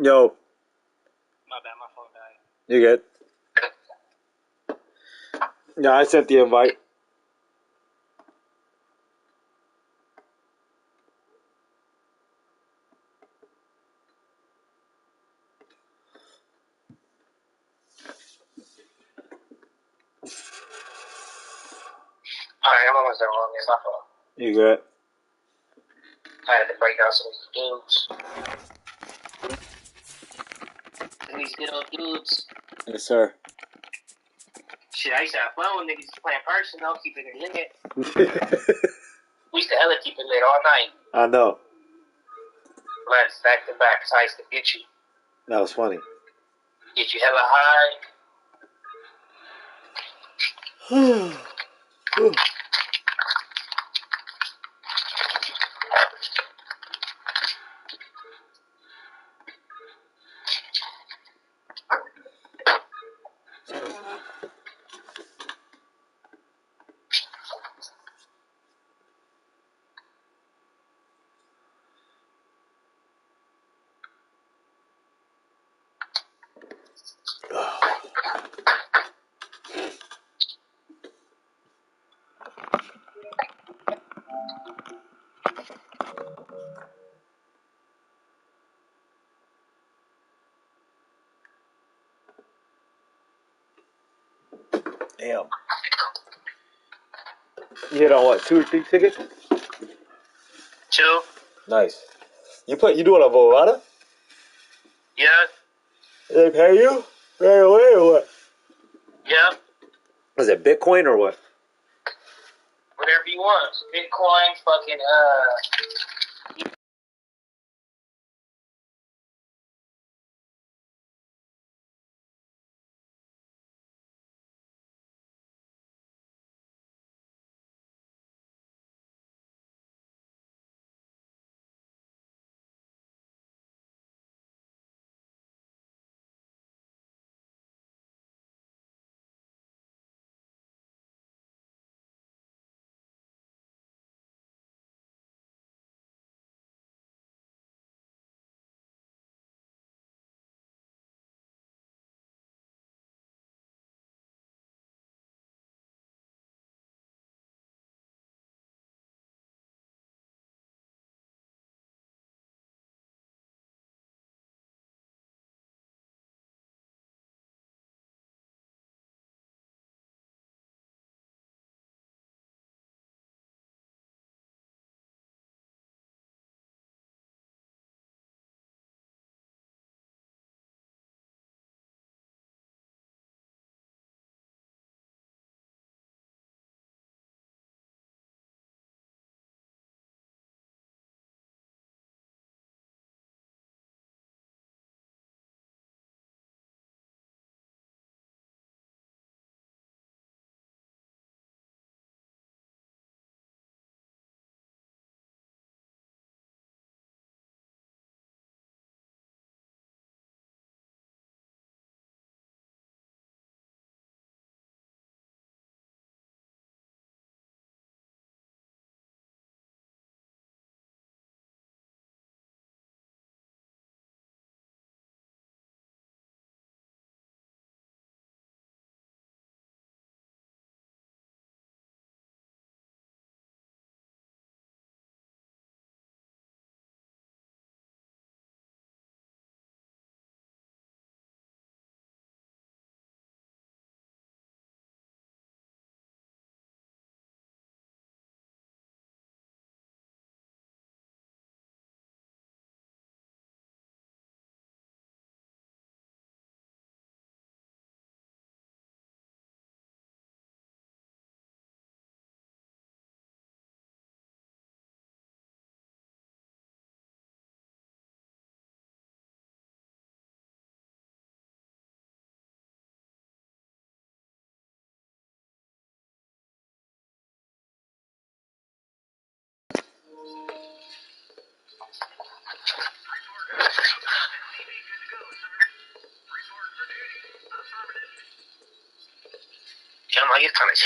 Yo. My bad, my phone died. You good? Yeah, I sent the invite. Alright, I'm almost done rolling. It's my fault. You good? I had to break out some dudes. These good old dudes. Yes, sir. Shit, I used to have fun when niggas playing personal, keeping it lit. We used to hella keep it lit all night. I know. Blacks back to back, so I used to get you. That was funny. Get you hella high. Damn. You hit on what? 2 or 3 tickets? 2. Nice. You doing a Volata? Yeah. They pay you right away or what? Yeah. Is it Bitcoin or what? Whatever you want. Bitcoin, fucking,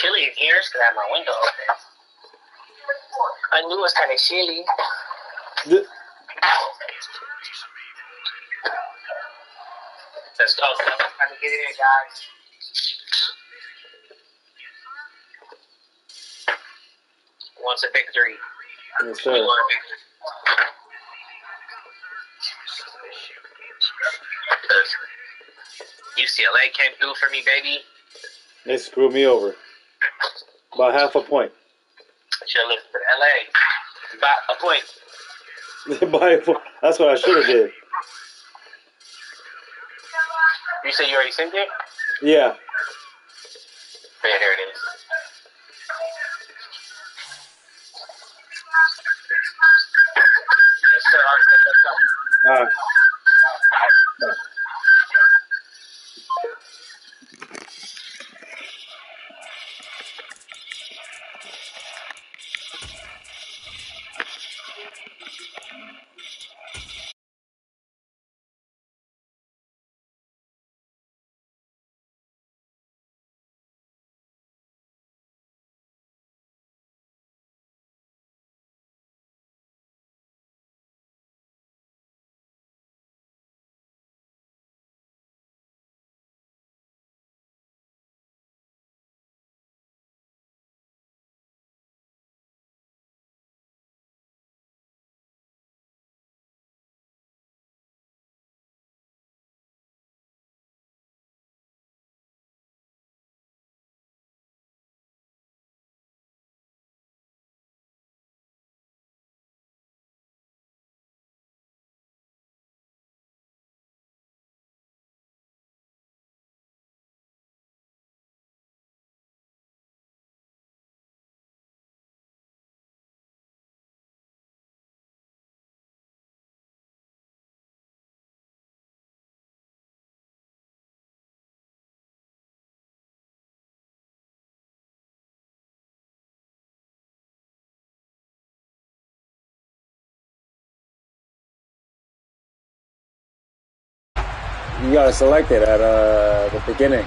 chilly in here, so I have my window open. I knew it was kind of chilly. Let's go. Time to get in, guys. Who wants a victory? Yes, sir. We want a victory. UCLA came through for me, baby. They screwed me over. About half a point. Should have listened to LA. About a point. That's what I should have did. You said you already sent it? Yeah. Yeah, there it is. Yes, sir. All right. You gotta select it at the beginning.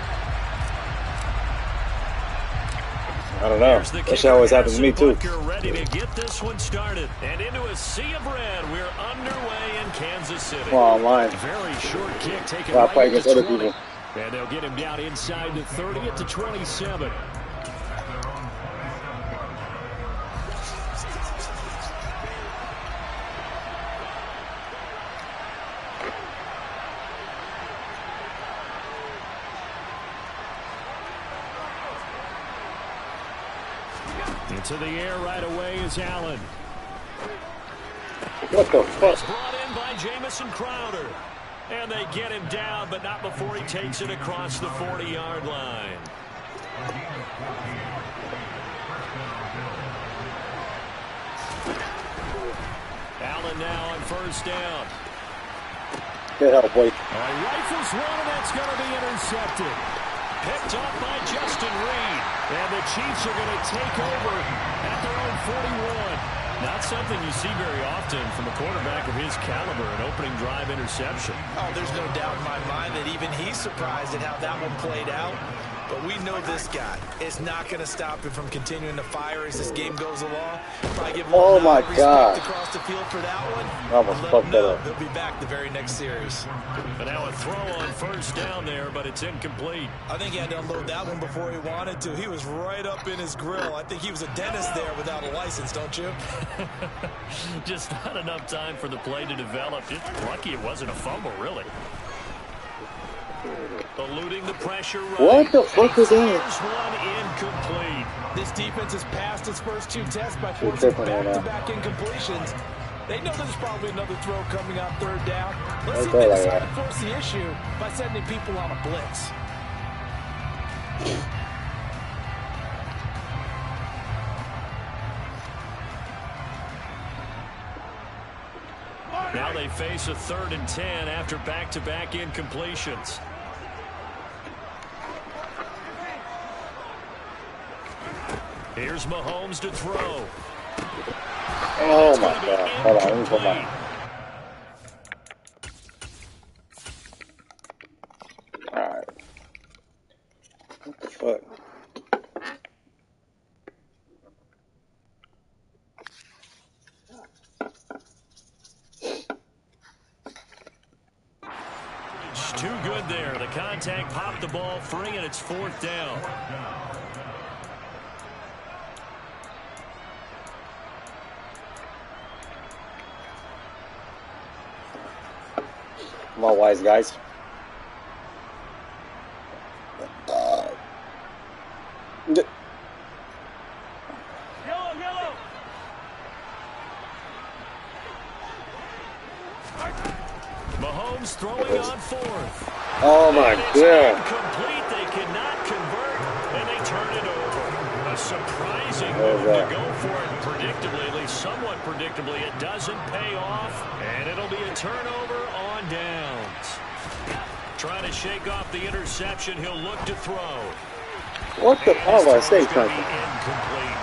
I don't know. That shit always happens to me too. Ready to get this one started and into a sea of red. We're underway in Kansas City. Well, online. Very short kick taken Well, I right play at against the other 20. people. And they'll get him down inside the 30 at the 27. Into the air right away is Allen. What the fuck? It's brought in by Jamison Crowder. And they get him down, but not before he takes it across the 40-yard line. Allen now on first down. Good help, boy. Rifles one, and that's going to be intercepted. Picked up by Justin Reed. And the Chiefs are going to take over at their own 41. Not something you see very often from a quarterback of his caliber, an opening drive interception. Oh, there's no doubt in my mind that even he's surprised at how that one played out. But we know this guy is not going to stop him from continuing to fire as this game goes along. Probably give him Oh my God! across the field for that one. I almost fucked that up. He'll be back the very next series. But now a throw on first down there, but it's incomplete. I think he had to unload that one before he wanted to. He was right up in his grill. I think he was a dentist there without a license, don't you? Just not enough time for the play to develop. Just lucky it wasn't a fumble, really. Eluding the pressure. What the fuck was that? One incomplete. This defense has passed its first two tests by forcing back-to-back incompletions. They know there's probably another throw coming on third down. Let's see if they decide to force the issue by sending people on a blitz. Now they face a 3rd and 10 after back-to-back incompletions. Here's Mahomes to throw. Oh my God. Hold on, let me put my... Alright. What the fuck? much too good there. The contact popped the ball free, and it's 4th down. Come on, wise guys. Mahomes throwing on 4th. Oh my God. Incomplete. They cannot convert, and they turn it over. A surprising move to go for it. Predictably, at least somewhat predictably, it doesn't pay off, and it'll be a turnover on downs. Trying to shake off the interception. He'll look to throw. What the hell was I saying? Incomplete.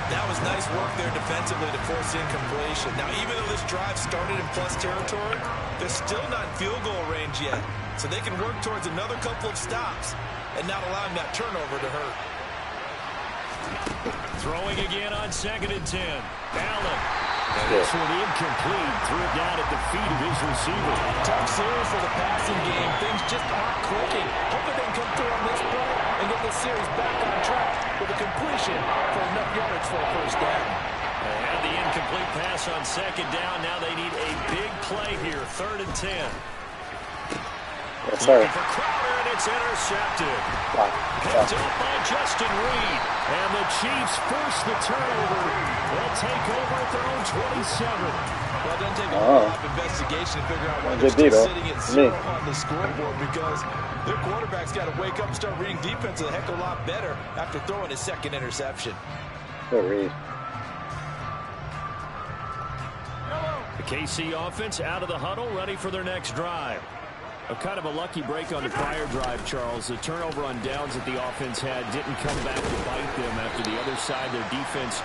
That was nice work there defensively to force incompletion. Now, even though this drive started in plus territory, they're still not in field goal range yet. So they can work towards another couple of stops and not allowing that turnover to hurt. Throwing again on 2nd and 10. Allen. And this one incomplete. Threw it down at the feet of his receiver. Tough series for the passing game. Things just aren't clicking. Hoping they can come through on this play and get this series back on track with a completion for enough yardage for a 1st down. They had the incomplete pass on 2nd down. Now they need a big play here. 3rd and 10. Yes, sir. Looking for Crowder, and it's intercepted. Picked up by Justin Reed. And the Chiefs force the turnover. They'll take over at their own 27. Well, it doesn't take a lot of investigation to figure out why they're still sitting at 0 on the scoreboard, because their quarterback's got to wake up and start reading defense a heck of a lot better after throwing his 2nd interception. Good read. The KC offense out of the huddle, ready for their next drive. A kind of a lucky break on the prior drive, Charles. The turnover on downs that the offense had didn't come back to bite them after the other side. Their defense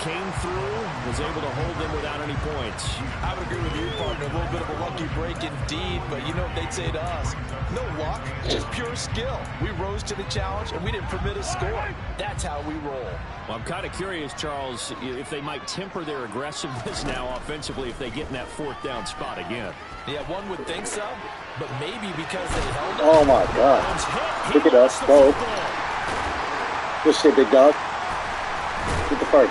came through, was able to hold them without any points. I would agree with you, partner. A little bit of a lucky break indeed, but you know what they'd say to us? No luck, just pure skill. We rose to the challenge, and we didn't permit a score. That's how we roll. Well, I'm kind of curious, Charles, if they might temper their aggressiveness now offensively if they get in that 4th down spot again. Yeah, one would think so, but maybe because they held up. Oh my God. Pick it up, go. Good shit, big dog. Get the part.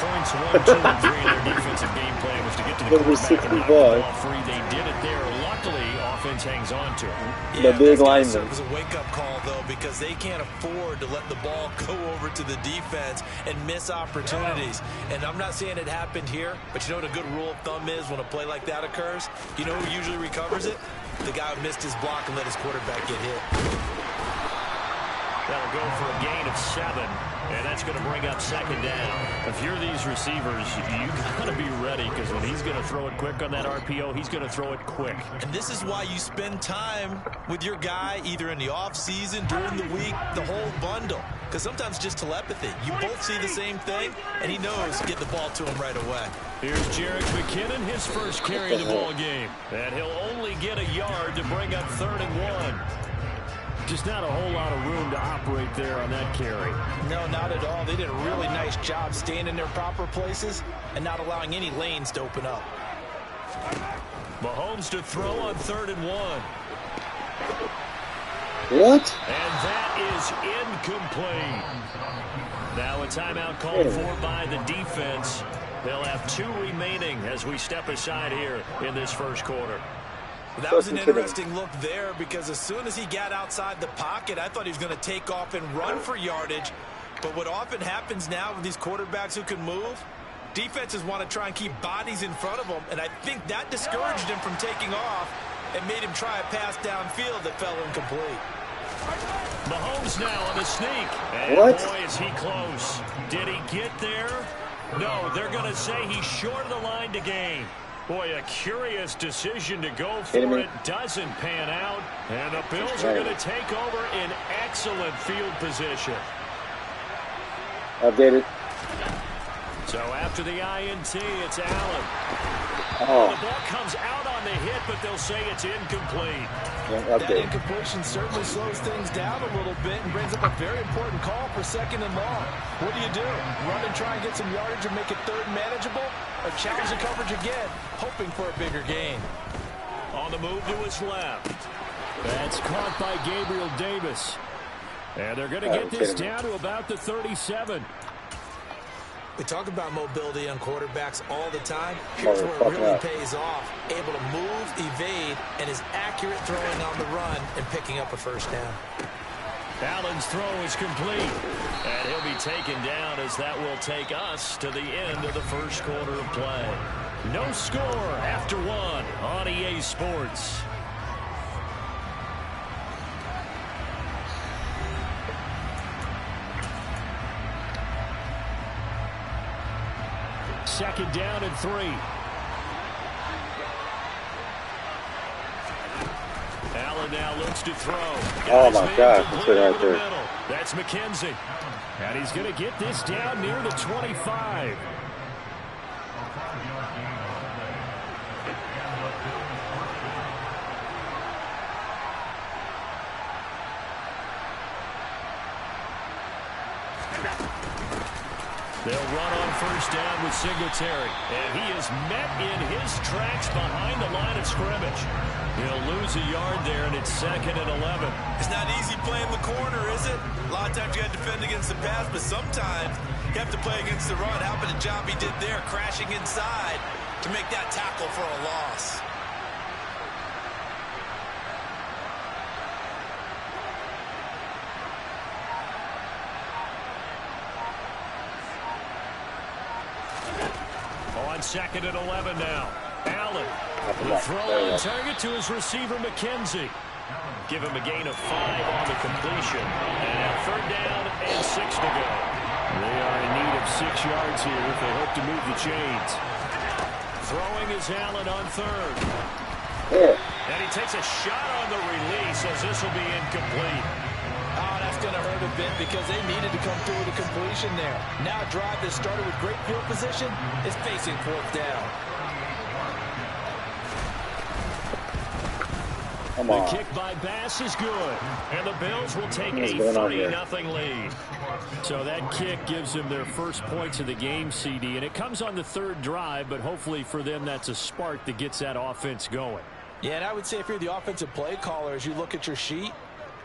Points 1, 2, and 3 in their defensive game plan was to get to the quarterback and knock the ball free. They did it there. Luckily, offense hangs on to it. The big lineman. It was a wake-up call, though, because they can't afford to let the ball go over to the defense and miss opportunities. And I'm not saying it happened here, but you know what a good rule of thumb is when a play like that occurs? You know who usually recovers it? The guy who missed his block and let his quarterback get hit. That'll go for a gain of 7, and that's going to bring up 2nd down. If you're these receivers, you got to be ready, because when he's going to throw it quick on that RPO, he's going to throw it quick. And this is why you spend time with your guy either in the offseason, during the week, the whole bundle. Because sometimes just telepathy. You both see the same thing, and he knows to get the ball to him right away. Here's Jerick McKinnon, his first carry of the ball game. And he'll only get a yard to bring up 3rd and 1. Just not a whole lot of room to operate there on that carry. No, not at all. They did a really nice job staying in their proper places and not allowing any lanes to open up. Mahomes to throw on 3rd and 1. What? And that is incomplete. Now a timeout called for by the defense. They'll have 2 remaining as we step aside here in this 1st quarter. That was an interesting look there, because as soon as he got outside the pocket, I thought he was going to take off and run for yardage. But what often happens now with these quarterbacks who can move, defenses want to try and keep bodies in front of them, and I think that discouraged him from taking off and made him try a pass downfield that fell incomplete. Mahomes now on the sneak. And boy, is he close. Did he get there? No, they're going to say he's short of the line to gain. Boy, a curious decision to go for it. Doesn't pan out. And the Bills are going to take over in excellent field position. Updated. So after the INT, it's Allen. The ball comes out on the hit, but they'll say it's incomplete. That incompletion certainly slows things down a little bit and brings up a very important call for 2nd and long. What do? Run and try and get some yardage and make it 3rd manageable? Or challenge the coverage again, hoping for a bigger gain? On the move to his left. That's caught by Gabriel Davis. And they're going to get this down to about the 37. We talk about mobility on quarterbacks all the time. Here's where it really pays off. Able to move, evade, and is accurate throwing on the run and picking up a first down. Allen's throw is complete. And he'll be taken down as that will take us to the end of the first quarter of play. No score after one on EA Sports. Second down and 3. Allen now looks to throw. Oh my God, that's it right there. That's McKenzie. And he's going to get this down near the 25. They'll run on first down with Singletary. And he is met in his tracks behind the line of scrimmage. He'll lose a yard there, and it's second and 11. It's not easy playing the corner, is it? A lot of times you got to defend against the pass, but sometimes you have to play against the run. How about the job he did there, crashing inside to make that tackle for a loss? Second and 11 now. Allen will throw and target to his receiver, McKenzie. Give him a gain of 5 on the completion. And now third down and 6 to go. They are in need of 6 yards here if they hope to move the chains. Throwing is Allen on third. And he takes a shot on the release as this will be incomplete. Oh, that's going to hurt a bit because they needed to come through with a completion there. Now a drive that started with great field position is facing fourth down. The kick by Bass is good. And the Bills will take a 3-0 lead. So that kick gives them their first points of the game, CD. And it comes on the third drive, but hopefully for them that's a spark that gets that offense going. Yeah, and I would say if you're the offensive play caller, as you look at your sheet,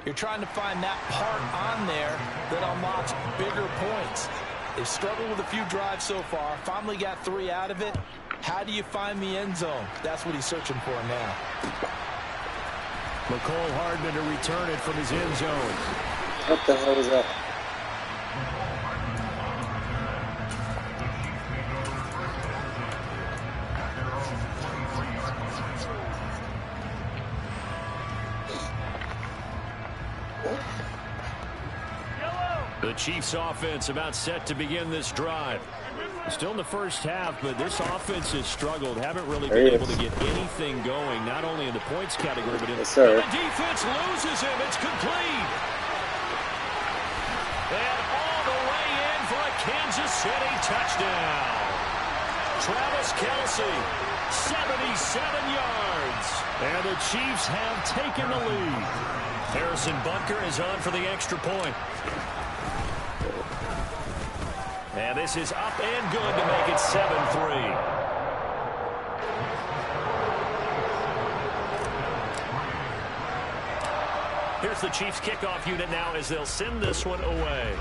you're trying to find that part on there that unlocks bigger points. They've struggled with a few drives so far. Finally got 3 out of it. How do you find the end zone? That's what he's searching for now. McCole Hardman to return it from his end zone. What the hell is that? The Chiefs offense about set to begin this drive. Still in the first half, but this offense has struggled. Haven't really been able to get anything going, not only in the points category, but in the defense loses him. It's complete. And all the way in for a Kansas City touchdown. Travis Kelce, 77 yards. And the Chiefs have taken the lead. Harrison Butker is on for the extra point. And this is up and good to make it 7-3. Here's the Chiefs kickoff unit now as they'll send this one away.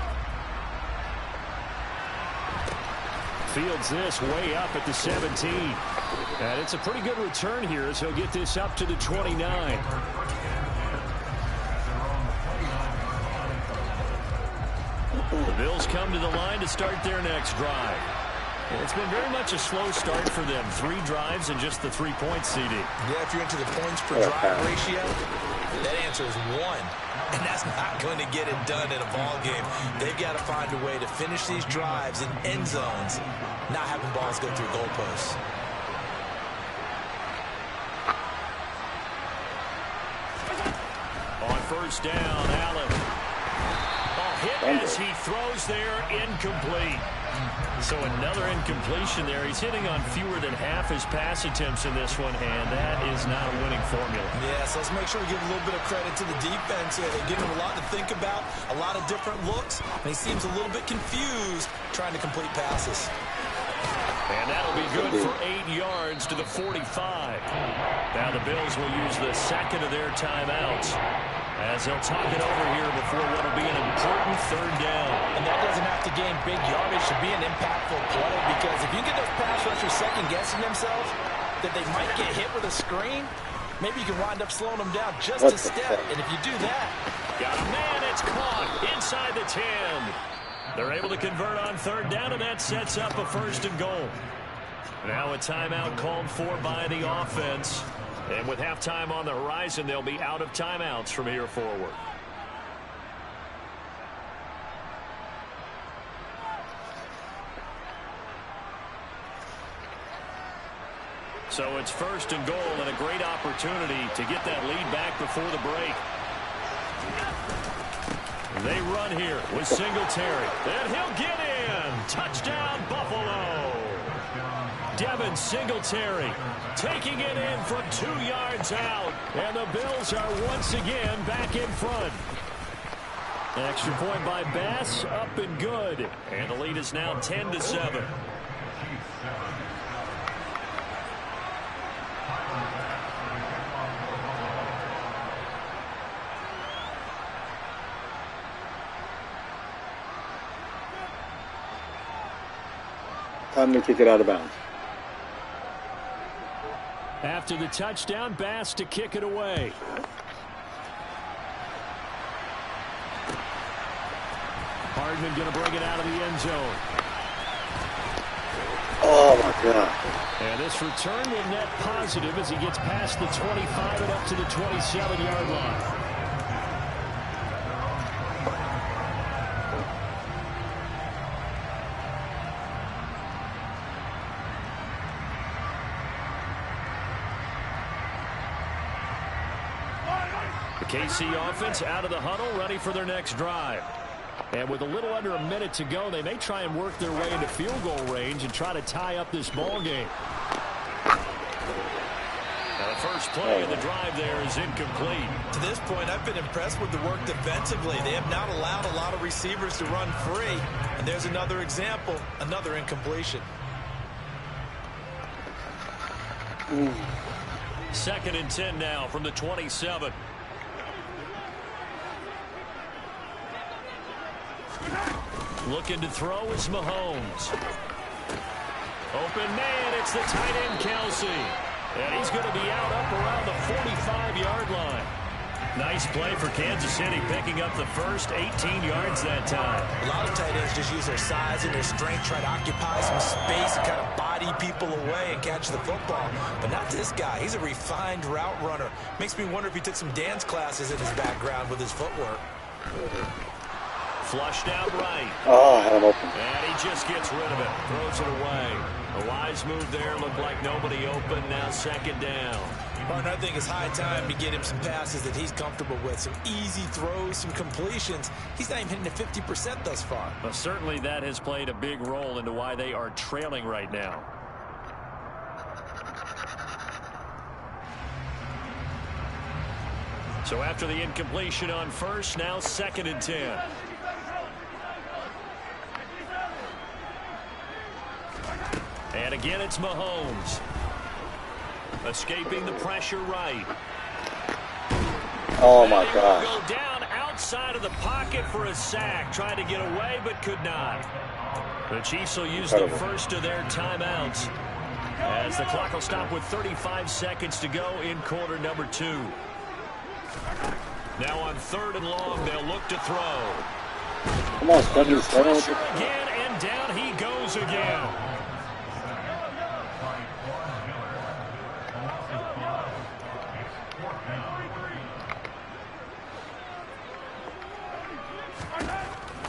Fields this way up at the 17. And it's a pretty good return here as he'll get this up to the 29. The Bills come to the line to start their next drive. It's been very much a slow start for them. 3 drives and just the 3 points, CD. Yeah, if you're into the points per drive ratio, that answer is 1. And that's not going to get it done in a ball game. They've got to find a way to finish these drives in end zones, not having balls go through goalposts. On first down, Allen. Hit as he throws there, incomplete. So another incompletion there. He's hitting on fewer than half his pass attempts in this one, and that is not a winning formula. Yeah, so let's make sure we give a little bit of credit to the defense here. They're giving him a lot to think about, a lot of different looks, and he seems a little bit confused trying to complete passes. And that'll be good for 8 yards to the 45. Now the Bills will use the second of their timeouts as they'll talk it over here before what will be an important third down. And that doesn't have to gain big yardage to be an impactful play, because if you get those pass rushers second-guessing themselves that they might get hit with a screen, maybe you can wind up slowing them down just a step. And if you do that... Got a man, it's caught inside the 10. They're able to convert on third down, and that sets up a first and goal. Now a timeout called for by the offense. And with halftime on the horizon, they'll be out of timeouts from here forward. So it's first and goal, and a great opportunity to get that lead back before the break. They run here with Singletary, and he'll get in. Touchdown, Buffalo. Devin Singletary taking it in from 2 yards out, and the Bills are once again back in front. Extra point by Bass, up and good, and the lead is now 10-7. Time to kick it out of bounds. After the touchdown, Bass to kick it away. Hardman going to bring it out of the end zone. Oh, my God. And this return will net positive as he gets past the 25 and up to the 27-yard line. KC offense out of the huddle, ready for their next drive. And with a little under a minute to go, they may try and work their way into field goal range and try to tie up this ball game. Now the first play of the drive there is incomplete. To this point, I've been impressed with the work defensively. They have not allowed a lot of receivers to run free. And there's another example, another incompletion. Second and 10 now from the 27. Looking to throw is Mahomes. Open man, it's the tight end Kelsey. And he's going to be out up around the 45-yard line. Nice play for Kansas City, picking up the first 18 yards that time. A lot of tight ends just use their size and their strength, try to occupy some space and kind of body people away and catch the football. But not this guy. He's a refined route runner. Makes me wonder if he took some dance classes in his background with his footwork. Flushed out right. Oh, I had him open. And he just gets rid of it. Throws it away. A wise move there. Looked like nobody open. Now second down. Partner, I think it's high time to get him some passes that he's comfortable with. Some easy throws, some completions. He's not even hitting the 50% thus far. Well, certainly that has played a big role into why they are trailing right now. So after the incompletion on first, now second and 10. And again, it's Mahomes. Escaping the pressure right. Oh, my God. Go down outside of the pocket for a sack. Tried to get away, but could not. The Chiefs will use the first of their timeouts as the clock will stop with 35 seconds to go in quarter number 2. Now on third and long, they'll look to throw. Come on, Spencer. Pressure again, and down he goes again.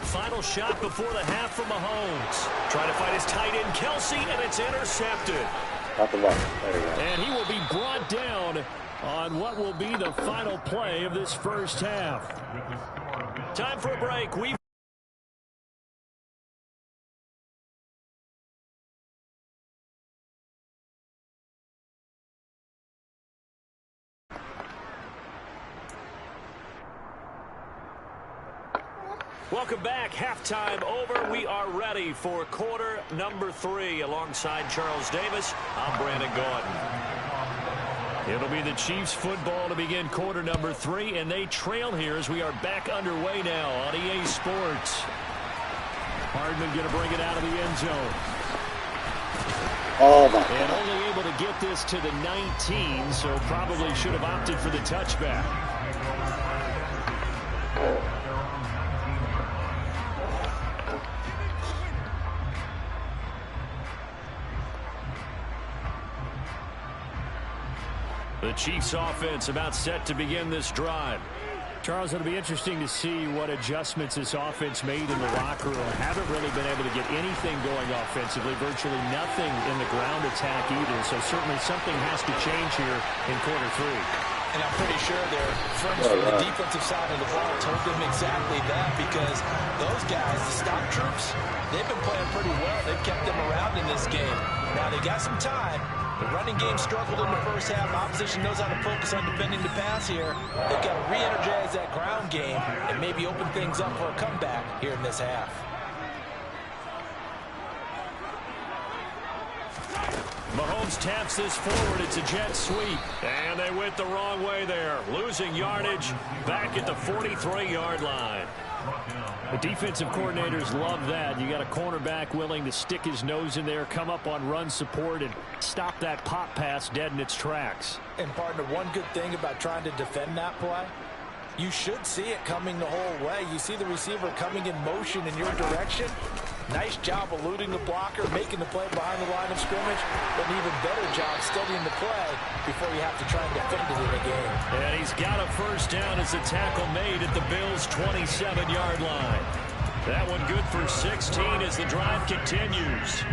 Final shot before the half from Mahomes. Trying to fight his tight end, Kelsey, and it's intercepted. Not the left. There you go. And he will be brought down on what will be the final play of this first half. Time for a break. We've Welcome back. Halftime over. We are ready for quarter number 3. Alongside Charles Davis, I'm Brandon Gordon. It'll be the Chiefs football to begin quarter number 3, and they trail here as we are back underway now on EA Sports. Hardman going to bring it out of the end zone. Oh, my God. And only able to get this to the 19, so probably should have opted for the touchback. The Chiefs offense about set to begin this drive. Charles, it'll be interesting to see what adjustments this offense made in the locker room. Haven't really been able to get anything going offensively, virtually nothing in the ground attack either. So certainly something has to change here in quarter 3. And I'm pretty sure their friends from the defensive side of the ball told them exactly that, because those guys, the stop troops, they've been playing pretty well. They've kept them around in this game. Now they got some time. The running game struggled in the first half. Opposition knows how to focus on defending the pass here. They've got to re-energize that ground game and maybe open things up for a comeback here in this half. Mahomes taps this forward. It's a jet sweep. And they went the wrong way there. Losing yardage back at the 43-yard line. The defensive coordinators love that. You got a cornerback willing to stick his nose in there, come up on run support, and stop that pop pass dead in its tracks. And partner, one good thing about trying to defend that play, you should see it coming the whole way. You see the receiver coming in motion in your direction. Nice job eluding the blocker, making the play behind the line of scrimmage, but an even better job studying the play before you have to try and defend it in a game. And he's got a first down as the tackle made at the Bills' 27-yard line. That one good for 16 as the drive continues.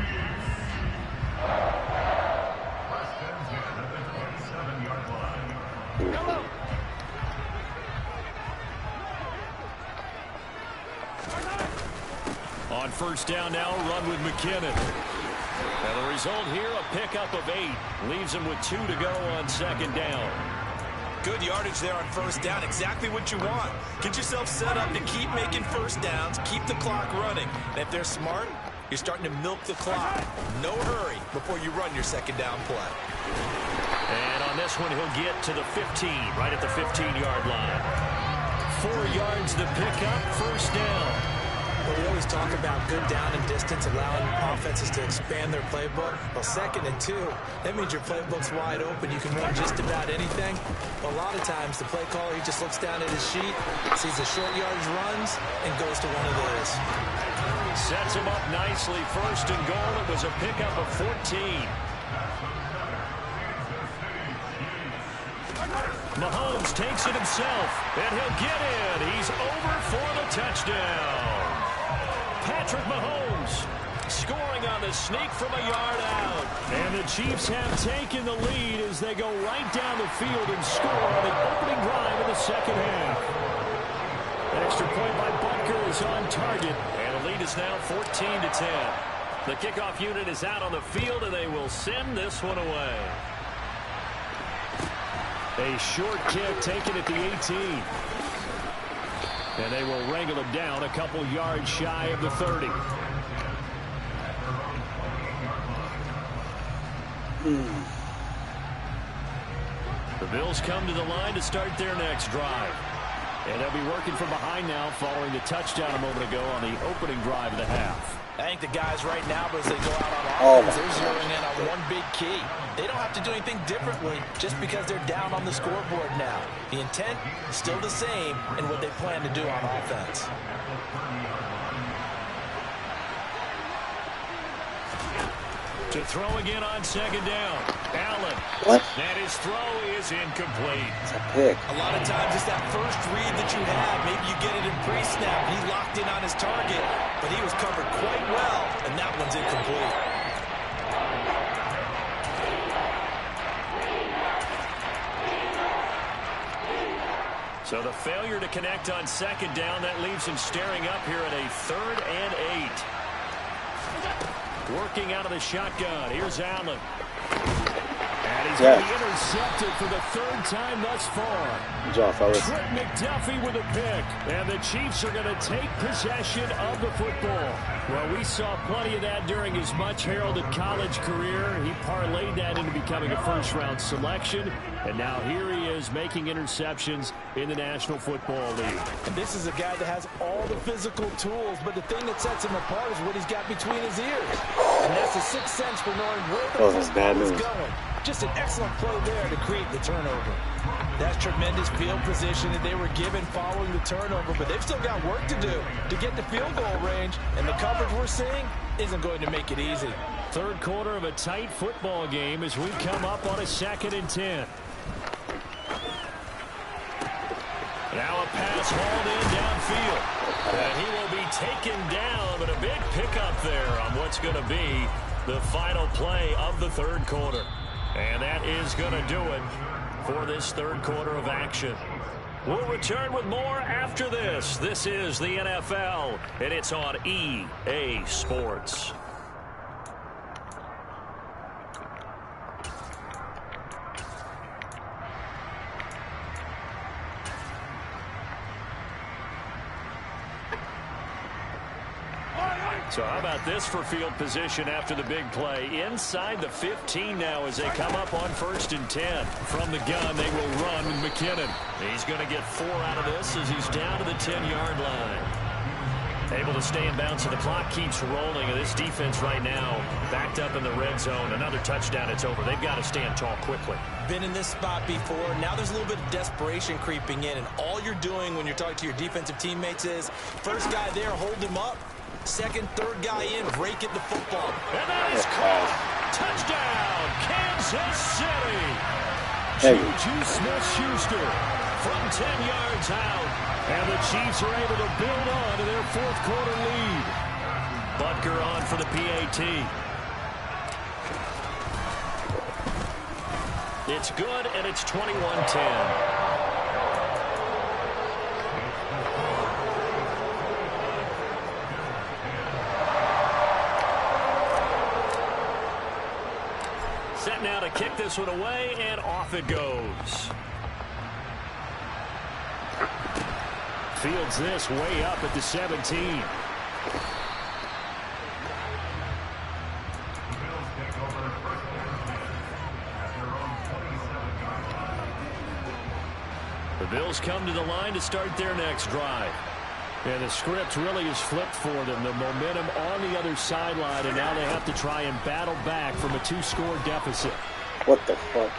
On first down now, run with McKinnon. And the result here, a pickup of 8. Leaves him with 2 to go on second down. Good yardage there on first down. Exactly what you want. Get yourself set up to keep making first downs, keep the clock running. And if they're smart, you're starting to milk the clock. No hurry before you run your second down play. And on this one, he'll get to the 15, right at the 15-yard line. 4 yards to pick up, first down. Well, we always talk about good down and distance, allowing offenses to expand their playbook. Well, 2nd and 2, that means your playbook's wide open. You can run just about anything. A lot of times, the play caller, he just looks down at his sheet, sees the short yardage runs, and goes to one of those. Sets him up nicely. First and goal. It was a pickup of 14. Mahomes takes it himself, and he'll get in. He's over for the touchdown. Patrick Mahomes scoring on the sneak from a yard out. And the Chiefs have taken the lead as they go right down the field and score on the opening drive of the second half. Extra point by Butker is on target, and the lead is now 14-10. The kickoff unit is out on the field, and they will send this one away. A short kick taken at the 18. And they will wrangle him down a couple yards shy of the 30. The Bills come to the line to start their next drive. And they'll be working from behind now following the touchdown a moment ago on the opening drive of the half. I think the guys right now, as they go out on offense, they're zeroing in on one big key. They don't have to do anything differently just because they're down on the scoreboard now. The intent is still the same in what they plan to do on offense. To throw again on second down. Allen. What? And his throw is incomplete. It's a pick. A lot of times it's that first read that you have. Maybe you get it in pre-snap. He locked in on his target, but he was covered quite well, and that one's incomplete. So the failure to connect on second down, that leaves him staring up here at a 3rd and 8. Working out of the shotgun. Here's Allen. And And he's going to be intercepted for the third time thus far. Good job, fellas. Trent McDuffie with a pick. And the Chiefs are going to take possession of the football. Well, we saw plenty of that during his much-heralded college career. He parlayed that into becoming a first-round selection. And now here he is making interceptions in the National Football League. And this is a guy that has all the physical tools, but the thing that sets him apart is what he's got between his ears. And that's the sixth sense for knowing where the football is going. Just an excellent play there to create the turnover. That's tremendous field position that they were given following the turnover, but they've still got work to do to get the field goal range, and the coverage we're seeing isn't going to make it easy. Third quarter of a tight football game as we come up on a 2nd and 10. Now a pass hauled in downfield. And he will be taken down, but a big pickup there on what's going to be the final play of the third quarter. And that is going to do it for this third quarter of action. We'll return with more after this. This is the NFL, and it's on EA Sports. So how about this for field position after the big play? Inside the 15 now as they come up on 1st and 10. From the gun, they will run with McKinnon. He's going to get 4 out of this as he's down to the 10-yard line. Able to stay in bounds, so the clock keeps rolling. And this defense right now backed up in the red zone. Another touchdown, it's over. They've got to stand tall quickly. Been in this spot before. Now there's a little bit of desperation creeping in. And all you're doing when you're talking to your defensive teammates is, first guy there, hold him up. Second, third guy in, rake it the football. And that is caught. Touchdown, Kansas City. Juju Smith-Schuster from 10 yards out. And the Chiefs are able to build on to their fourth quarter lead. Butker on for the PAT. It's good, and it's 21-10. Set now to kick this one away, and off it goes. Fields this way up at the 17. The Bills come to the line to start their next drive. And the script really is flipped for them. The momentum on the other sideline, and now they have to try and battle back from a 2-score deficit. What the fuck?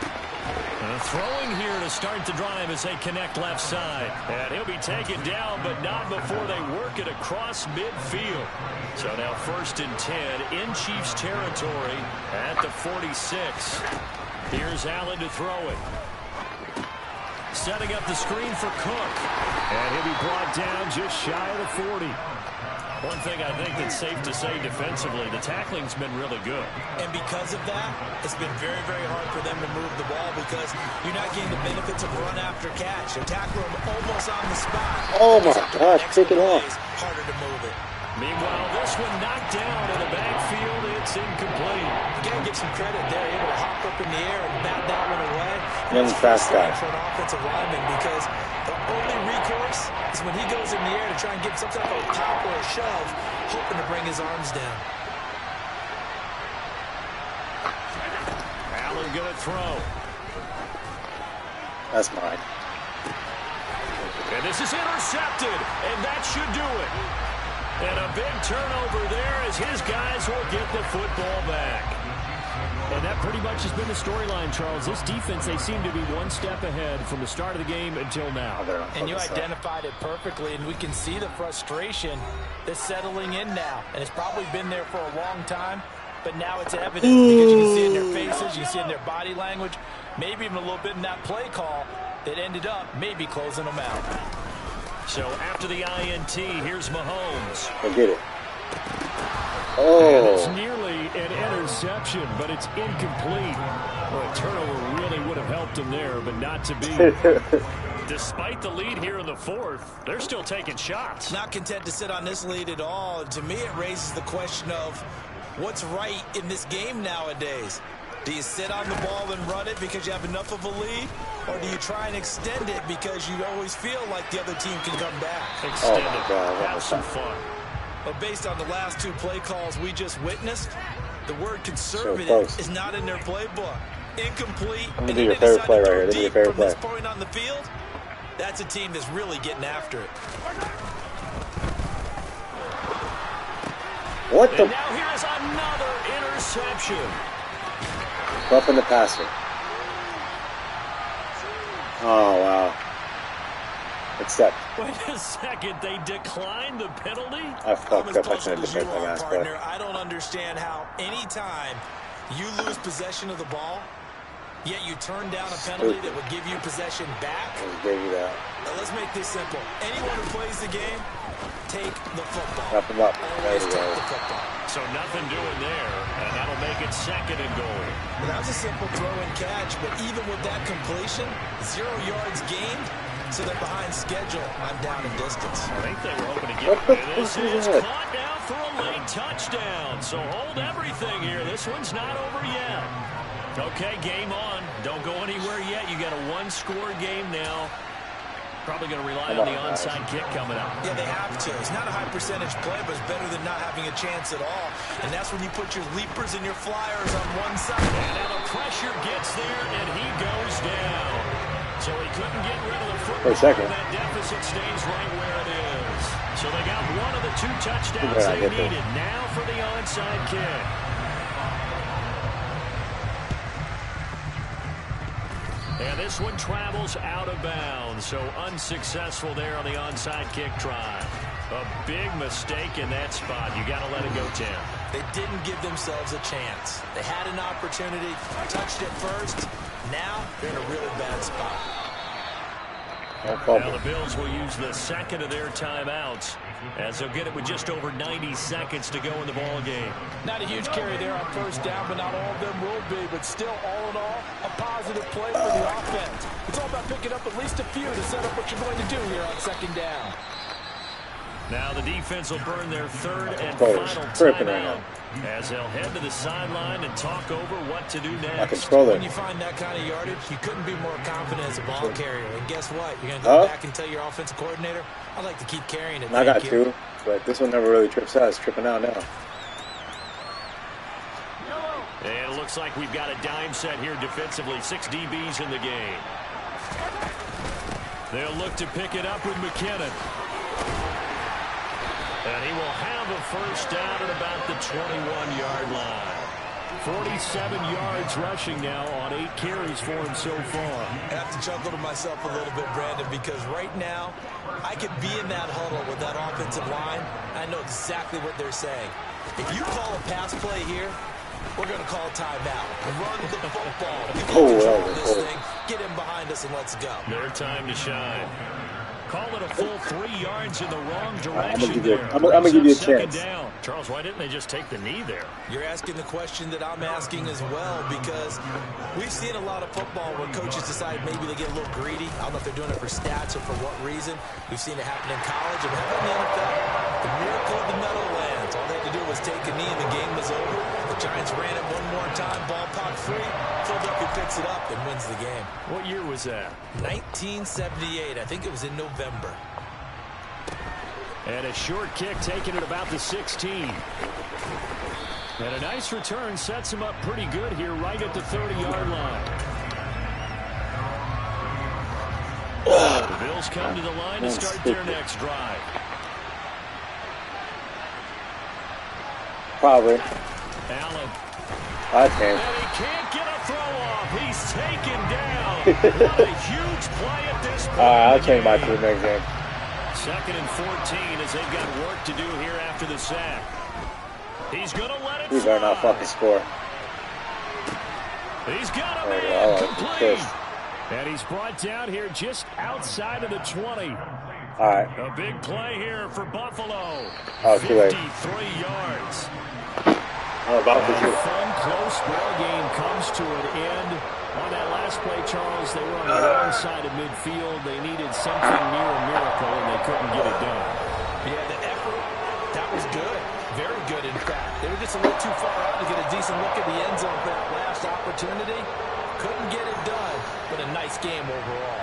Throwing here to start the drive as they connect left side. And he'll be taken down, but not before they work it across midfield. So now 1st and 10 in Chiefs territory at the 46. Here's Allen to throw it. Setting up the screen for Cook. And he'll be brought down just shy of the 40. One thing I think that's safe to say defensively, the tackling's been really good. And because of that, it's been very, very hard for them to move the ball because you're not getting the benefits of run after catch. They tackle him almost on the spot. Oh my gosh, take it off. Harder to move it. Meanwhile, this one knocked down in the backfield. It's incomplete. You got to give some credit there. Able to hop up in the air and bat that one away. Young fast guy. For an offensive lineman because the only recourse is when he goes in the air to try and get some type of pop or a shove, hoping to bring his arms down. Allen gonna throw. That's mine. And this is intercepted, and that should do it. And a big turnover there as his guys will get the football back. And that pretty much has been the storyline, Charles. This defense, they seem to be one step ahead from the start of the game until now. And you identified it perfectly, and we can see the frustration that's settling in now. And it's probably been there for a long time, but now it's evident because you can see it in their faces, you can see it in their body language, maybe even a little bit in that play call that ended up maybe closing them out. So after the INT, here's Mahomes. I get it. And it's nearly an interception, but it's incomplete. Well, a turnover really would have helped him there, but not to be. Despite the lead here in the fourth, they're still taking shots. Not content to sit on this lead at all. To me, it raises the question of what's right in this game nowadays. Do you sit on the ball and run it because you have enough of a lead? Or do you try and extend it because you always feel like the other team can come back? Extend it. Have some fun. But based on the last 2 play calls we just witnessed, the word conservative is not in their playbook. Incomplete. I'm going to do your favorite play right here. This is your favorite play. This point on the field, that's a team that's really getting after it. What the? And now here's another interception. Roughing the passer. Oh, wow. Except. Wait a second. They declined the penalty? I fucked up. I shouldn't have defended my last play. I don't understand how any time you lose possession of the ball, yet you turn down a penalty that would give you possession back. Now, let's make this simple. Anyone who plays the game, take the football. Wrap him up. There we go. The football. So nothing doing there, and that'll make it 2nd and goal. Well, that was a simple throw and catch, but even with that completion, 0 yards gained, so they're behind schedule on down and distance. I think they were hoping to get away. This is caught down for a late touchdown. So hold everything here. This one's not over yet. Okay, game on. Don't go anywhere yet. You got a 1-score game now. Probably going to rely on the onside kick coming up. Yeah, they have to. It's not a high percentage play, but it's better than not having a chance at all. And that's when you put your leapers and your flyers on one side. And now the pressure gets there, and he goes down. So he couldn't get rid of the football. For a second. That deficit stays right where it is. So they got one of the 2 touchdowns they needed. Now for the onside kick. And this one travels out of bounds, so unsuccessful there on the onside kick try. A big mistake in that spot. You got to let it go, Tim. They didn't give themselves a chance. They had an opportunity, touched it first. Now they're in a really bad spot. Now the Bills will use the 2nd of their timeouts, as they'll get it with just over 90 seconds to go in the ball game. Not a huge carry there on 1st down, but not all of them will be. But still, all in all, a positive play for the offense. It's all about picking up at least a few to set up what you're going to do here on 2nd down. Now the defense will burn their 3rd and final timeout, as they'll head to the sideline and talk over what to do next. When you find that kind of yardage, you couldn't be more confident as a ball carrier. And guess what? You're going to go back and tell your offensive coordinator, I'd like to keep carrying it. I got 2, but this one never really trips out. It's tripping out now. And it looks like we've got a dime set here defensively. 6 DBs in the game. They'll look to pick it up with McKinnon. And he will have a 1st down at about the 21-yard line. 47 yards rushing now on 8 carries for him so far. I have to chuckle to myself a little bit, Brandon, because right now I could be in that huddle with that offensive line. I know exactly what they're saying. If you call a pass play here, we're going to call timeout. Run the football. You can control this thing. Get him behind us and let's go. Their time to shine. Call it a full 3 yards in the wrong direction. I'm going to give you a chance. Down. Charles, why didn't they just take the knee there? You're asking the question that I'm asking as well, because we've seen a lot of football where coaches decide maybe they get a little greedy. I don't know if they're doing it for stats or for what reason. We've seen it happen in college and happen in the NFL. The miracle of the Meadowlands. All they had to do was take a knee and the game was over. The Giants ran it one more time, ball popped free. Philadelphia picks it up and wins the game. What year was that? 1978. I think it was in November. And a short kick taken at about the 16. And a nice return sets him up pretty good here right at the 30-yard line. The Bills come to the line to start their next drive. Probably. Allen. I can. And he can't get a throw off. He's taken down. What a huge play at this point. I'll change my to the next game. 2nd and 14 as they've got work to do here after the sack. He's going to let it fly. We better not fucking score. He's got a man complete. And he's brought down here just outside of the 20. All right. A big play here for Buffalo. Oh, 53 yards. I'm about to A shoot. fun, close ball game comes to an end. On that last play, Charles, they were on the wrong side of midfield. They needed something near a miracle, and they couldn't get it done. Yeah, the effort, that was good. Very good, in fact. They were just a little too far out to get a decent look at the end zone for that last opportunity. Couldn't get it done, but a nice game overall.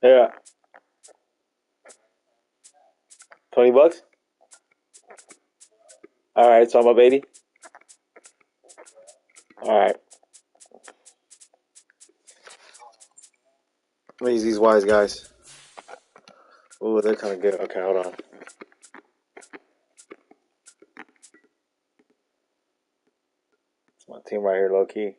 Yeah. $20? Alright, so I'm up 80? Alright. Let me use these wise guys. Ooh, they're kind of good. Okay, hold on. It's my team right here, low key.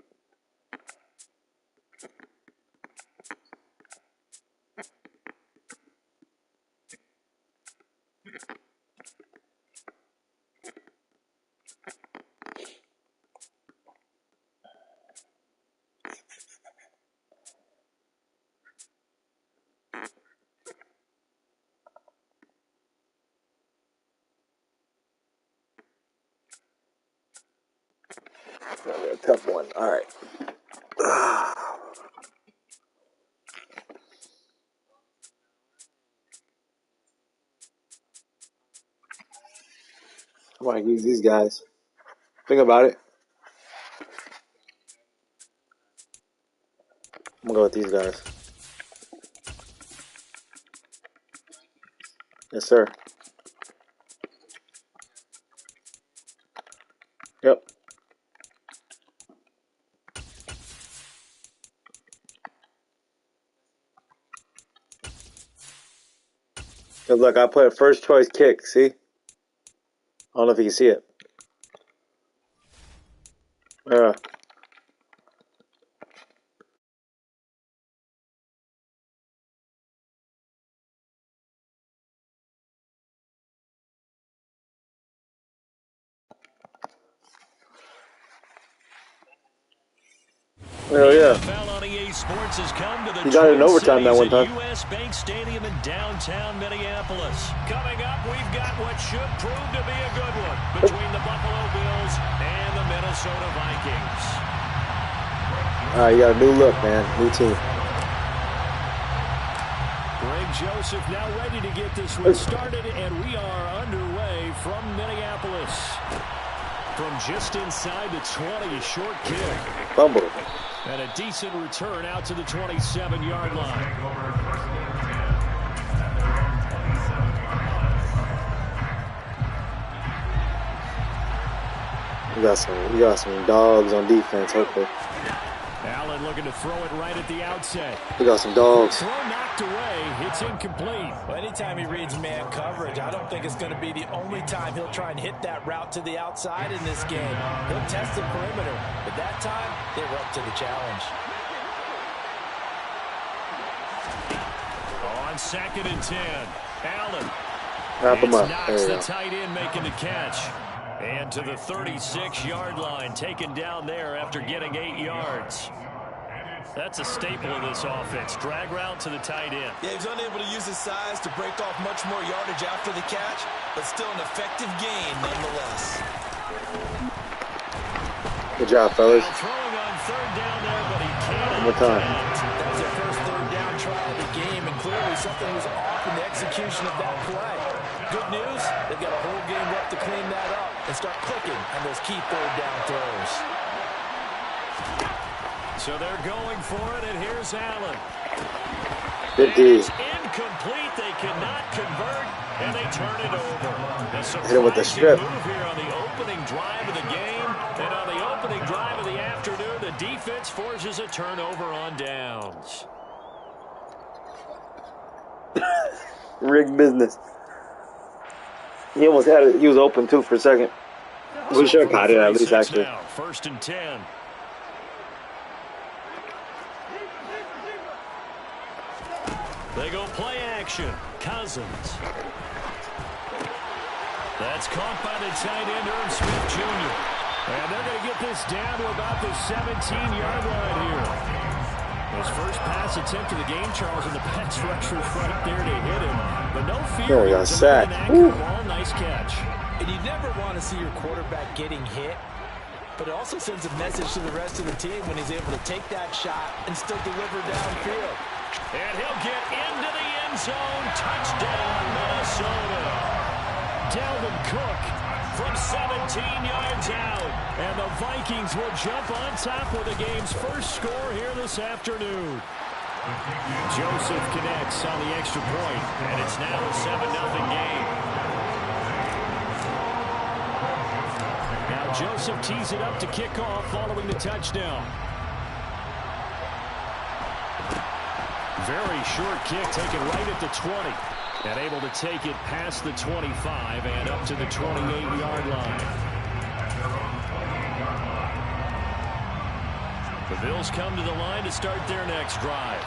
A tough one. Alright. I might use these guys. Think about it. I'm gonna go with these guys. Yes, sir. Yep. Cause look, I put a first choice kick. See? I don't know if you can see it. Yeah. Hell yeah. Sports has come to the You got it in overtime that one time. US Bank Stadium in downtown Minneapolis. Coming up, we've got what should prove to be a good one between the Buffalo Bills and the Minnesota Vikings. All right, you got a new look, man. New team. Greg Joseph now ready to get this one started, and we are underway from Minneapolis. From just inside the 20, a short kick. Fumble. And a decent return out to the 27-yard line. We got some dogs on defense, hopefully. Allen looking to throw it right at the outset. We got some dogs. Throw knocked away. It's incomplete. Well, anytime he reads man coverage, I don't think it's going to be the only time he'll try and hit that route to the outside in this game. He'll test the perimeter, but that time they were up to the challenge. On 2nd and 10, Allen. Wrap him up. Knocks the tight end making the catch. And to the 36-yard line, taken down there after getting 8 yards. That's a staple of this offense. Drag route to the tight end. Yeah, he's unable to use his size to break off much more yardage after the catch, but still an effective gain nonetheless. Good job, fellas. Throwing on 3rd down there, but he can't. One more time. That was their first 3rd down try of the game, and clearly something was off in the execution of that play. Good news, they've got a whole game left to clean that up and start clicking on those key 3rd down throws. So they're going for it, and here's Allen. Good D. Incomplete. They cannot convert, and they turn it over. Hit it with the strip. Move here on the opening drive of the game. And on the opening drive of the afternoon, the defense forces a turnover on downs. Rigged business. He almost had it. He was open too for a second. We should have caught it at least, actually. Now, 1st and 10. They go play action. Cousins. That's caught by the tight end, Irv Smith Jr. And they're going to get this down to about the 17-yard line here. His first pass attempt of the game, Charles, and the pass rusher's right there to hit him. But no fear. Oh, he got sacked. Nice catch. And you never want to see your quarterback getting hit, but it also sends a message to the rest of the team when he's able to take that shot and still deliver downfield. And he'll get into the end zone. Touchdown, Minnesota. Dalvin Cook from 17 yards out. And the Vikings will jump on top with the game's first score here this afternoon. Joseph connects on the extra point, and it's now a 7-0 game. Now Joseph tees it up to kick off following the touchdown. Very short kick taken right at the 20. And able to take it past the 25 and up to the 28-yard line. The Bills come to the line to start their next drive.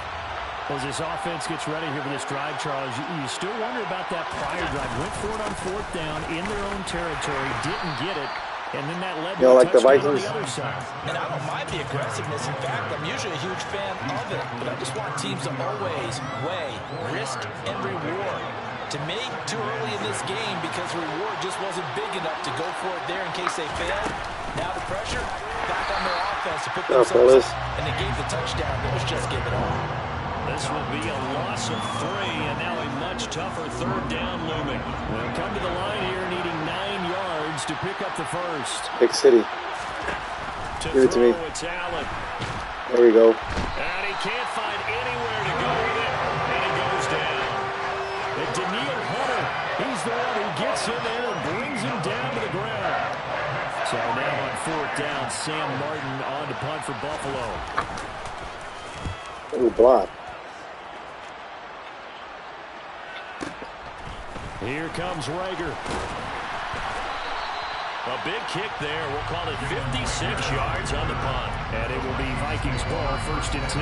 As this offense gets ready here for this drive, Charles, you still wonder about that prior drive. Went for it on 4th down in their own territory, didn't get it, and then that led to a like the touchdown on Vikings? the other side. And I don't mind the aggressiveness. In fact, I'm usually a huge fan of it, but I just want teams to always weigh risk and reward. To me, too early in this game because the reward just wasn't big enough to go for it there in case they failed. Now the pressure back on their offense to pick themselves up, and they gave the touchdown. It was just give it all. This will be a loss of 3, and now a much tougher 3rd down looming. They'll come to the line here needing 9 yards to pick up the first. Big city. Give it to me. It's Allen. There we go. And he can't find anywhere to go with it, and it goes down. And Daniil Hunter, he's the one who gets in there and brings him down to the ground. So now on 4th down, Sam Martin on to punt for Buffalo. Ooh, block. Here comes Rager. A big kick there. We'll call it 56 yards on the punt. And it will be Vikings ball, 1st and 10.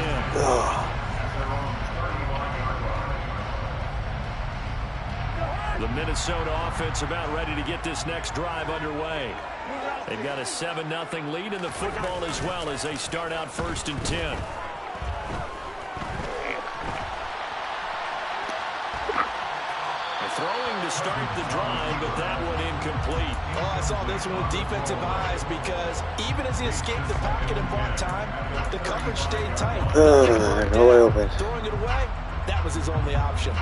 The Minnesota offense about ready to get this next drive underway. They've got a 7-0 lead in the football as well as they start out 1st and 10. Throwing to start the drive, but that one incomplete. Oh, I saw this one with defensive eyes because even as he escaped the pocket and bought time, the coverage stayed tight. No way open. Throwing it away, that was his only option.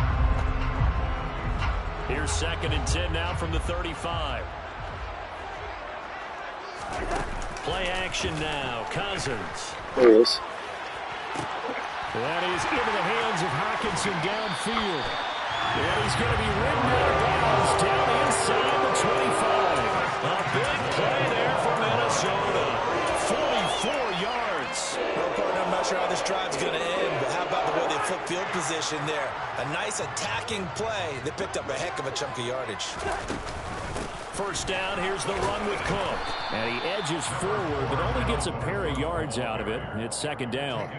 Here's 2nd and 10 now from the 35. Play action now. Cousins. There he is. That is into the hands of Hockenson downfield. And he's going to be ridden out of bounds down inside the 25. A big play there for Minnesota. 44 yards. Well, partner, I'm not sure how this drive's going to end, but how about the way they flip field position there? A nice attacking play. They picked up a heck of a chunk of yardage. 1st down, here's the run with Cook. And he edges forward, but only gets a pair of yards out of it. It's 2nd down.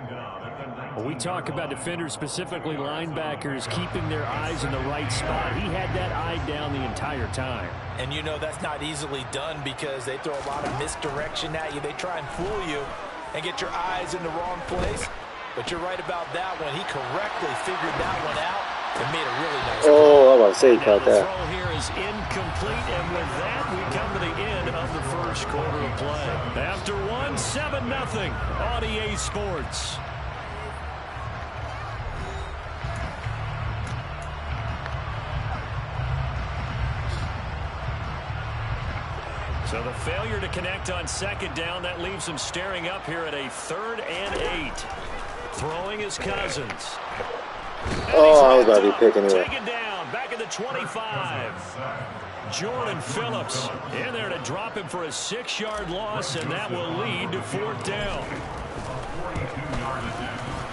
When we talk about defenders, specifically linebackers, keeping their eyes in the right spot, he had that eye down the entire time. And you know that's not easily done because they throw a lot of misdirection at you. They try and fool you and get your eyes in the wrong place. But you're right about that one. He correctly figured that one out and made a really nice play. Oh, I'm about to say he caught The that. throw here is incomplete, and with that, we come to the end of the first quarter of play. After one, 7-0 on EA Sports. So the failure to connect on 2nd down, that leaves him staring up here at a 3rd and 8. Throwing his Cousins. Oh, I was about to be picking anyway. Taken down, back at the 25. Jordan Phillips in there to drop him for a 6-yard loss, and that will lead to 4th down.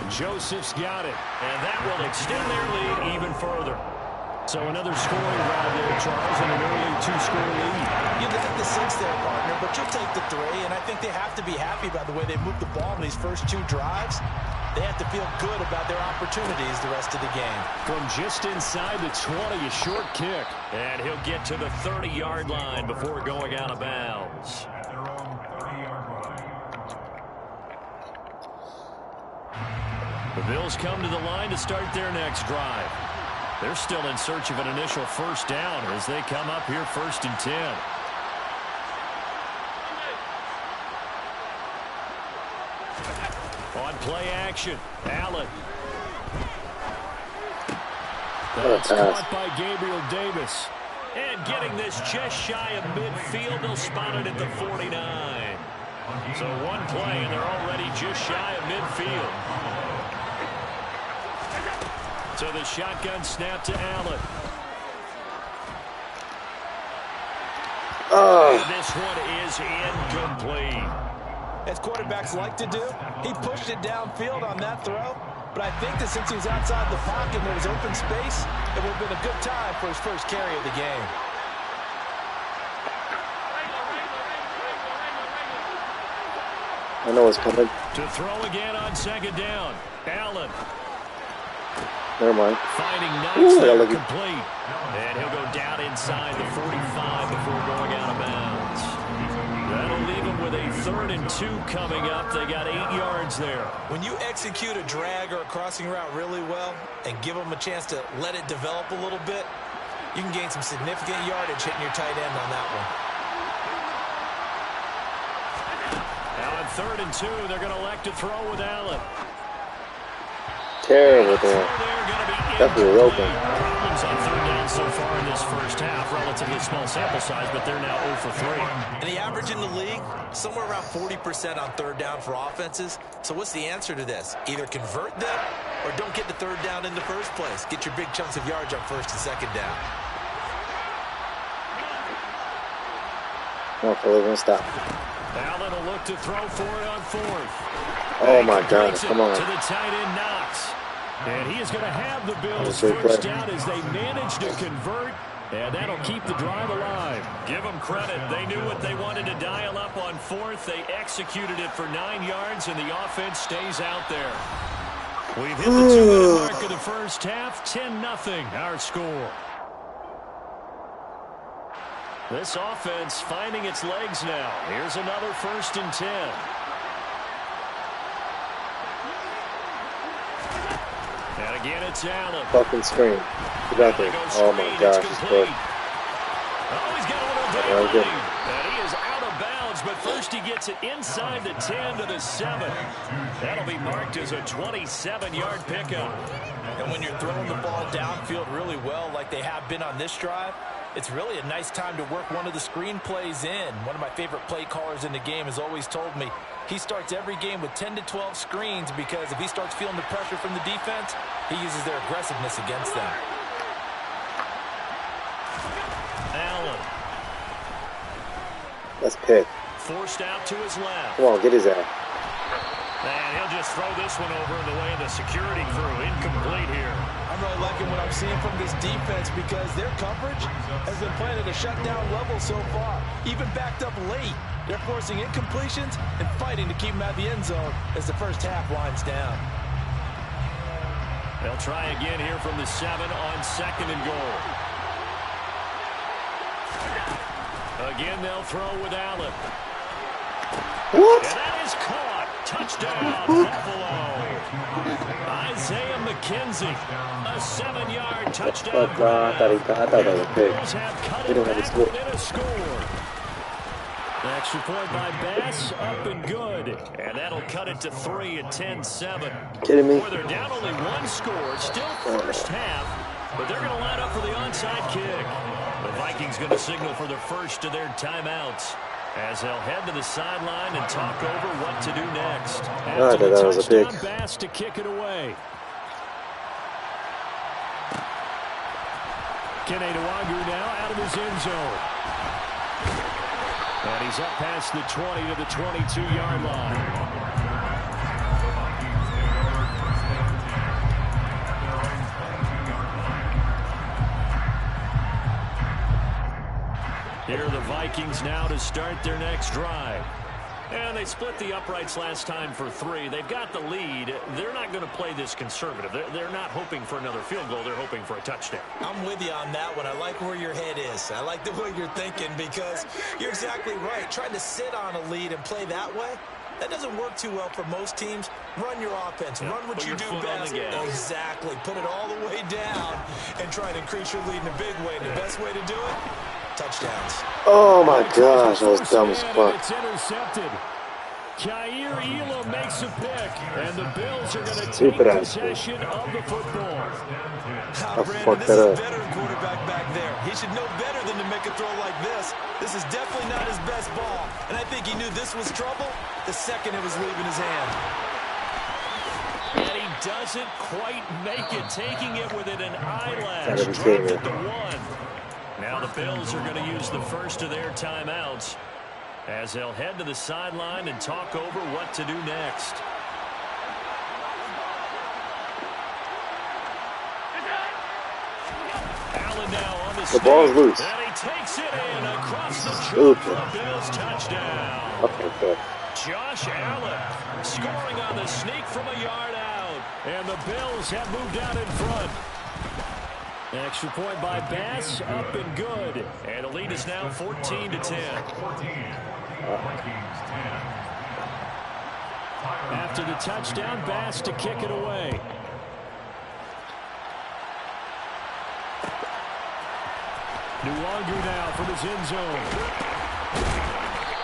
Joseph's got it, and that will extend their lead even further. So another scoring drive there, Charles, and an early 2-score lead. You got the 6 there, partner, but you'll take the 3, and I think they have to be happy about the way they moved the ball in these first 2 drives. They have to feel good about their opportunities the rest of the game. From just inside the 20, a short kick. And he'll get to the 30-yard line before going out of bounds. The Bills come to the line to start their next drive. They're still in search of an initial first down as they come up here 1st and 10. On play action, Allen. That's caught by Gabriel Davis. And getting this just shy of midfield, they'll spot it at the 49. So one play, and they're already just shy of midfield. So the shotgun snap to Allen. And this one is incomplete. As quarterbacks like to do, he pushed it downfield on that throw. But I think that since he was outside the pocket and there was open space, it would have been a good time for his first carry of the game. I know it's coming. To throw again on 2nd down. Allen. Never mind. Finding Knox there complete. And he'll go down inside the 45 before going out of bounds. That'll leave him with a 3rd and 2 coming up. They got 8 yards there. When you execute a drag or a crossing route really well and give them a chance to let it develop a little bit, you can gain some significant yardage hitting your tight end on that one. Now on 3rd and 2, they're going to elect to throw with Allen. Terrible there. Definitely open. Problems on 3rd down so far in this first half. Relatively small sample size, but they're now 0 for 3. And the average in the league, somewhere around 40% on 3rd down for offenses. So what's the answer to this? Either convert them or don't get the 3rd down in the first place. Get your big chunks of yards on 1st and 2nd down. No, Philly won't stop. Allen will look to throw for it on 4th. Oh my God! Come on. To the tight end, Knox. And he is going to have the Bills first down as they manage to convert. And that'll keep the drive alive. Give them credit. They knew what they wanted to dial up on 4th. They executed it for 9 yards, and the offense stays out there. We've hit the 2-minute mark of the first half. 10-0 our score. This offense finding its legs now. Here's another 1st and 10. And again, it's Allen. Fucking screen. Exactly. Oh my gosh, it's good. Oh, he's got a little delay. And he is out of bounds, but first he gets it inside the 10 to the 7. That'll be marked as a 27-yard pickup. And when you're throwing the ball downfield really well like they have been on this drive, it's really a nice time to work one of the screen plays in. One of my favorite play callers in the game has always told me he starts every game with 10 to 12 screens because if he starts feeling the pressure from the defense, he uses their aggressiveness against them. Allen. That's pick. Forced out to his left. Come on, get his ass. And he'll just throw this one over in the way of the security crew. Incomplete here. I'm really liking what I'm seeing from this defense because their coverage has been playing at a shutdown level so far. Even backed up late, they're forcing incompletions and fighting to keep them out of the end zone as the first half winds down. They'll try again here from the 7 on 2nd and goal. Again, they'll throw with Allen. What? And that is caught. Touchdown, Buffalo. Isaiah McKenzie, a 7-yard touchdown. I thought that was a pick. Bulls have cut They it don't have a back score. within a score. The extra point by Bass, up and good. And that'll cut it to 3 at 10-7. Kidding me? Boy, they're down only 1 score. Still first half, but they're going to line up for the onside kick. The Vikings going to signal for the first of their timeouts as they'll head to the sideline and talk over what to do next. After that was a pick. Bass to kick it away. Kene Nwagu now out of his end zone. And he's up past the 20 to the 22-yard line. Here are the Vikings now to start their next drive. And they split the uprights last time for 3. They've got the lead. They're not going to play this conservative. They're not hoping for another field goal. They're hoping for a touchdown. I'm with you on that one. I like where your head is. I like the way you're thinking because you're exactly right. Trying to sit on a lead and play that way, that doesn't work too well for most teams. Run your offense. Run what you do best. Exactly. Put it all the way down and try to increase your lead in a big way. And the best way to do it? Touchdowns. Oh my gosh, that was dumb as fuck. It's intercepted. Kaiir Elam makes a pick, and the Bills are going to take possession of the football. Brandon, this is better quarterback back there. He should know better than to make a throw like this. This is definitely not his best ball, and I think he knew this was trouble the second it was leaving his hand. And he doesn't quite make it, taking it within an eyelash. Dropped at the 1. Now the Bills are going to use the first of their timeouts as they'll head to the sideline and talk over what to do next. Allen now on the ball's loose. And he takes it in across the field for a Bills touchdown. Okay. Josh Allen scoring on the sneak from a yard out. And the Bills have moved out in front. Extra point by Bass, up and good. And the lead is now 14 to 10. After the touchdown, Bass to kick it away. Nwagu now from his end zone.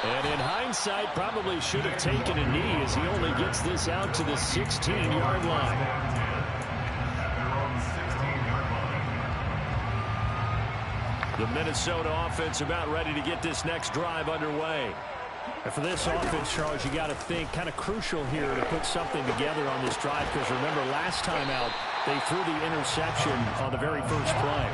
And in hindsight, probably should have taken a knee as he only gets this out to the 16-yard line. The Minnesota offense about ready to get this next drive underway. And for this offense, Charles, you got to think kind of crucial here to put something together on this drive because remember last time out they threw the interception on the very first play.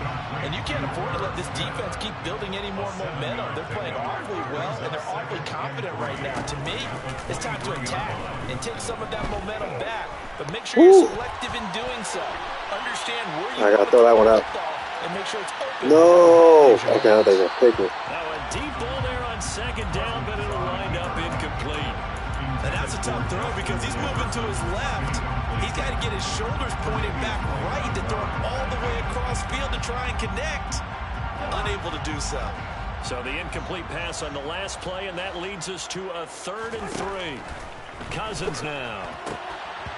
And you can't afford to let this defense keep building any more momentum. They're playing awfully well and they're awfully confident right now. To me, it's time to attack and take some of that momentum back. But make sure you're selective in doing so. Understand where you I gotta throw that one out. And make sure it's open. No! Okay, I think I'll take it. Now a deep ball there on second down, but it'll wind up incomplete. And that's a tough throw because he's moving to his left. He's got to get his shoulders pointed back right to throw it all the way across field to try and connect. Unable to do so. So the incomplete pass on the last play, and that leads us to a 3rd and 3. Cousins now.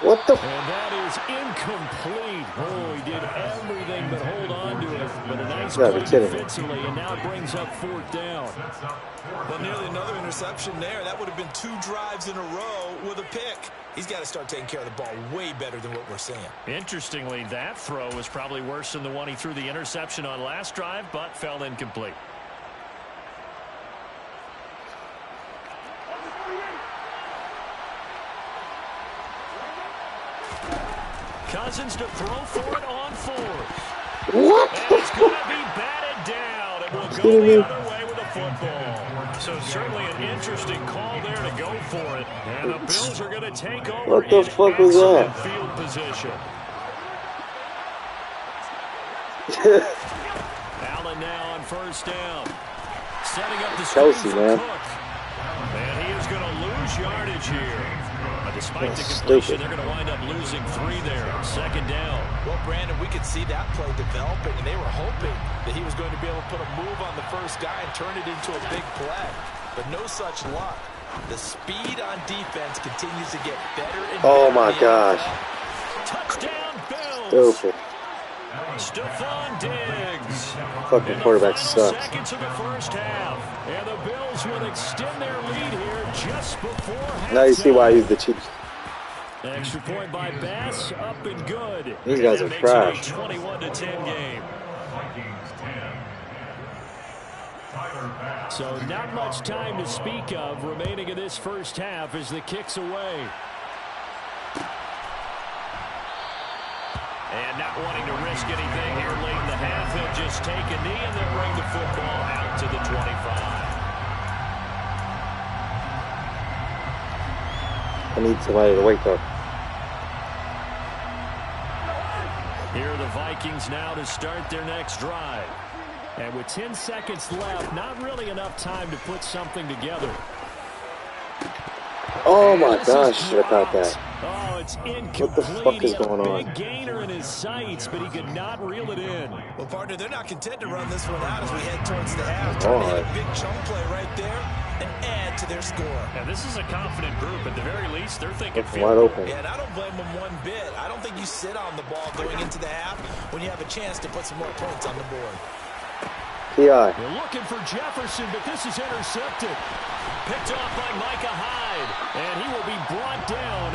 What the? And that is incomplete. Oh, he did everything but hold on to it. But a nice play defensively, and now it brings up 4th down. Well, nearly another interception there. That would have been 2 drives in a row with a pick. He's got to start taking care of the ball way better than what we're seeing. Interestingly, that throw was probably worse than the one he threw the interception on last drive, but fell incomplete. Cousins to throw for it on 4th. What? And it's going to be batted down. It will go the other way with a football. So certainly an interesting call there to go for it. And the Bills are going to take over. What the fuck was that? Field position. Allen now on 1st down. Setting up the screen for Cook. And he is going to lose yardage here. Despite the completion, they're going to wind up losing 3 there. 2nd down. Well, Brandon, we could see that play developing, and they were hoping that he was going to be able to put a move on the first guy and turn it into a big play. But no such luck. The speed on defense continues to get better and better. Oh, my gosh. Touchdown, Bills. Stupid. Stephon Diggs. Fucking quarterback sucks. Seconds of the first half. And the Bills will extend their lead here just before halftime. Now you see why I use the Chiefs. Extra point by Bass, up and good. These guys are trash. 21 to 10 game. So not much time to speak of remaining in this first half as the kick's away. And not wanting to risk anything here late in the half, he'll just take a knee and then bring the football out to the 25. I need somebody to wake up. Here are the Vikings now to start their next drive. And with 10 seconds left, not really enough time to put something together. Oh my gosh, should have caught that. Oh, it's incomplete. What the fuck is going on? Big gainer in his sights, but he could not reel it in. Well, partner, they're not content to run this one out as we head towards the half. Trying to hit a big chunk play right there and add to their score. And this is a confident group. At the very least, they're thinking wide open. Yeah, and I don't blame them one bit. I don't think you sit on the ball going into the half when you have a chance to put some more points on the board. P.I. They're looking for Jefferson, but this is intercepted. Picked off by Micah Hyde, and he will be brought down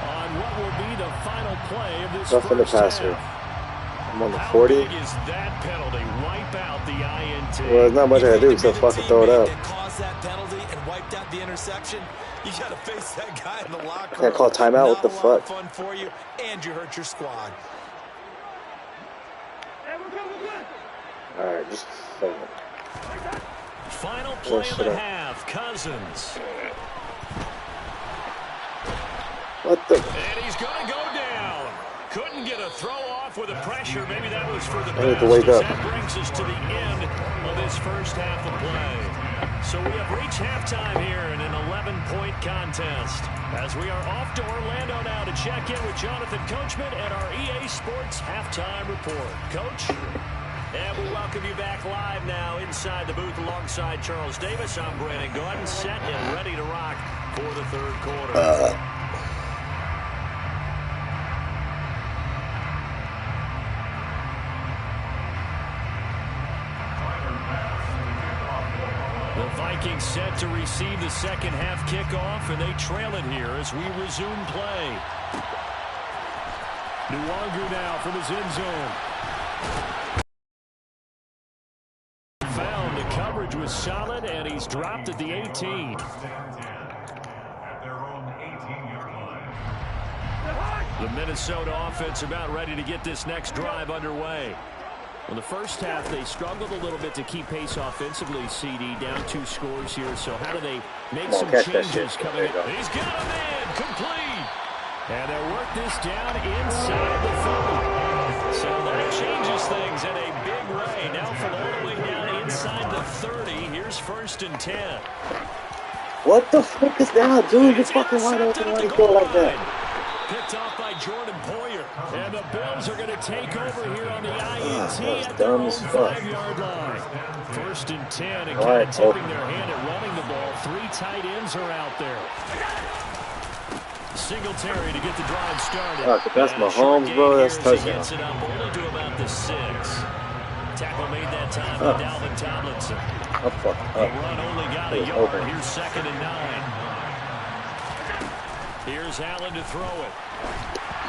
on what will be the final play of this Roughing the passer. I'm on the 40. How big is that penalty? Wipe out the INT. Well, there's not much I can do except fucking throw it up. Caused that penalty and wiped out the interception. You got to face that guy in the locker room. Can't call timeout. What the fuck? Fun for you, and you hurt your squad. All right, just a second. Final play of the half, Cousins. What the? And he's going to go down. Couldn't get a throw off with the pressure. Maybe that was for the best. I need to wake up. That brings us to the end of this first half of play. So we have reached halftime here in an 11-point contest. As we are off to Orlando now to check in with Jonathan Coachman and our EA Sports Halftime Report. Coach? And we welcome you back live now inside the booth alongside Charles Davis. I'm Brandon Gordon, set and ready to rock for the third quarter. The Vikings set to receive the second half kickoff, and they trail it here as we resume play. Nwangu now from his end zone. Found, the coverage was solid, and he's dropped at the 18. The Minnesota offense about ready to get this next drive underway. In the first half, they struggled a little bit to keep pace offensively, CD, down 2 scores here. So how do they make some changes coming in? He's got a man, complete. And they'll work this down inside the 30. So that changes things in a big way. Now from all the way down inside the 30, here's 1st and 10. What the fuck is that, dude? You're fucking wide open. Why do you go like that? Picked off by Jordan Poyer. And the Bills are going to take over here on the INT at their dumb own as fuck. 5-yard line. 1st and 10, and kind of tipping their hand at running the ball. 3 tight ends are out there. Singletary to get the drive started. Fuck, if that's Mahomes, bro, that's touchdown. Gets it up only to about the 6. Tackle made that time by Dalvin Tomlinson. I'm fucking The up. run only got a yard. Open. Here's 2nd and 9. Here's Allen to throw it.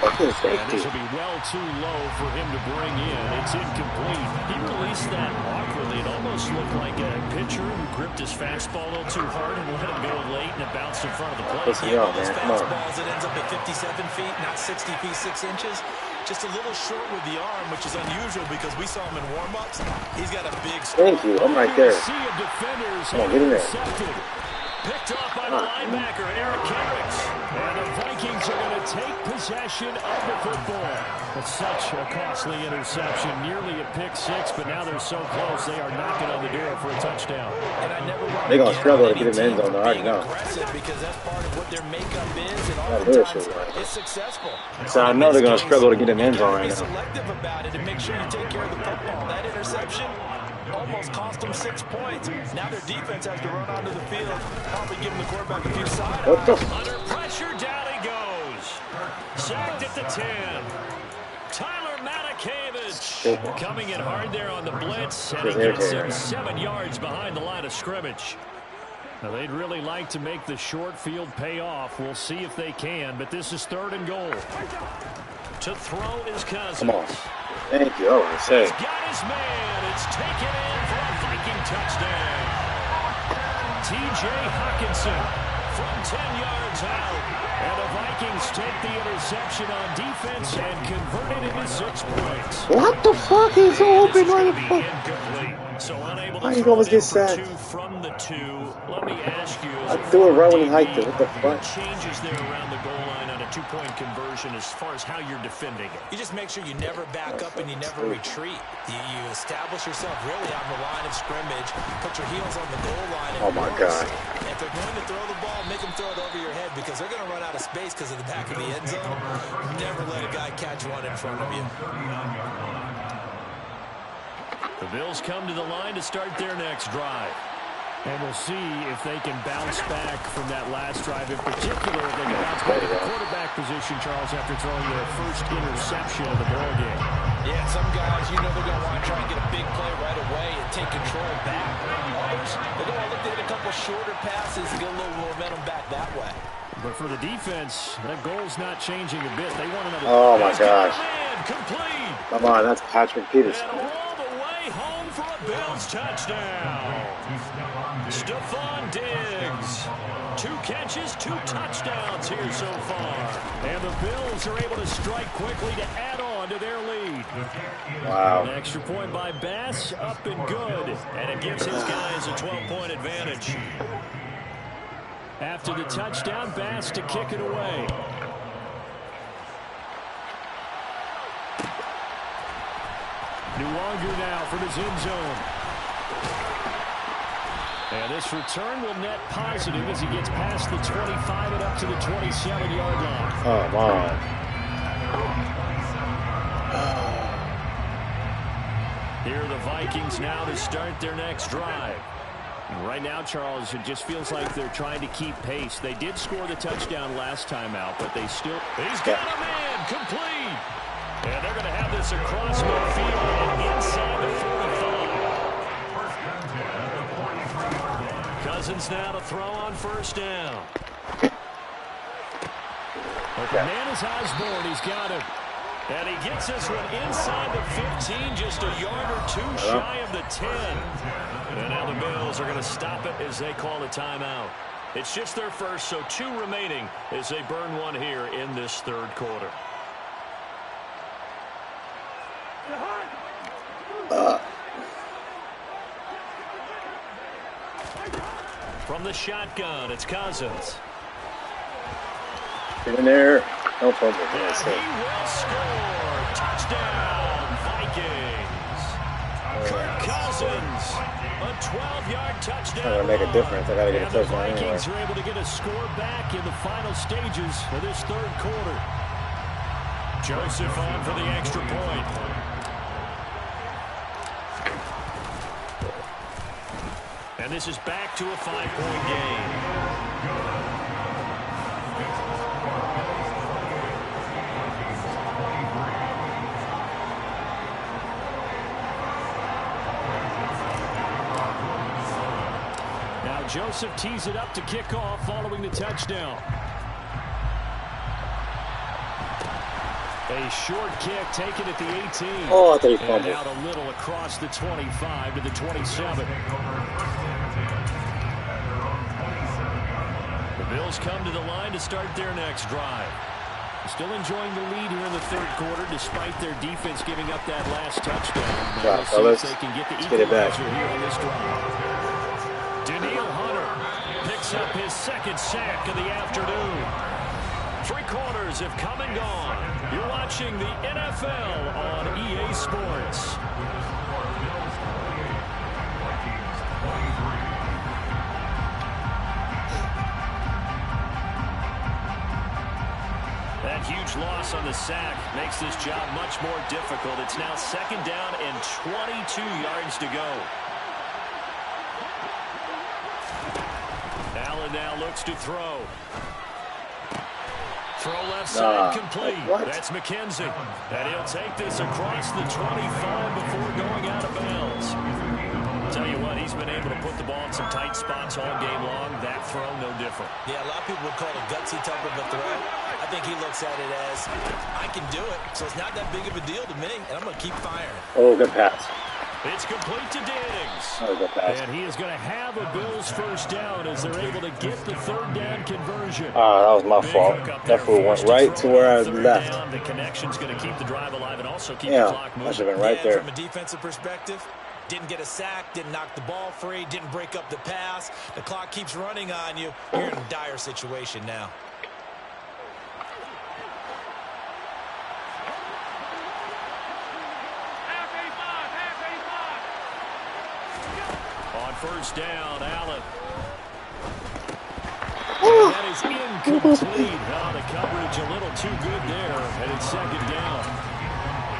Fucking And safety. this will be well too low for him to bring in. It's incomplete. He released that awkwardly. It almost looked like a pitcher who gripped his fastball a little too hard and let him go late, and it bounced in front of the plate. Listen, yo, man, come on. Fastballs, it ends up at 57 feet, not 60 feet, 6 inches. Just a little short with the arm, which is unusual because we saw him in warm-ups. He's got a big Thank you. I'm right there. Sea of defenders Come on, get in there. intercepted. Picked off by the linebacker, Eric Harris. And the Vikings are going to take possession of the football. It's such a costly interception, nearly a pick 6, but now they're so close they are knocking on the door for a touchdown. And I never want They're gonna struggle to get in the end zone, though. I already know. aggressive because that's part of what their makeup is, and Yeah, oftentimes bullshit, right? it's successful. So I know they're gonna struggle to get in the end zone right Be now. selective about it and make sure you take care of the football. That interception almost cost them 6 points. Now their defense has to run onto the field, probably giving the quarterback a few side What the? Under pressure, down he goes. Sacked at the 10. Tyler Matakevich coming in hard there on the blitz, and he gets him 7 yards behind the line of scrimmage. Now, they'd really like to make the short field pay off. We'll see if they can, but this is 3rd and goal. To throw is Cousins. Come on. Thank you. I was say. He's got his man. It's taken in for a Viking touchdown. T.J. Hawkinson from 10 yards out. And the Vikings Bills take the interception on defense and convert it into 6 points. What the fuck? He's so open, motherfucker. So unable to Why you throw almost it get for sacked? 2 from the 2. Let me ask you, I threw it right when he hiked it. What the what fuck? changes there around the goal line on a 2-point conversion as far as how you're defending it? You just make sure you never back up and you never retreat. You establish yourself really on the line of scrimmage, put your heels on the goal line. And Oh my God. If they're going to throw the ball, make them throw it over your head because they're going to run out of space because of the back of the end zone. Never let a guy catch one in front of you. The Bills come to the line to start their next drive. And we'll see if they can bounce back from that last drive. In particular, if they can bounce back to the quarterback position, Charles, after throwing their first interception of the ball game. Yeah, some guys, you know they're going to want to try and get a big play right away and take control back. Others, they're going to look to hit a couple shorter passes and get a little momentum back that way. But for the defense, that goal's not changing a bit. They want another. Oh my gosh. Complete. Come on, that's Patrick Peterson. And all the way home for a Bills touchdown. Stephon Diggs. 2 catches, 2 touchdowns here so far. And the Bills are able to strike quickly to add on to their lead. Wow. An extra point by Bass, up and good. And it gives his guys a 12-point advantage. After the touchdown, Bass to kick it away. Nuwanger now from his end zone. And this return will net positive as he gets past the 25 and up to the 27-yard line. Come on. Here are the Vikings now to start their next drive. And right now, Charles, it just feels like they're trying to keep pace. They did score the touchdown last time out, but they still... He's got a man complete. And they're going to have this across midfield and inside the 45. Cousins now to throw on first down. But the man is Osborne. He's got it. And he gets this one inside the 15, just a yard or 2 shy of the 10. And now the Bills are going to stop it as they call a timeout. It's just their first, so 2 remaining as they burn one here in this third quarter. From the shotgun, it's Cousins. Get in there. No problem. And he will score. Touchdown, Vikings. Kirk Cousins, a 12-yard touchdown. Not gonna make a difference. I gotta get a touchdown anyway. The anyway. Vikings are able to get a score back in the final stages of this third quarter. Joseph on for the extra point. And this is back to a 5-point game. Now Joseph tees it up to kick off following the touchdown. A short kick taken at the 18. Oh, I thought he And fumbled. out a little across the 25 to the 27. The Bills come to the line to start their next drive. Still enjoying the lead here in the third quarter despite their defense giving up that last touchdown. Yeah, We'll see let's if they can get the get it back. equalizer here on this drive. Danielle Hunter picks up his second sack of the afternoon. 3 quarters have come and gone. You're watching the NFL on EA Sports. That huge loss on the sack makes this job much more difficult. It's now 2nd down and 22 yards to go. Allen now looks to throw. Throw left side complete. That's McKenzie. And he'll take this across the 25 before going out of bounds. Tell you what, he's been able to put the ball in some tight spots all game long. That throw, no different. Yeah, a lot of people would call it a gutsy type of a throw. I think he looks at it as, I can do it, so it's not that big of a deal to me, and I'm going to keep firing. Oh, good pass. It's complete to Diggs. And he is going to have a Bills first down as they're able to get the third down conversion. That was my fault. That fool went right to where I left. Down. The connection's going to keep the drive alive and also keep the clock moving. I should have been right there. From a defensive perspective, didn't get a sack, didn't knock the ball free, didn't break up the pass. The clock keeps running on you. You're in a dire situation now. First down, Allen. That is incomplete. The coverage a little too good there, and it's second down.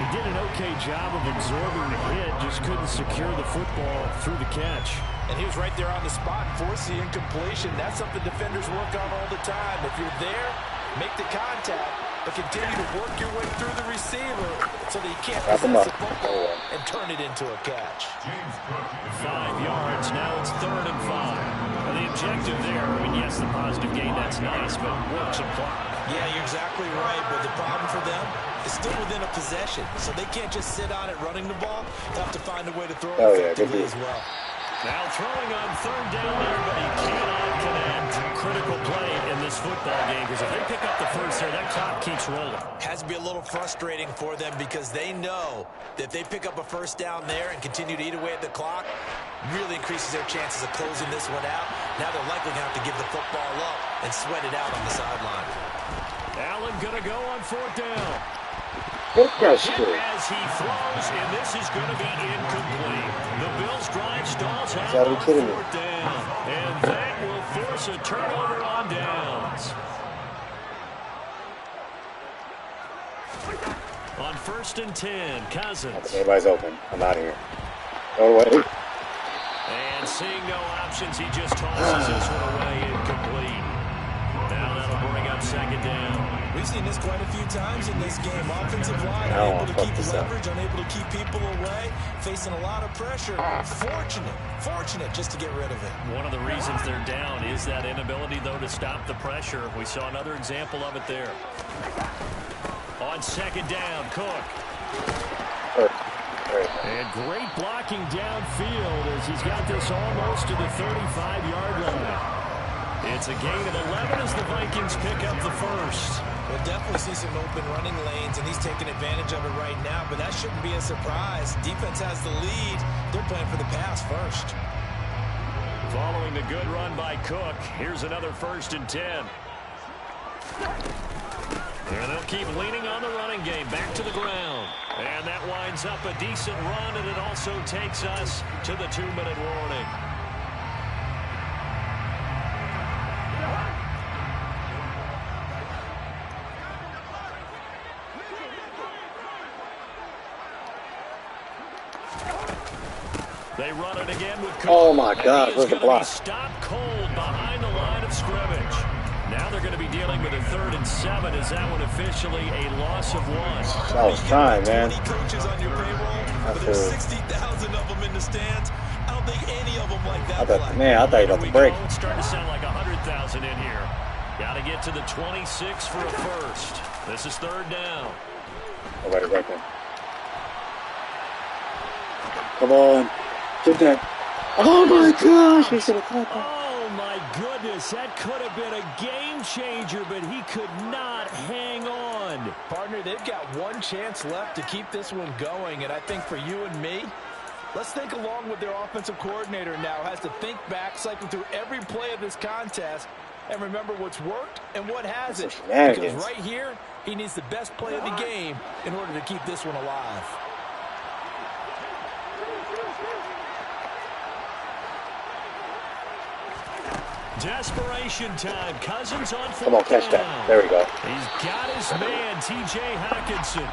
He did an okay job of absorbing the hit, just couldn't secure the football through the catch. And he was right there on the spot, force the incompletion. That's something defenders work on all the time. If you're there, make the contact, but continue to work your way through the receiver so that you can't possess the football and turn it into a catch. 5 yards. Now it's 3rd and 5. Well, the objective there, I mean, yes, the positive gain, that's nice, but work some clock. Yeah, you're exactly right, but the problem for them is still within a possession, so they can't just sit on it running the ball. They'll have to find a way to throw it effectively as well. Now throwing on 3rd down there, but he cannot connect. Critical play in this football game, because if they pick up the first there, that clock keeps rolling. Has to be a little frustrating for them because they know that if they pick up a first down there and continue to eat away at the clock, really increases their chances of closing this one out. Now they're likely going to have to give the football up and sweat it out on the sideline. Allen going to go on 4th down. As he throws, and this is going to be incomplete. The Bills drive stalls out on 4th down, and that will force a turnover on downs. On 1st and 10, Cousins. Everybody's open. I'm out of here. Go away. And seeing no options, he just tosses this one away, incomplete. Now that'll bring up 2nd down. We've seen this quite a few times in this game. Offensive line unable to keep leverage, unable to keep people away, facing a lot of pressure. Fortunate just to get rid of it. One of the reasons they're down is that inability, though, to stop the pressure. We saw another example of it there. On 2nd down, Cook. And great blocking downfield as he's got this almost to the 35-yard line. It's a gain of 11 as the Vikings pick up the first. We'll definitely see some open running lanes, and he's taking advantage of it right now, but that shouldn't be a surprise. Defense has the lead. They're playing for the pass first. Following the good run by Cook, here's another 1st and 10. And they'll keep leaning on the running game, back to the ground. And that winds up a decent run, and it also takes us to the 2-minute warning. They run it again with Cook. Oh my God, where's the block? Stopped cold behind the line of scrimmage. Now they're going to be dealing with a 3rd and 7. Is that one officially a loss of 1? That was time, man. 20 coaches on your payroll, but there's 60,000 of them in the stands. I don't think any of them like that. I thought you were about to break. It's starting to sound like 100,000 in here. Got to get to the 26 for a first. This is 3rd down. Nobody right there. Come on. Get that. Oh my gosh, he should have caught that. Oh my goodness, that could have been a game changer, but he could not hang on. Partner, they've got one chance left to keep this one going, and I think for you and me, let's think along with their offensive coordinator now. Has to think back, cycle through every play of this contest, and remember what's worked and what hasn't. Because right here, he needs the best play of the game in order to keep this one alive. Desperation time. Cousins on 4th. Come on, catch that. There we go. He's got his man, T.J. Hockenson.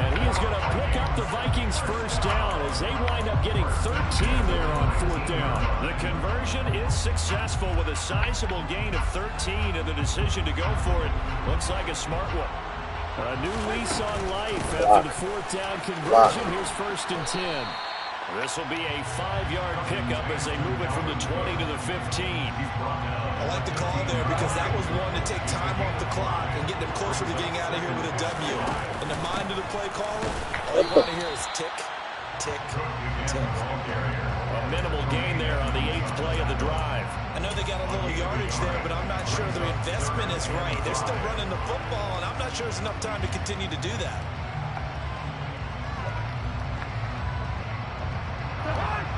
And he is going to pick up the Vikings' first down as they wind up getting 13 there on 4th down. The conversion is successful with a sizable gain of 13, and the decision to go for it looks like a smart one. A new lease on life after the 4th down conversion. Here's 1st and 10. This will be a 5-yard pickup as they move it from the 20 to the 15. I like the call there because that was one to take time off the clock and get them closer to getting out of here with a W. In the mind of the play caller, all you want to hear is tick, Tick, tick. A minimal gain there on the 8th play of the drive. I know they got a little yardage there, but I'm not sure their investment is right. They're still running the football, and I'm not sure there's enough time to continue to do that.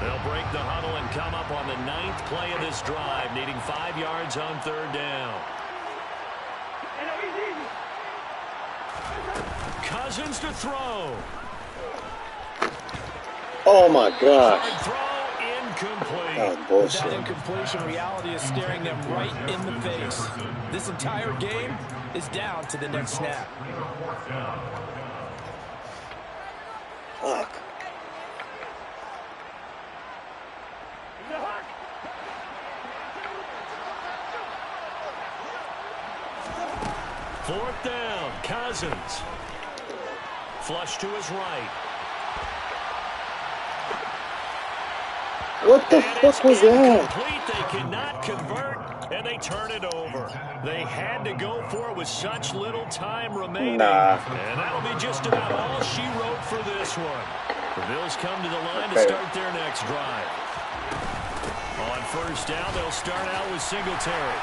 They'll break the huddle and come up on the 9th play of this drive, needing 5 yards on 3rd down. Cousins to throw. Oh my gosh. Throw incomplete. That was bullshit. That incompletion reality is staring them right in the face. This entire game is down to the next snap. Fuck. Fourth down, Cousins. Flush to his right. What the fuck was that? They cannot convert, and they turn it over. They had to go for it with such little time remaining. Nah. And that'll be just about all she wrote for this one. The Bills come to the line to start their next drive. On 1st down, they'll start out with Singletary.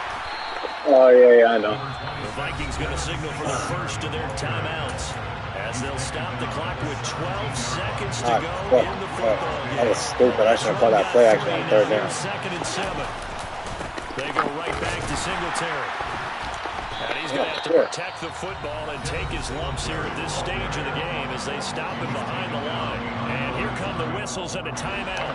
Oh, yeah, I know. The Vikings going to signal for the first of their timeouts as they'll stop the clock with 12 seconds to go in the football game. That was stupid. I should have called that play actually on 3rd down. 2nd and 7. They go right back to Singletary. And he's going to have to protect the football and take his lumps here at this stage of the game as they stop him behind the line. And here come the whistles and a timeout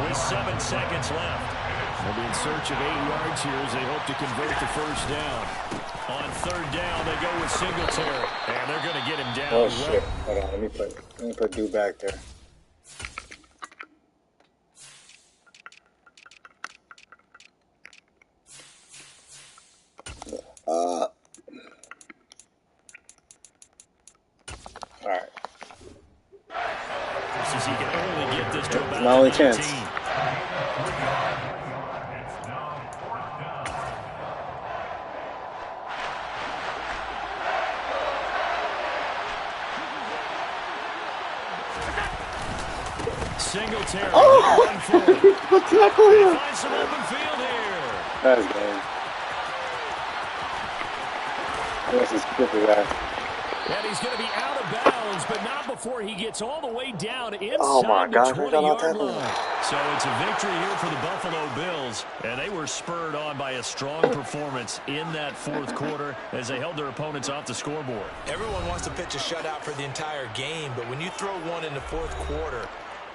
with 7 seconds left. They'll be in search of 8 yards here as they hope to convert the 1st down. On 3rd down, they go with Singletary, and they're going to get him down. Oh shit! Hold on, let me put dude back there. All right. Just as he can only get this to about my only 19. chance. Singletary. Oh! Tackle him! Find some open field here. That's good. This is quicker guy. And he's going to be out of bounds, but not before he gets all the way down inside gosh, the 20-yard line. So it's a victory here for the Buffalo Bills, and they were spurred on by a strong performance in that 4th quarter as they held their opponents off the scoreboard. Everyone wants to pitch a shutout for the entire game, but when you throw one in the 4th quarter,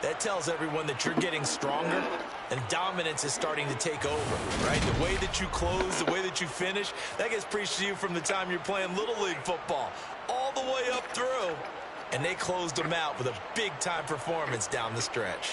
that tells everyone that you're getting stronger and dominance is starting to take over, right? The way that you close, the way that you finish, that gets preached to you from the time you're playing Little League football all the way up through. And they closed them out with a big-time performance down the stretch.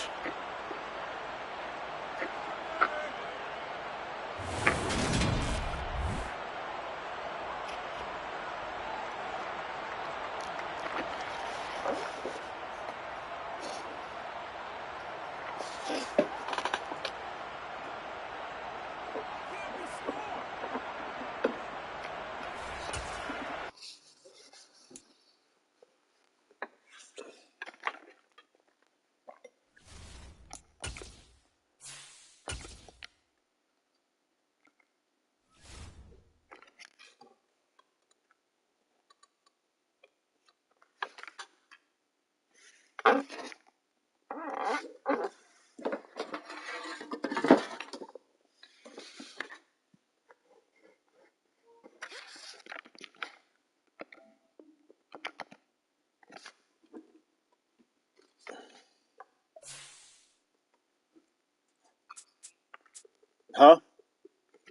Huh?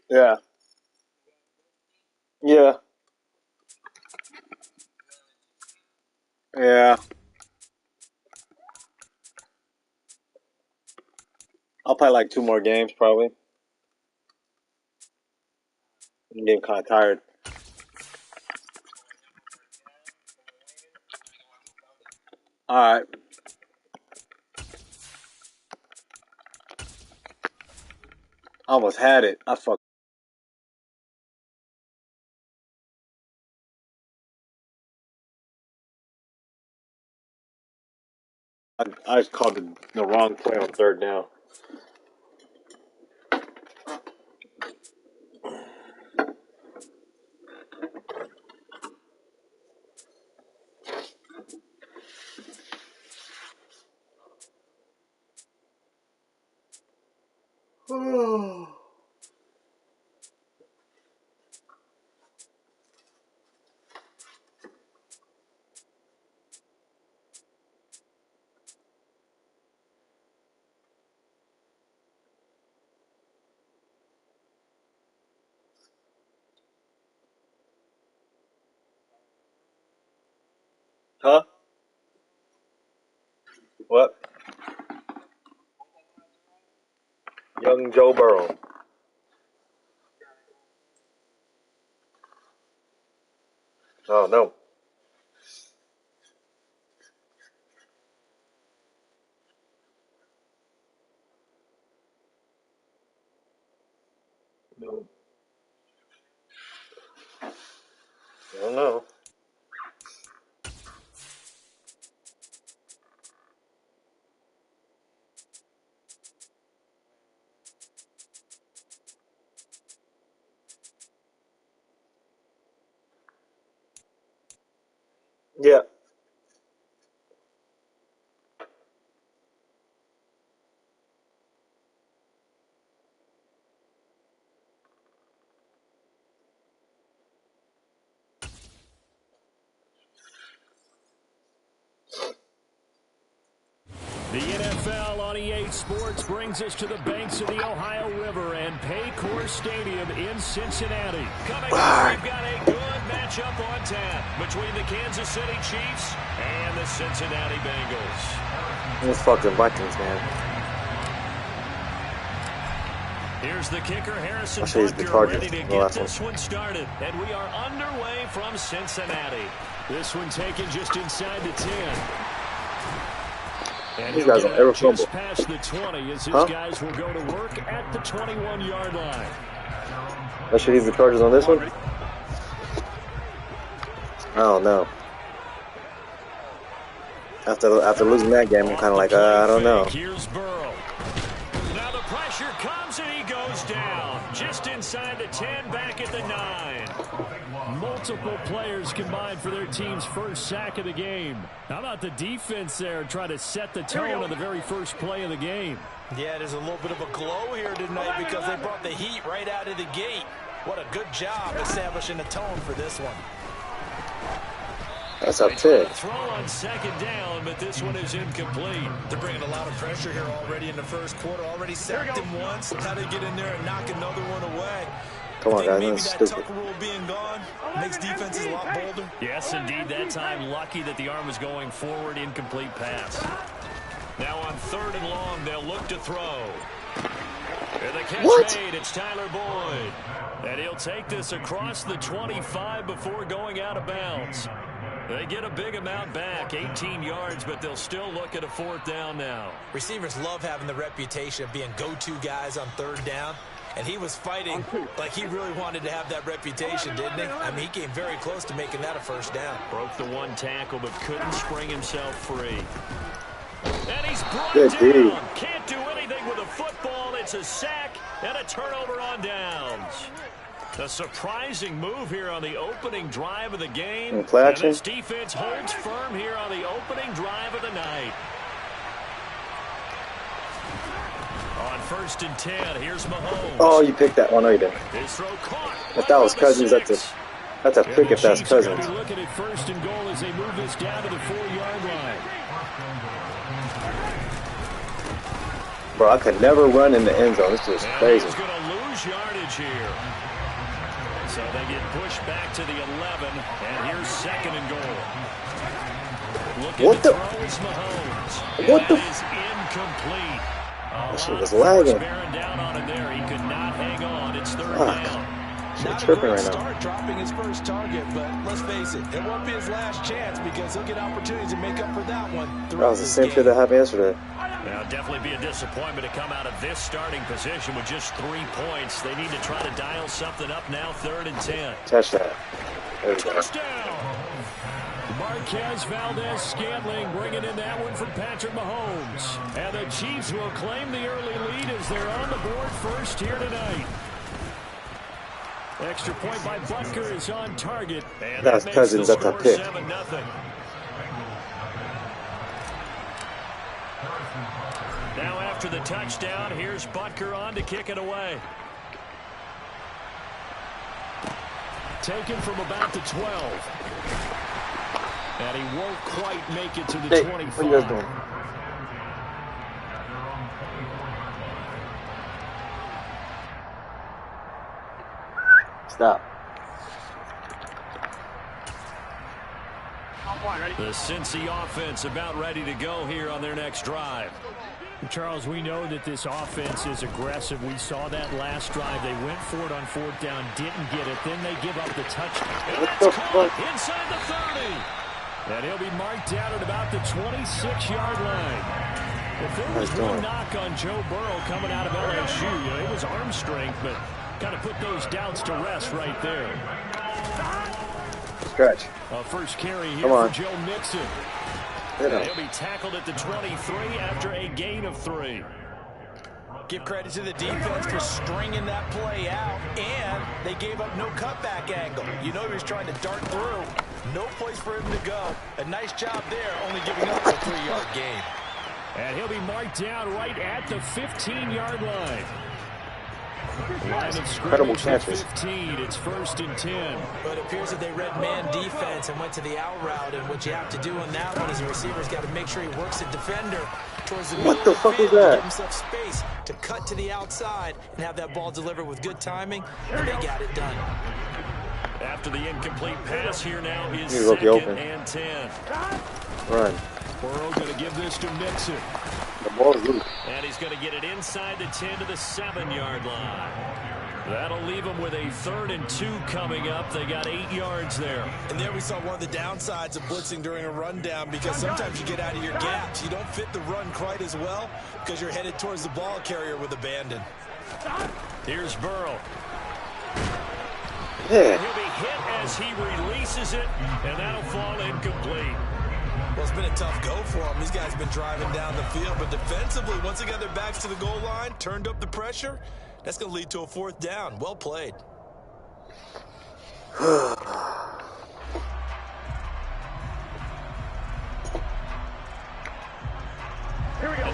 Yeah. Yeah. Yeah. I'll play like 2 more games probably. I'm getting kind of tired. All right. I almost had it. I fucked. I called the wrong play on third down. Huh? What? Young Joe Burrow. Oh, no. No. I don't know. Yeah. The NFL on EA Sports brings us to the banks of the Ohio River and Paycor Stadium in Cincinnati. Coming up, we've got a good matchup on tap between the Kansas City Chiefs and the Cincinnati Bengals. Those fucking Vikings, man. Here's the kicker, Harrison Butker, ready to get this one started. And we are underway from Cincinnati. This one taken just inside the 10. And these guys are ever just past the 20 as his guys will go to work at the 21-yard line. I should use the Chargers on this one? Oh, no. After losing that game, I'm kind of like, I don't know. Here's Burrow. Now the pressure comes and he goes down. Just inside the 10, back at the 9. Multiple players combined for their team's first sack of the game. How about the defense there trying to set the tone on the very first play of the game? Yeah, there's a little bit of a glow here tonight because they brought the heat right out of the gate. What a good job establishing a tone for this one. That's a pick. Throw on second down, but this one is incomplete. They're bringing a lot of pressure here already in the first quarter. Already sacked him once. How to get in there and knock another one away. Come on, guys. Maybe That's that stupid. tuck rule being gone makes defenses a lot bolder. Yes, indeed. That time, lucky that the arm was going forward. Incomplete pass. Now on third and long, they'll look to throw. And the catch made. It's Tyler Boyd. And he'll take this across the 25 before going out of bounds. They get a big amount back, 18 yards, but they'll still look at a fourth down now. Receivers love having the reputation of being go-to guys on third down. And he was fighting like he really wanted to have that reputation, didn't he? I mean, he came very close to making that a first down. Broke the one tackle, but couldn't spring himself free. And he's brought Good down. dude. Can't do anything with a football. It's a sack and a turnover on downs. A surprising move here on the opening drive of the game. And this defense holds firm here on the opening drive of the night. On first and 10, here's Mahomes. Oh, you picked that one. No, you didn't. His throw caught. If that was Cousins, that's a pick if that's Cousins. Looking at first and goal as they move this down to the 4-yard line. Bro, I could never run in the end zone. This is crazy. He's going to lose yardage here. So they get pushed back to the 11, and here's second and goal. What the? What the? Is incomplete. That shit was lagging. Bearing down on him there. He could not hang on. It's third down. Shit tripping right now. Start dropping his first target, but let's face it, it won't be his last chance because he'll get opportunities to make up for that one. That was the same shit that happened yesterday. Now, definitely be a disappointment to come out of this starting position with just 3 points. They need to try to dial something up now, third and 10. Touch that. There we go. Touchdown. Marquez Valdez-Scantling bringing in that one from Patrick Mahomes. And the Chiefs will claim the early lead as they're on the board first here tonight. Extra point by Butker is on target. And that's Cousins at the pick. 7-0. Now after the touchdown, here's Butker on to kick it away. Taken from about the 12. And he won't quite make it to the 25. What are you guys doing? Stop. The Cincy offense about ready to go here on their next drive. Charles, we know that this offense is aggressive. We saw that last drive. They went for it on fourth down, didn't get it. Then they give up the touchdown. And that's caught inside the 30. And he'll be marked down at about the 26-yard line. If there was one knock on Joe Burrow coming out of LSU, it was arm strength, but kind of put those doubts to rest right there. Stretch. A first carry here for Joe Mixon. He'll be tackled at the 23 after a gain of 3. Give credit to the defense for stringing that play out, and they gave up no cutback angle. You know he was trying to dart through. No place for him to go. A nice job there, only giving up a 3-yard gain. And he'll be marked down right at the 15-yard line. Line of scrimmage at 15. It's 1st and 10. But it appears that they read man defense and went to the out route. And what you have to do on that one is the receiver's got to make sure he works the defender towards the middle of the field to give himself space to cut to the outside and have that ball delivered with good timing. And they got it done. After the incomplete pass, here now is 2nd and 10. Run. Burrow going to give this to Mixon. The ball's loose. And he's going to get it inside the 10 to the 7-yard line. That'll leave them with a 3rd and 2 coming up. They got 8 yards there. And there we saw one of the downsides of blitzing during a rundown, because sometimes you get out of your gaps. You don't fit the run quite as well because you're headed towards the ball carrier with abandon. Here's Burrow. Yeah. He'll be hit as he releases it, and that'll fall incomplete. Well, it's been a tough go for them. These guys have been driving down the field, but defensively, once they got their backs to the goal line, turned up the pressure, that's going to lead to a 4th down. Well played. And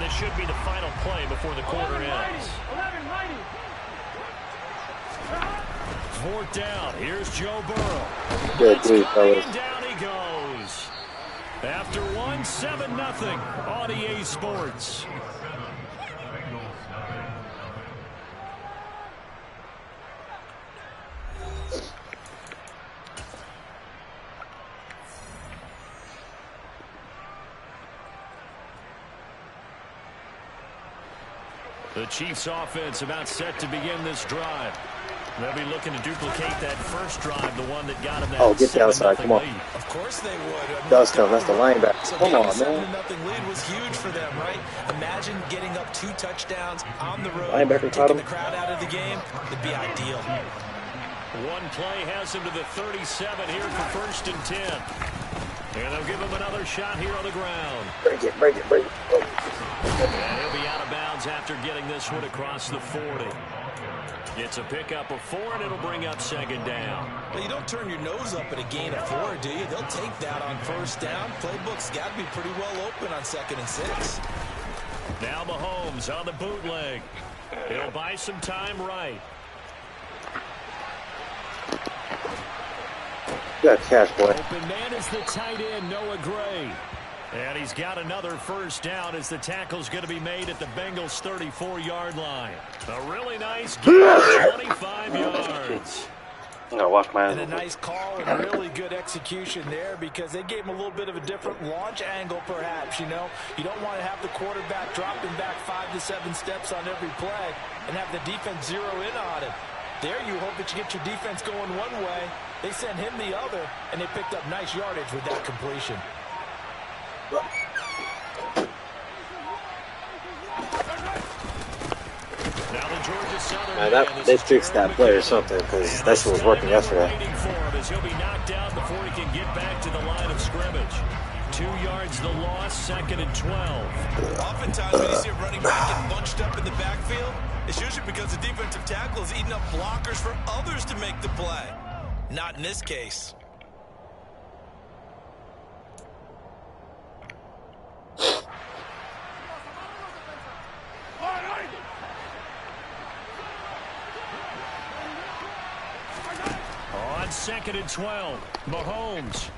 this should be the final play before the quarter ends. 4th down. Here's Joe Burrow. Good, fellas. Down he goes. After 1, 7-0 on EA Sports. The Chiefs offense about set to begin this drive. They'll be looking to duplicate that first drive, the one that got him that get the outside. Come on. lead. Of course they would. Dustin, that's the linebacker. So Come on, man. 7-0 lead was huge for them, right? Imagine getting up 2 touchdowns on the road, Linebacker caught taking him. the crowd out of the game. It'd be ideal. One play has him to the 37 here for 1st and 10. And they'll give him another shot here on the ground. Break it. Oh. And he'll be out of bounds after getting this one across the 40. It's a pickup of 4, and it'll bring up 2nd down. Well, you don't turn your nose up at a gain of 4, do you? They'll take that on 1st down. Playbook's got to be pretty well open on 2nd and 6. Now Mahomes on the bootleg. He'll buy some time right. Good catch, boy. Open man is the tight end, Noah Gray. And he's got another 1st down as the tackle's going to be made at the Bengals' 34-yard line. A really nice game, 25 yards. I'm gonna wash my hands. And a nice call and really good execution there, because they gave him a little bit of a different launch angle, perhaps. You know, you don't want to have the quarterback dropping back 5 to 7 steps on every play and have the defense zero in on it. There you hope that you get your defense going one way. They sent him the other, and they picked up nice yardage with that completion. Now the Georgia Southern Man, they fixed that play or something, because that shit was working yesterday. He'll be knocked out before he can get back back to the line of scrimmage. 2 yards the loss, 2nd and 12. Oftentimes when you see a running back get bunched up in the backfield, it's usually because the defensive tackle is eating up blockers for others to make the play. Not in this case. On 2nd and 12, Mahomes.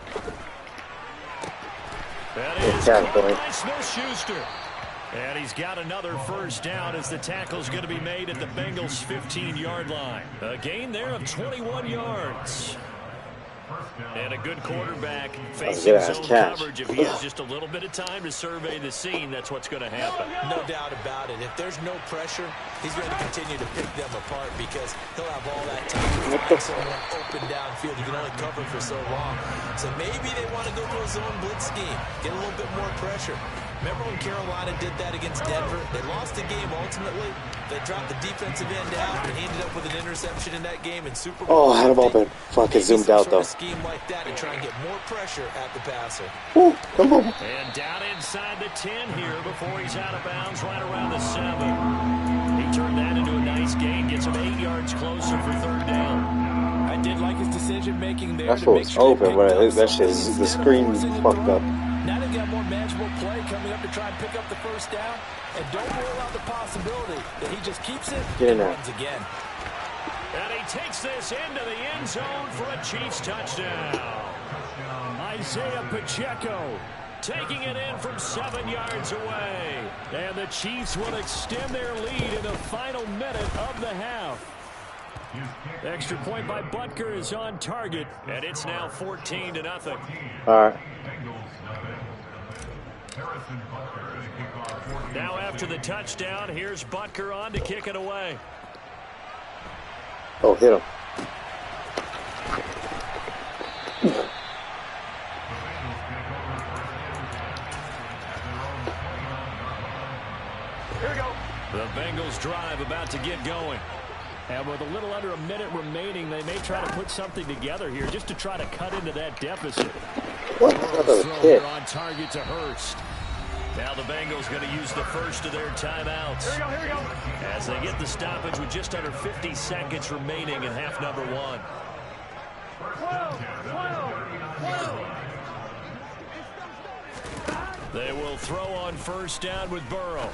That is caught by Smith-Schuster. And he's got another first down as the tackle's going to be made at the Bengals' 15-yard line. A gain there of 21 yards. And a good quarterback facing zone coverage. If he has just a little bit of time to survey the scene, that's what's going to happen. No doubt about it. If there's no pressure, he's going to continue to pick them apart because he'll have all that time to find someone open downfield. You can only cover for so long. So maybe they want to go to a zone blitz scheme, get a little bit more pressure. Remember when Carolina did that against Denver? They lost the game ultimately. They dropped the defensive end out, and he ended up with an interception in that game in Super Bowl. Oh, I had him open. Fucking zoomed out, though. Scheme like that to try and get more pressure at the passer. Ooh, come on. And down inside the 10 here before he's out of bounds right around the 7. He turned that into a nice gain, gets him 8 yards closer for 3rd down. I did like his decision-making there. That's what was open, but that shit, the screen fucked up. Now they've got more manageable play coming up to try and pick up the first down. And don't rule out the possibility that he just keeps it and runs again. And he takes this into the end zone for a Chiefs touchdown. Isaiah Pacheco taking it in from 7 yards away. And the Chiefs will extend their lead in the final minute of the half. Extra point by Butker is on target, and it's now 14-0. All right. Now after the touchdown, here's Butker on to kick it away. Oh, hit him. Here we go. The Bengals drive about to get going. And with a little under a minute remaining, they may try to put something together here just to try to cut into that deficit. What? Throw on target to Hurst. Now the Bengals going to use the first of their timeouts. Here we go. As they get the stoppage with just under 50 seconds remaining in half number 1. They will throw on first down with Burrow.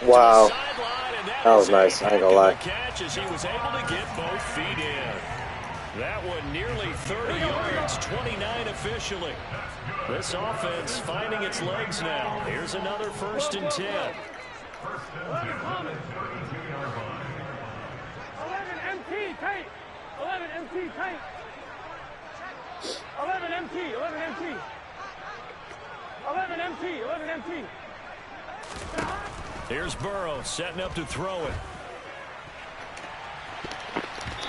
Wow. That was nice. I ain't gonna lie. Catch as he was able to get both feet in. That one nearly 30 yards, 29 officially. This offense finding its legs now. Here's another 1st and 10. 11 MT tight. 11 MT tight. 11 MT. 11 MT. 11 MT. 11 MT. Here's Burrow setting up to throw it.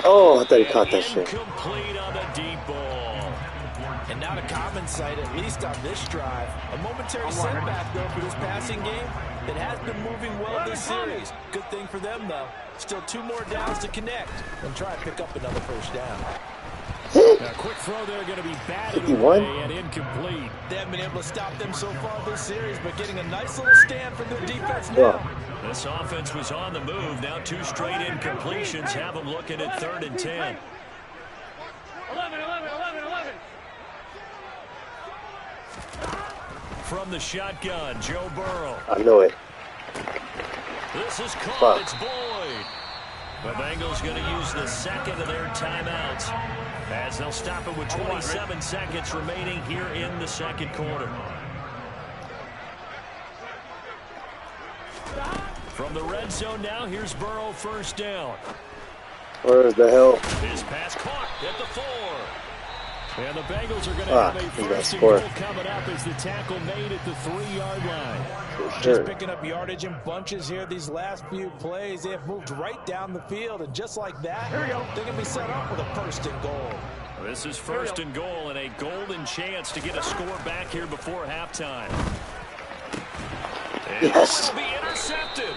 Oh, I thought he caught that shit. Incomplete on the deep ball. And now the common sight, at least on this drive. A momentary setback, though, for this passing game that has been moving well this series. Good thing for them, though. Still 2 more downs to connect and try and pick up another first down. A quick throw there going to be batted away and incomplete. They haven't been able to stop them so far this series, but getting a nice little stand from their defense now. This offense was on the move. Now 2 straight incompletions have them looking at 3rd and 10. 11. From the shotgun, Joe Burrow. I know it. This is caught. It's Boyd. The Bengals going to use the second of their timeouts as they'll stop it with 27 seconds remaining here in the second quarter. From the red zone now, here's Burrow first down. Where's the hell? His pass caught at the 4. And the Bengals are going to have a first and goal goal coming up as the tackle made at the 3-yard line. Just picking up yardage in bunches here. These last few plays, they have moved right down the field. And just like that, they're going to be set up with a first and goal. This is first and goal and a golden chance to get a score back here before halftime. And yes. Be intercepted.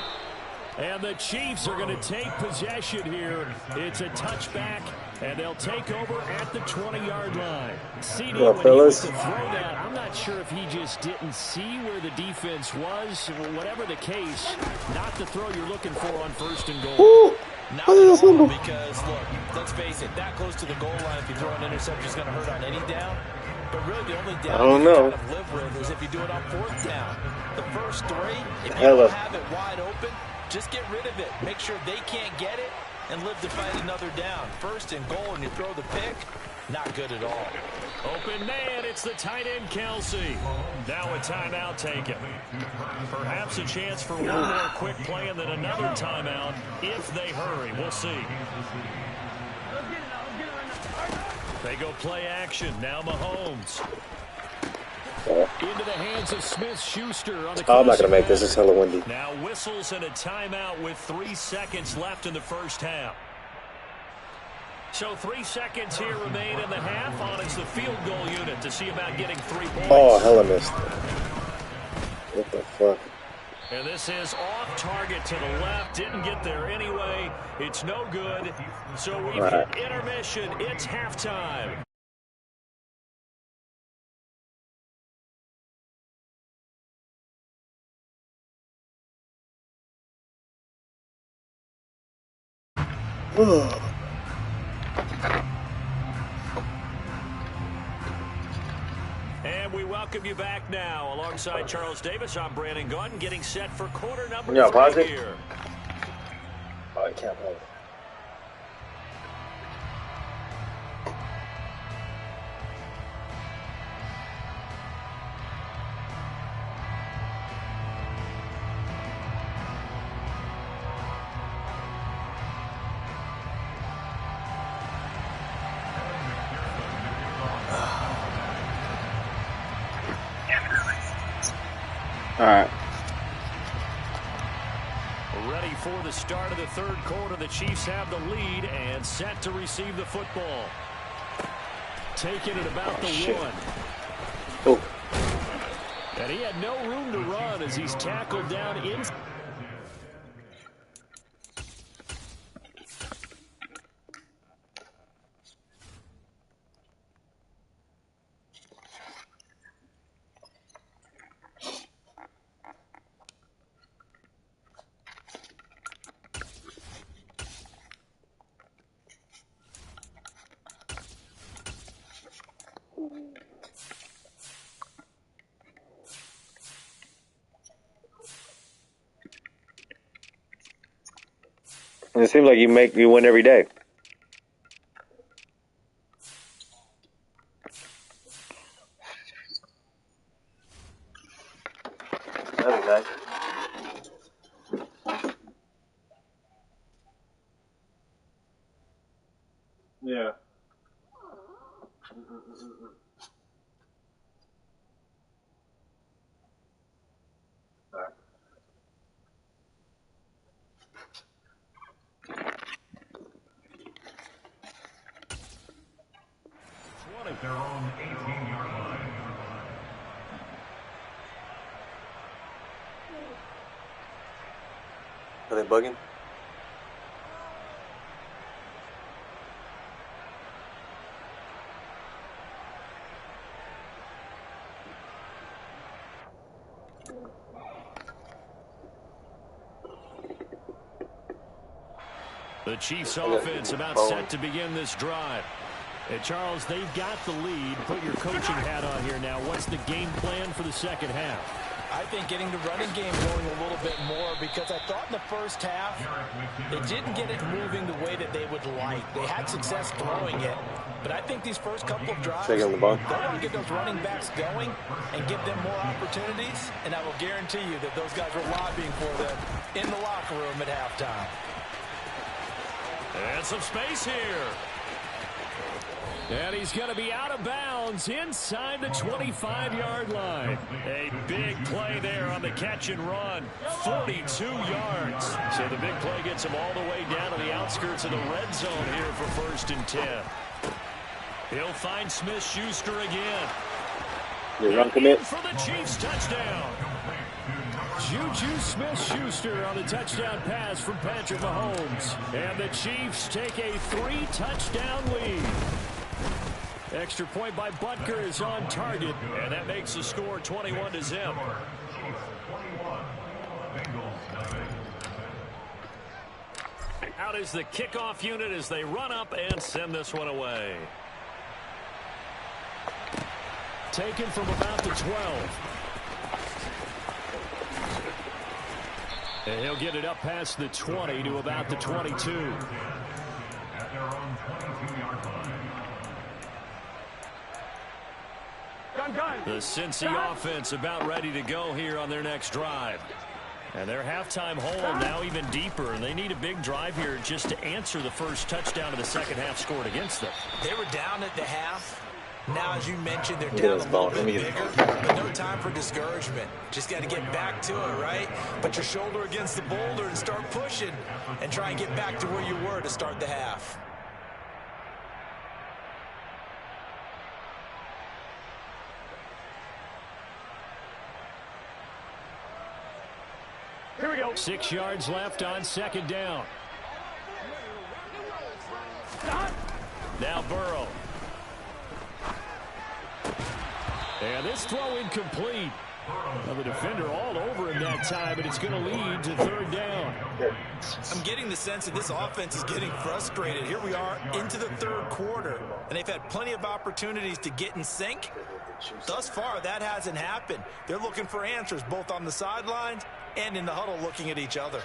And the Chiefs are going to take possession here. It's a touchback, and they'll take over at the 20-yard line. CD, when he was to throw that, I'm not sure if he just didn't see where the defense was. Whatever the case, not the throw you're looking for on 1st and goal. Ooh. Not at all, because, look, let's face it, that close to the goal line, if you throw an interception, is going to hurt on any down. But really, the only down you kind of live with is if you do it on 4th down. The first 3, if you don't have it wide open, just get rid of it. Make sure they can't get it and live to fight another down. 1st and goal, and you throw the pick, not good at all. Open man, it's the tight end, Kelsey. Now a timeout taken. Perhaps a chance for one more quick play and then another timeout if they hurry. We'll see. They go play action. Now Mahomes. Into the hands of Smith-Schuster on the I'm not going to make this. It's hella windy. Now whistles and a timeout with 3 seconds left in the first half. So 3 seconds here remain in the half. On it's the field goal unit to see about getting 3 points. Oh, hella missed. What the fuck? And this is off target to the left. Didn't get there anyway. It's no good. So we've hit intermission. It's halftime. And we welcome you back now. Alongside Charles Davis, I'm Brandon Gordon, getting set for quarter number 3 here. Oh, I can't hold it. All right. Ready for the start of the 3rd quarter. The Chiefs have the lead and set to receive the football. Taking it about the 1. Oh. And he had no room to run as he's tackled down inside. And it seems like you win every day. That's nice. Yeah. At their own 18-yard line. Are they bugging? The Chiefs offense about set to begin this drive. And Charles, they've got the lead. Put your coaching hat on here now. What's the game plan for the second half? I think getting the running game going a little bit more, because I thought in the first half they didn't get it moving the way that they would like. They had success throwing it, but I think these first couple of drives, they want to get those running backs going and give them more opportunities, and I will guarantee you that those guys were lobbying for them in the locker room at halftime. And some space here. And he's going to be out of bounds inside the 25-yard line. A big play there on the catch and run. 42 yards. So the big play gets him all the way down to the outskirts of the red zone here for 1st and 10. He'll find Smith-Schuster again. Your run commit. For the Chiefs touchdown. Juju Smith-Schuster on the touchdown pass from Patrick Mahomes. And the Chiefs take a 3-touchdown lead. Extra point by Butker is on target, and that makes the score 21-0. Out is the kickoff unit as they run up and send this one away. Taken from about the 12. And he'll get it up past the 20 to about the 22. At their own 22-yard line. The Cincy offense about ready to go here on their next drive. And their halftime hole now even deeper, and they need a big drive here just to answer the first touchdown of the second half scored against them. They were down at the half. Now, as you mentioned, they're down a little bit bigger, but no time for discouragement. Just got to get back to it, right? Put your shoulder against the boulder and start pushing and try and get back to where you were to start the half. Here we go. 6 yards left on second down. Now Burrow. And this throw incomplete. Well, the defender all over him that time, and it's going to lead to third down. I'm getting the sense that this offense is getting frustrated. Here we are into the third quarter, and they've had plenty of opportunities to get in sync. Thus far, that hasn't happened. They're looking for answers both on the sidelines and in the huddle looking at each other.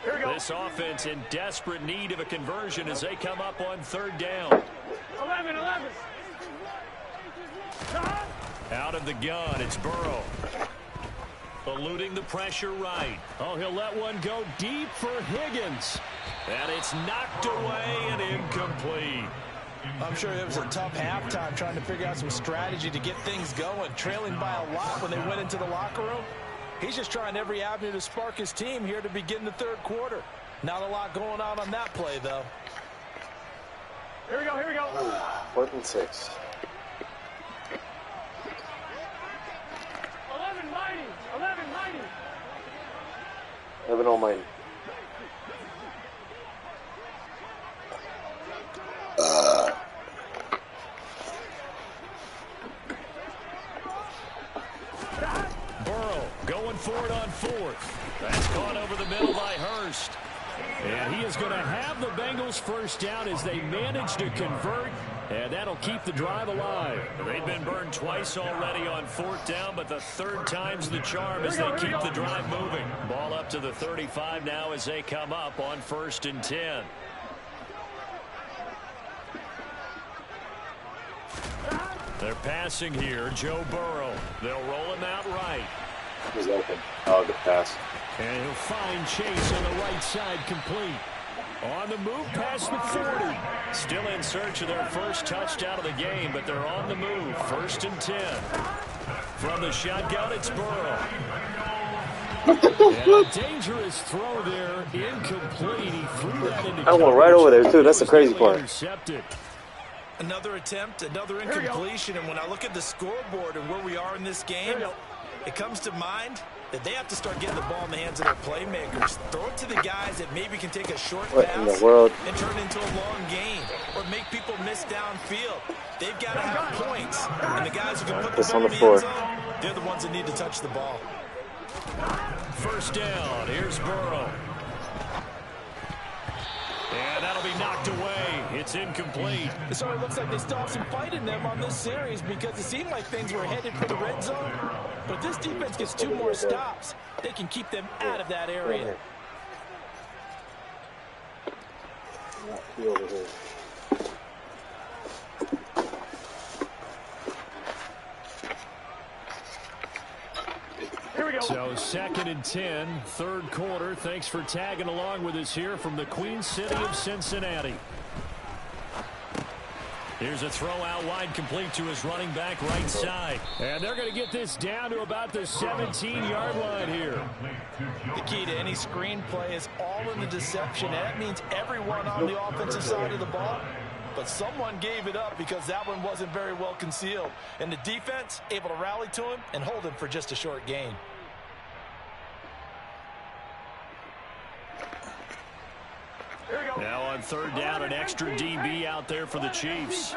Here we go. This offense in desperate need of a conversion as they come up on third down. 11. Out of the gun, it's Burrow. Eluding the pressure right. Oh, he'll let one go deep for Higgins. And it's knocked away and incomplete. I'm sure it was a tough halftime trying to figure out some strategy to get things going. Trailing by a lot when they went into the locker room. He's just trying every avenue to spark his team here to begin the third quarter. Not a lot going on that play, though. Here we go. 4th and 6. 11 mighty. Heaven almighty. Burrow going for it on 4th. That's caught over the middle by Hurst. And he is going to have the Bengals first down as they manage to convert. And that'll keep the drive alive. They've been burned twice already on 4th down, but the third time's the charm as they keep the drive moving. Ball up to the 35 now as they come up on 1st and 10. They're passing here, Joe Burrow. They'll roll him out right. He's open. Oh, good pass. And he'll find Chase on the right side complete. On the move past the 40. Still in search of their first touchdown of the game, but they're on the move. 1st and 10. From the shotgun, it's Burrow. And a dangerous throw there. Incomplete. He threw that into I went right over there, too. That's the crazy part. Intercepted. Another attempt, another incompletion, and when I look at the scoreboard and where we are in this game, it comes to mind that they have to start getting the ball in the hands of their playmakers. Throw it to the guys that maybe can take a short pass and turn it into a long gain or make people miss downfield. They've got to have points, and the guys who can put the ball in the end zone, they're the ones that need to touch the ball. First down, here's Burrow. And that'll be knocked away. It's incomplete. So it looks like they still have some fight in them on this series because it seemed like things were headed for the red zone. But if this defense gets 2 more stops, they can keep them out of that area. Over here. So 2nd and 10, third quarter. Thanks for tagging along with us here from the Queen City of Cincinnati. Here's a throw out wide, complete to his running back right side. And they're going to get this down to about the 17-yard line here. The key to any screen play is all in the deception. And that means everyone on the offensive side of the ball. But someone gave it up because that one wasn't very well concealed. And the defense able to rally to him and hold him for just a short gain. on third down, an extra DB out there for the Chiefs.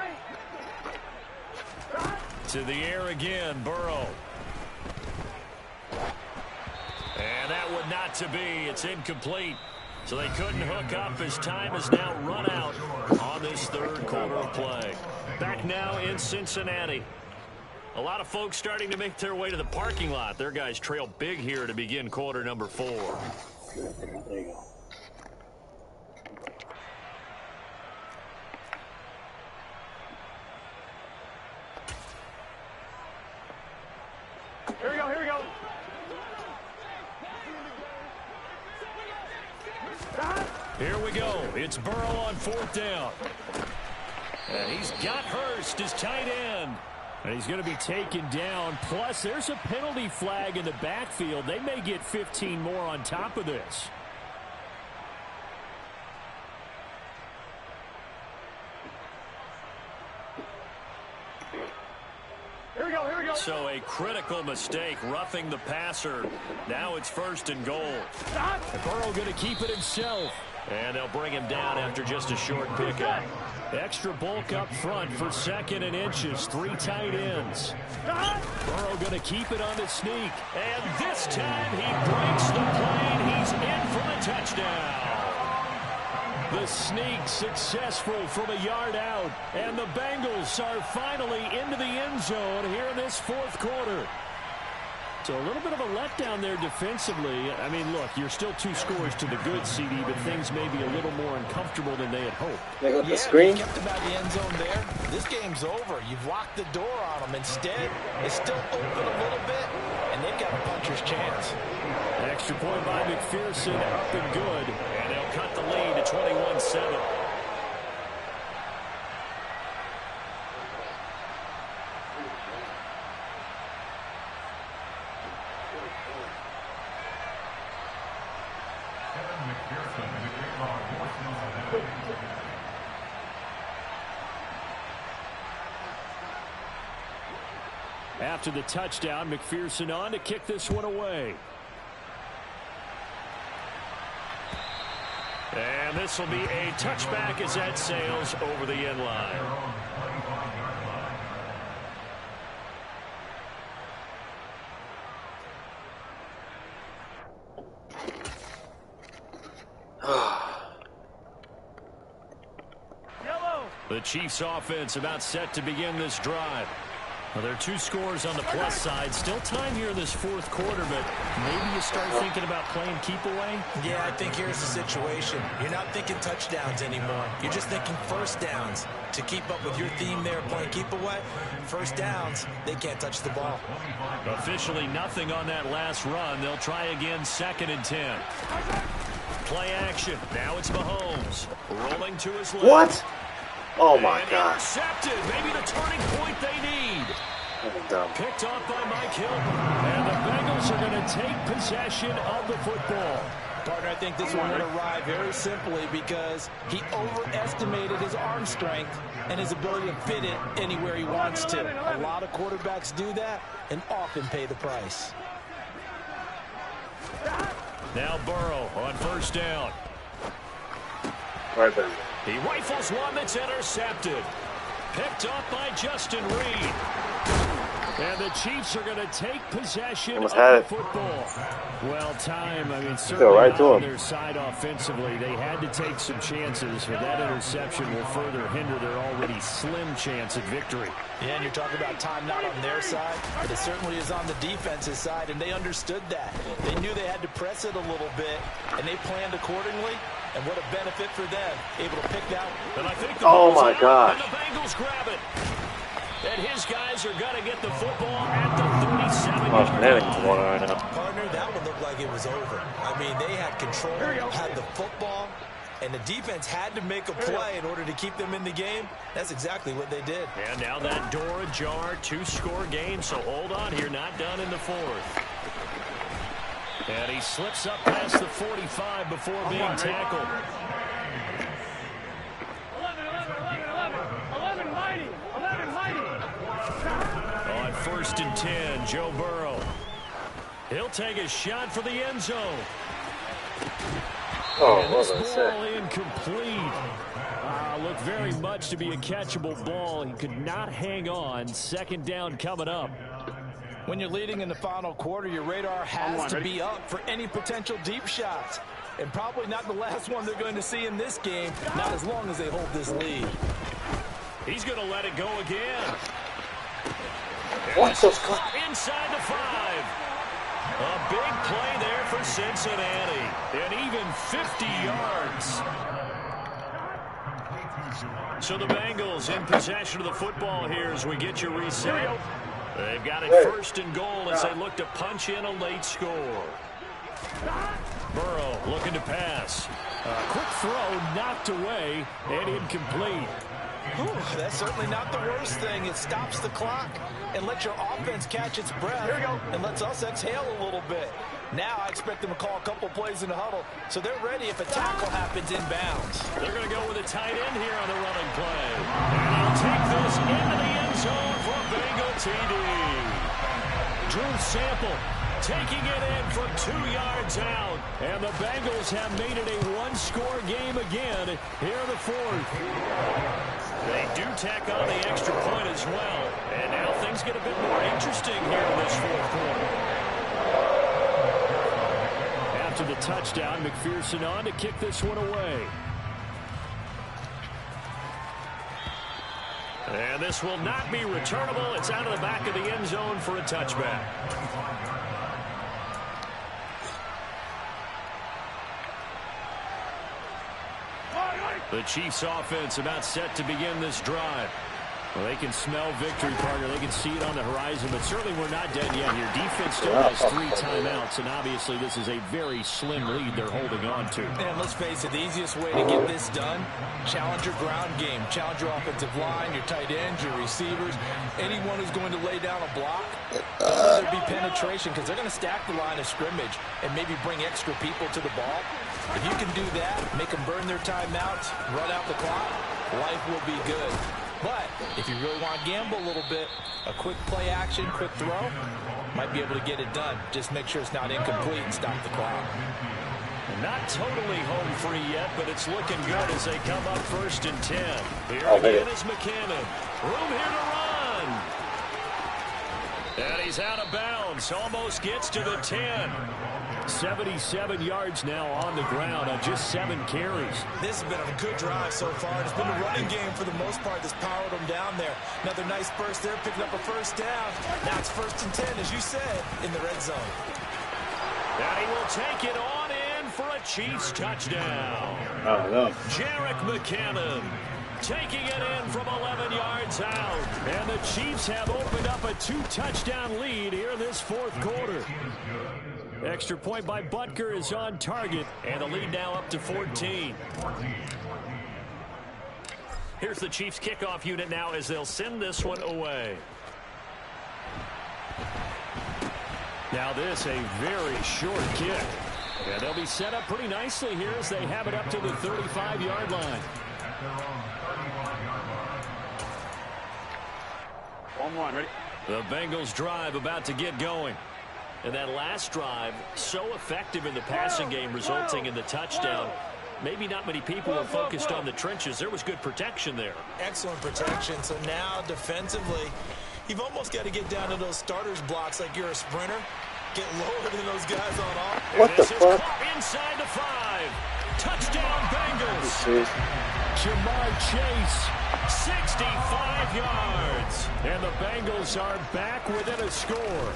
To the air again, Burrow. And that would not to be. It's incomplete. So they couldn't hook up as time has now run out on this third quarter of play. Back now in Cincinnati. A lot of folks starting to make their way to the parking lot. Their guys trail big here to begin quarter number 4. There you go. Here we go, here we go. Here we go. It's Burrow on fourth down. And he's got Hurst, his tight end. And he's going to be taken down. Plus, there's a penalty flag in the backfield. They may get 15 more on top of this. Here we go, here we go. So a critical mistake, roughing the passer. Now it's first and goal. And Burrow going to keep it himself. And they'll bring him down after just a short pickup. Extra bulk up front for 2nd and inches. 3 tight ends. Burrow going to keep it on the sneak. And this time he breaks the plane. He's in for a touchdown. The sneak successful from a yard out. And the Bengals are finally into the end zone here in this fourth quarter. So a little bit of a letdown there defensively. I mean, look, you're still 2 scores to the good, CD, but things may be a little more uncomfortable than they had hoped. They got the screen. You kept them out of the end zone there. This game's over. You've locked the door on them. Instead, it's still open a little bit, and they've got a puncher's chance. Extra point by McPherson, up and good. And they'll cut the lead to 21-7. After the touchdown, McPherson on to kick this one away. And this will be a touchback as that sails over the end line. The Chiefs offense about set to begin this drive. Well, there are 2 scores on the plus side. Still time here in this fourth quarter, but maybe you start thinking about playing keep away? Yeah, I think here's the situation. You're not thinking touchdowns anymore. You're just thinking first downs. To keep up with your theme there, playing keep away, first downs, they can't touch the ball. Officially nothing on that last run. They'll try again, 2nd and 10. Play action. Now it's Mahomes. Rolling to his left. What? Oh my and God. Intercepted. Maybe the turning point they need. Dumb. Picked off by Mike Hilton. And the Bengals are going to take possession of the football. Partner, I think this one would arrive very simply because he overestimated his arm strength and his ability to fit it anywhere he wants to. A lot of quarterbacks do that and often pay the price. Now Burrow on first down. Right there. He rifles one that's intercepted. Picked up by Justin Reed. And the Chiefs are going to take possession of the football. Well, time, I mean, certainly right not to on him. their side offensively. They had to take some chances, but that interception will further hinder their already slim chance at victory. Yeah, and you're talking about time not on their side, but it certainly is on the defense's side, and they understood that. They knew they had to press it a little bit, and they planned accordingly. And what a benefit for them, able to pick that. And I think the Oh my gosh. And the Bengals grab it. And his guys are going to get the football at the 37-yard line. Right now. Partner, that one looked like it was over. I mean, they had control, had the football, and the defense had to make a play in order to keep them in the game. That's exactly what they did. And now that door ajar, 2-score game, so hold on here, not done in the fourth. And he slips up past the 45 before being tackled. 11 mighty. On 1st and 10, Joe Burrow. He'll take a shot for the end zone. And this ball incomplete. Looked very much to be a catchable ball. He could not hang on. Second down coming up. When you're leading in the final quarter, your radar has to be up for any potential deep shots. And probably not the last one they're going to see in this game, not as long as they hold this lead. He's going to let it go again. What the Inside the 5. A big play there for Cincinnati. And even 50 yards. So the Bengals in possession of the football here as we get you reset. They've got it first and goal as they look to punch in a late score. Burrow looking to pass. Quick throw knocked away and incomplete. That's certainly not the worst thing. It stops the clock and lets your offense catch its breath and lets us exhale a little bit. Now I expect them to call a couple plays in the huddle so they're ready if a tackle happens inbounds. They're going to go with a tight end here on the running play. And he'll take this into the end zone for a Bengal TD. Drew Sample taking it in from 2 yards out. And the Bengals have made it a one-score game again here in the fourth. They do tack on the extra point as well. And now things get a bit more interesting here in this fourth quarter. After the touchdown, McPherson on to kick this one away. And this will not be returnable. It's out of the back of the end zone for a touchback. The Chiefs offense about set to begin this drive. Well, they can smell victory, partner. They can see it on the horizon, but certainly we're not dead yet here. Defense still has 3 timeouts, and obviously this is a very slim lead they're holding on to. And let's face it, the easiest way to get this done, challenge your ground game. Challenge your offensive line, your tight ends, your receivers, anyone who's going to lay down a block. Don't let there be penetration because they're going to stack the line of scrimmage and maybe bring extra people to the ball. If you can do that, make them burn their timeouts, run out the clock, life will be good. But if you really want to gamble a little bit, a quick play action, quick throw, might be able to get it done. Just make sure it's not incomplete and stop the clock. Not totally home free yet, but it's looking good as they come up 1st and 10. Here again is McKinnon. Room here to run. And he's out of bounds. Almost gets to the 10. 77 yards now on the ground on just 7 carries. This has been a good drive so far. It's been a running game for the most part that's powered them down there. Another nice burst there, picking up a first down. Now it's 1st and 10, as you said, in the red zone. And he will take it on in for a Chiefs touchdown. Oh, no. Jerick McKinnon taking it in from 11 yards out. And the Chiefs have opened up a 2-touchdown lead here in this fourth quarter. Extra point by Butker is on target, and the lead now up to 14. Here's the Chiefs kickoff unit now as they'll send this one away. Now this a very short kick. And they'll be set up pretty nicely here as they have it up to the 35-yard line. 1-1, ready? The Bengals drive about to get going. And that last drive, so effective in the passing game, resulting in the touchdown. Maybe not many people were focused on the trenches. There was good protection there. Excellent protection. So now defensively, you've almost got to get down to those starters blocks like you're a sprinter. Get lower than those guys on off. What the fuck? Inside the 5. Touchdown Bengals. Jamar Chase, 65 yards. And the Bengals are back within a score.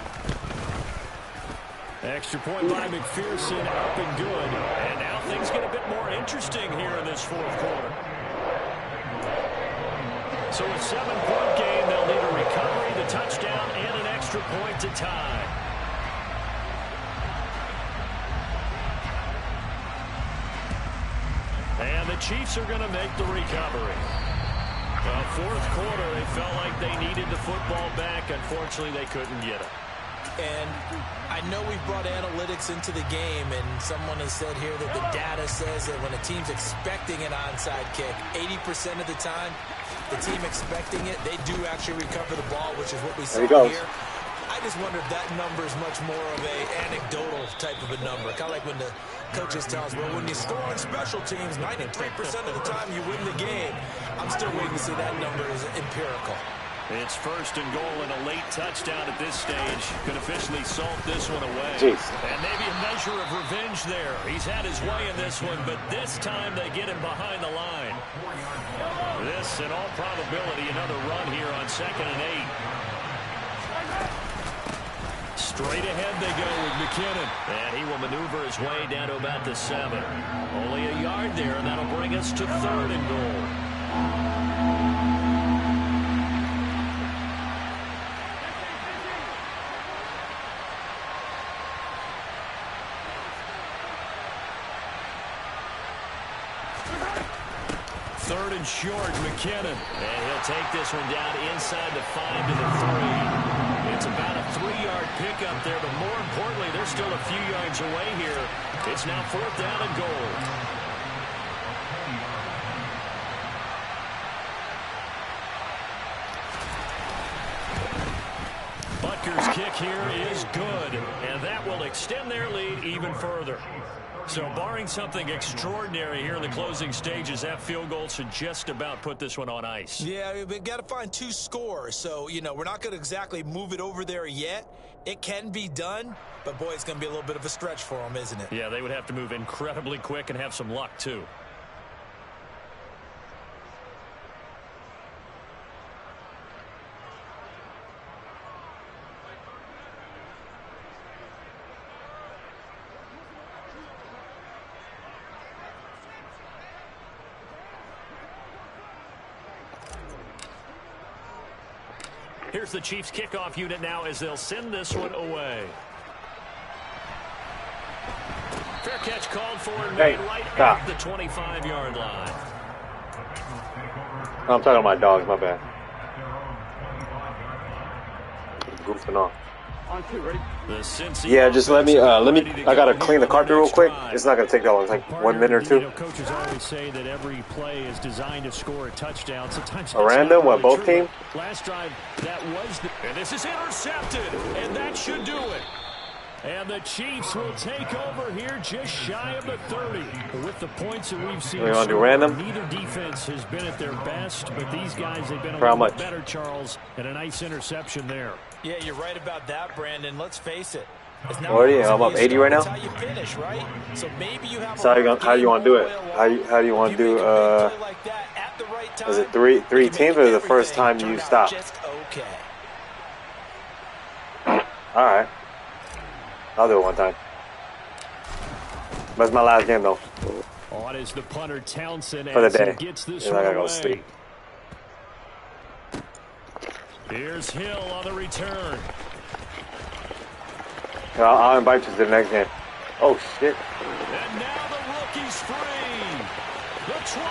Extra point by McPherson, up and good. And now things get a bit more interesting here in this fourth quarter. So a 7-point game, they'll need a recovery, the touchdown, and an extra point to tie. And the Chiefs are going to make the recovery. Fourth quarter, they felt like they needed the football back. Unfortunately, they couldn't get it. And I know we've brought analytics into the game, and someone has said here that the data says that when a team's expecting an onside kick, 80% of the time, the team expecting it, they do actually recover the ball, which is what we saw here. I just wonder if that number is much more of a anecdotal type of a number. Kind of like when the Coaches tell us, well, when you score on special teams, 93% of the time you win the game. I'm still waiting to see that number is empirical. It's first and goal and a late touchdown at this stage. Could officially salt this one away. Jeez. And maybe a measure of revenge there. He's had his way in this one, but this time they get him behind the line. This, in all probability, another run here on 2nd and 8. Straight ahead they go with McKinnon. And he will maneuver his way down to about the 7. Only a yard there, and that'll bring us to 3rd and goal. Third and short, McKinnon. And he'll take this one down inside the 5 to the 3. It's about a 3-yard pickup there, but more importantly, they're still a few yards away here. It's now 4th down and goal. Butker's kick here is good, and that will extend their lead even further. So barring something extraordinary here in the closing stages, that field goal should just about put this one on ice. Yeah, we've got to find 2 scores. So, you know, we're not going to exactly move it over there yet. It can be done, but, boy, it's going to be a little bit of a stretch for them, isn't it? Yeah, they would have to move incredibly quick and have some luck, too. Here's the Chiefs kickoff unit now as they'll send this one away. Fair catch called for and made right at the 25-yard line. I'm talking to my dogs, my bad. Goofing off. On 2, ready? Yeah, just let me, I gotta clean the carpet real quick. It's not gonna take that long, it's like 1 minute or 2. You know, coaches always say that every play is designed to score a touchdown. Sometimes a random, what, both teams? Last drive, that was the... And this is intercepted, and that should do it. And the Chiefs will take over here just shy of the 30. With the points that we've seen, we want to do random? Neither defense has been at their best, but these guys, they've been a little bit better, Charles, and a nice interception there. Yeah, you're right about that, Brandon. Let's face it. What are you? I'm up 80 right now? That's how you finish, right? So maybe you have so how do you want to do it? How do you want to do, is it three teams or the first time you stop? Okay. All right. I'll do it one time. That's my last game, though. On is the punter Townsend for the day. Gets this I gotta go to sleep. Here's Hill on the return. I'll invite you to the next game. Oh, shit. And now the rookie's free. The 20,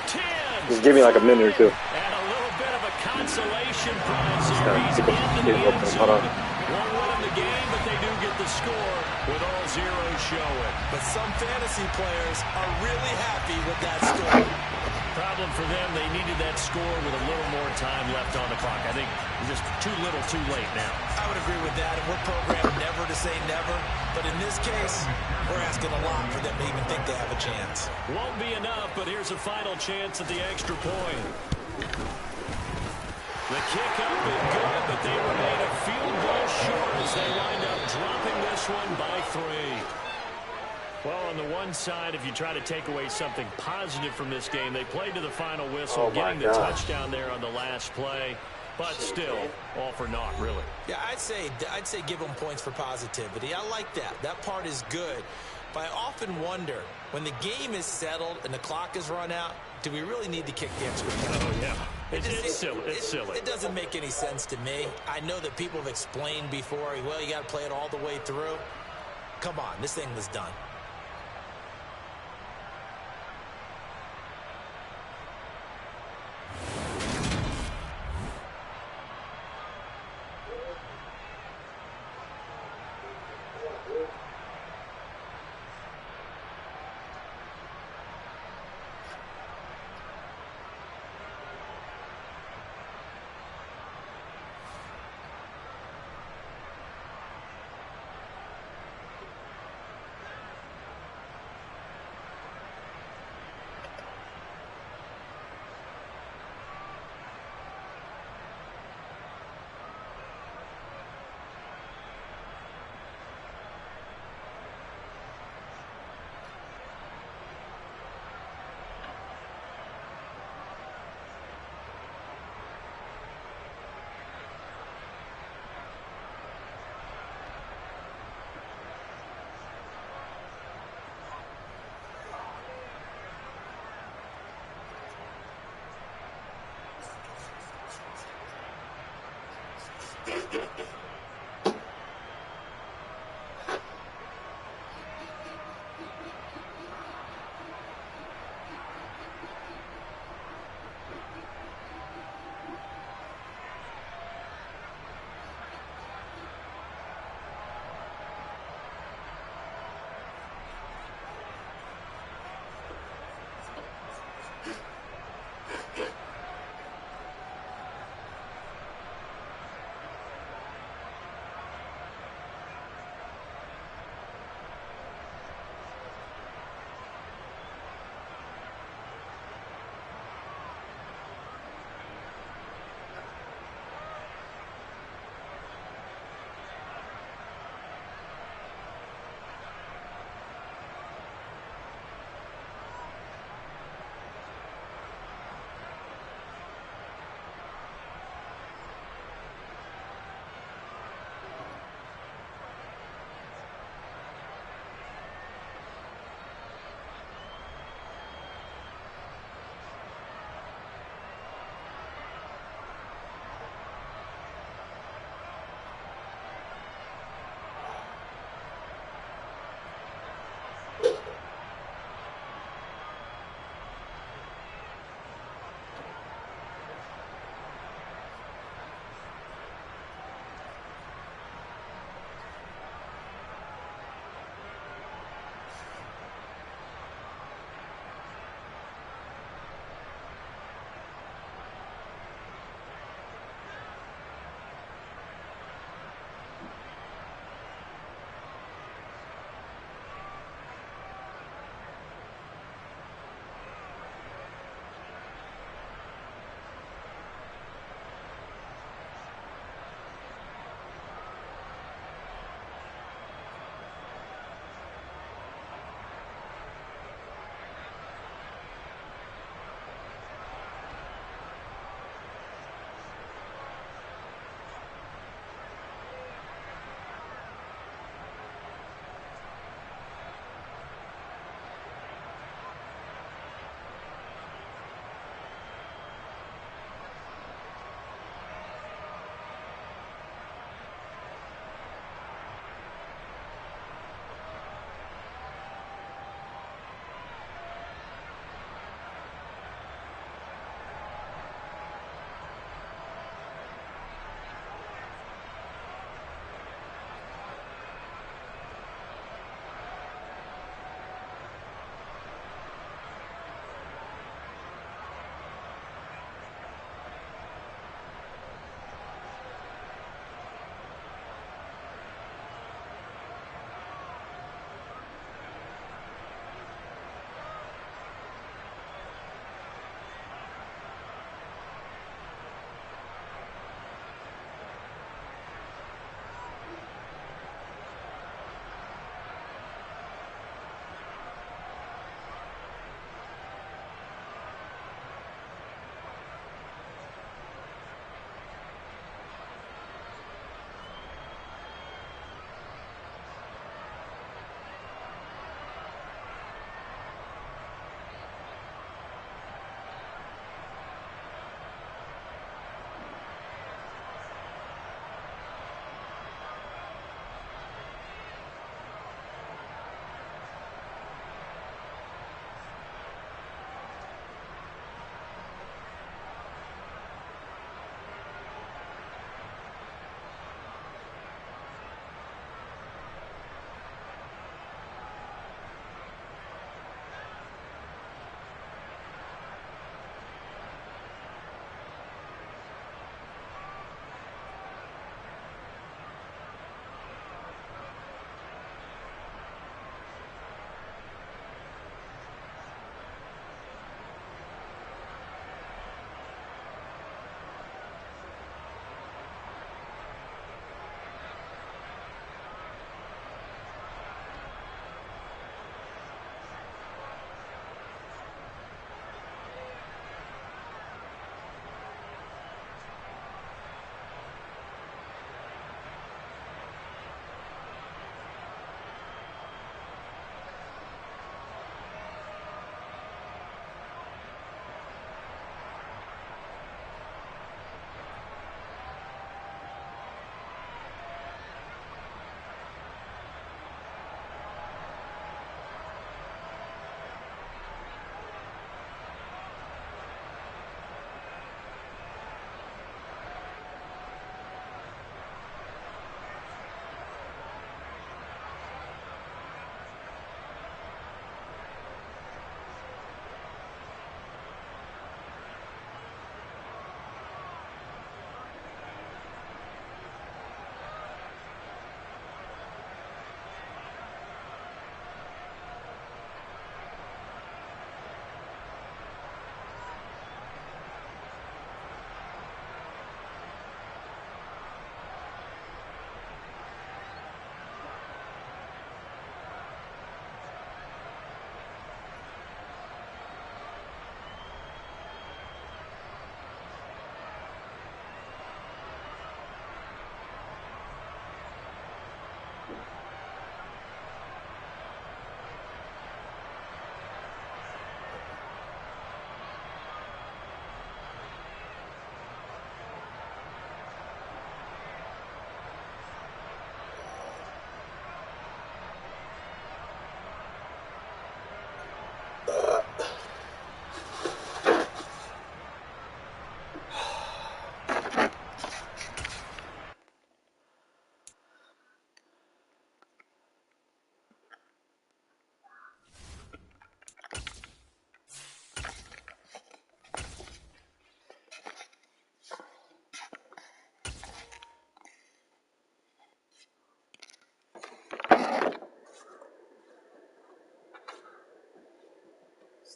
10. Just give me like a minute or 2. And a little bit of a consolation prize here. He's into the end zone. Hold on. Won't win the game, but they do get the score with all zeros showing. But some fantasy players are really happy with that score. Problem for them, they needed that score with a little more time left on the clock. I think just too little, too late now. I would agree with that, and we're programmed never to say never. But in this case, we're asking a lot for them to even think they have a chance. Won't be enough, but here's a final chance at the extra point. The kick up is good, but they remain a field goal short as they wind up dropping this one by 3. Well, on the one side, if you try to take away something positive from this game, they played to the final whistle, getting the touchdown there on the last play. But still, all for naught, really. Yeah, I'd say give them points for positivity. I like that. That part is good. But I often wonder, when the game is settled and the clock is run out, do we really need to kick the extra point? Oh, yeah. It's silly. It's silly. It doesn't make any sense to me. I know that people have explained before, well, you got to play it all the way through. Come on, this thing was done.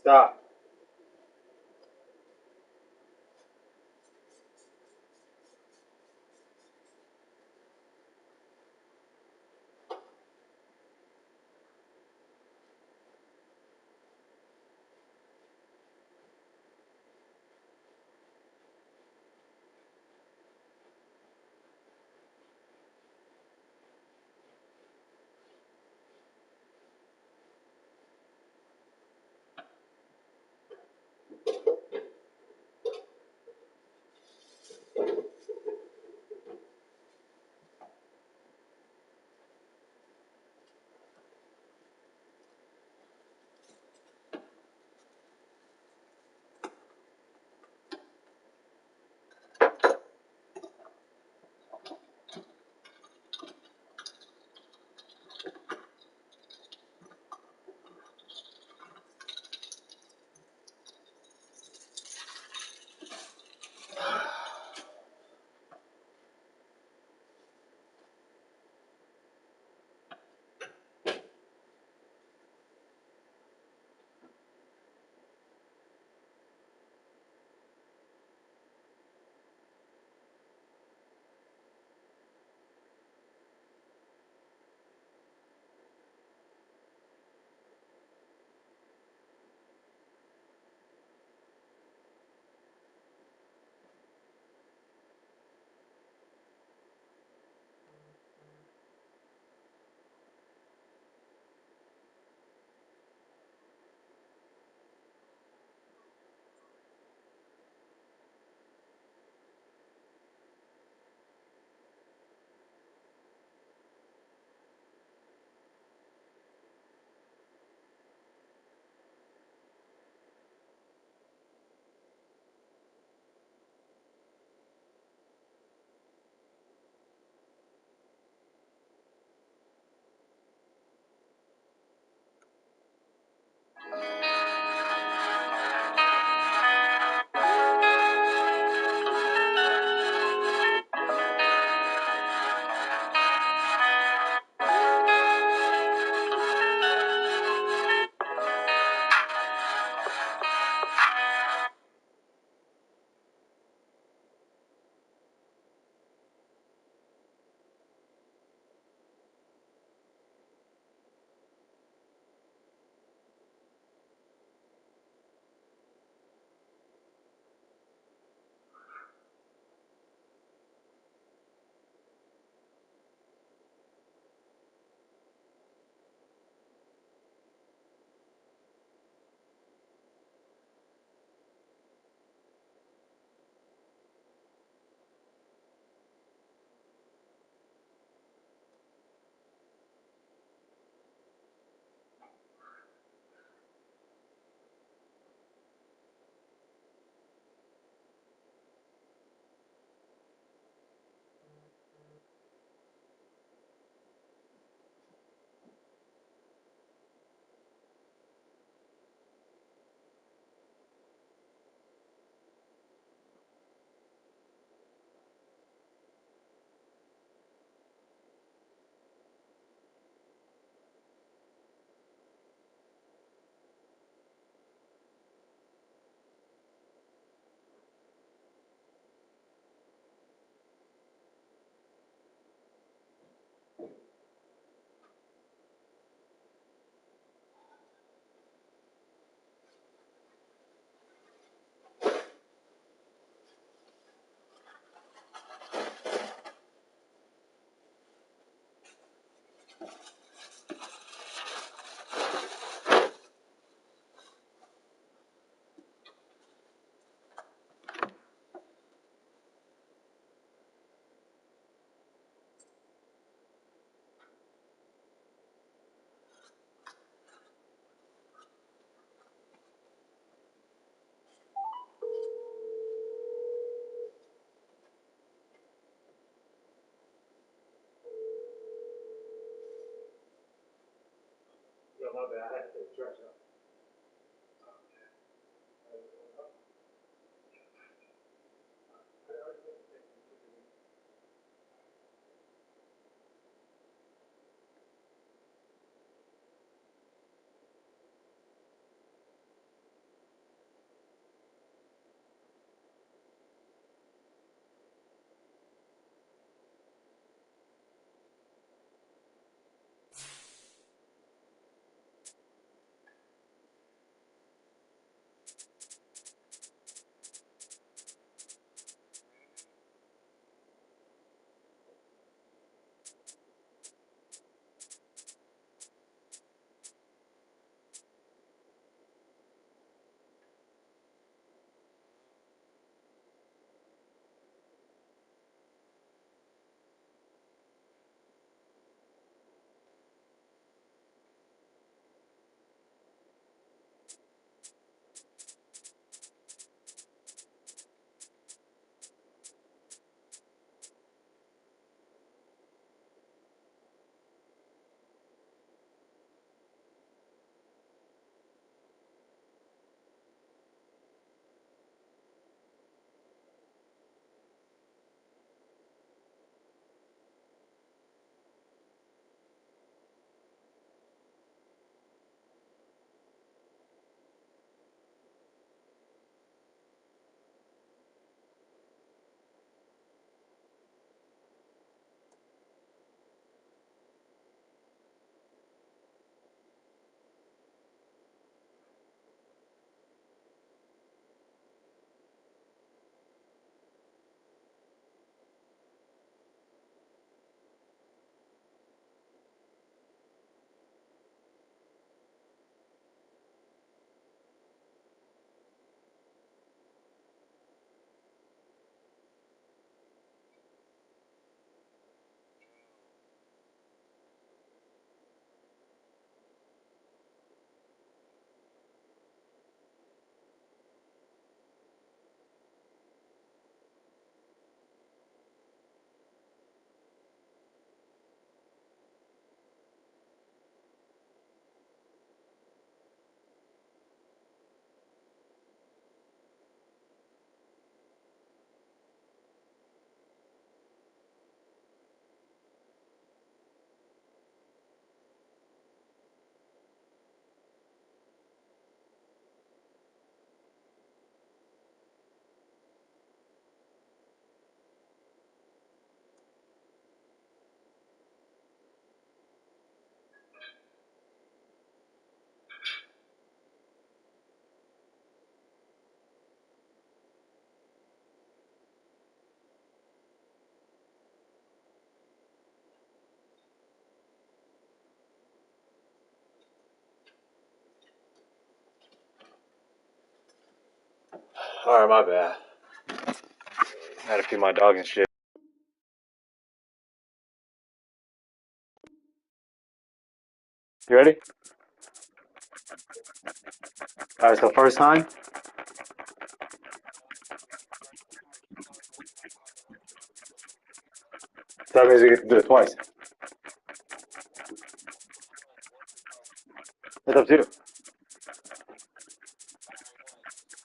Stop. My bad. I had to take the trash out. Alright, my bad. I had to feed my dog and shit. You ready? Alright, so first time. So that means we get to do it twice. It's up to you.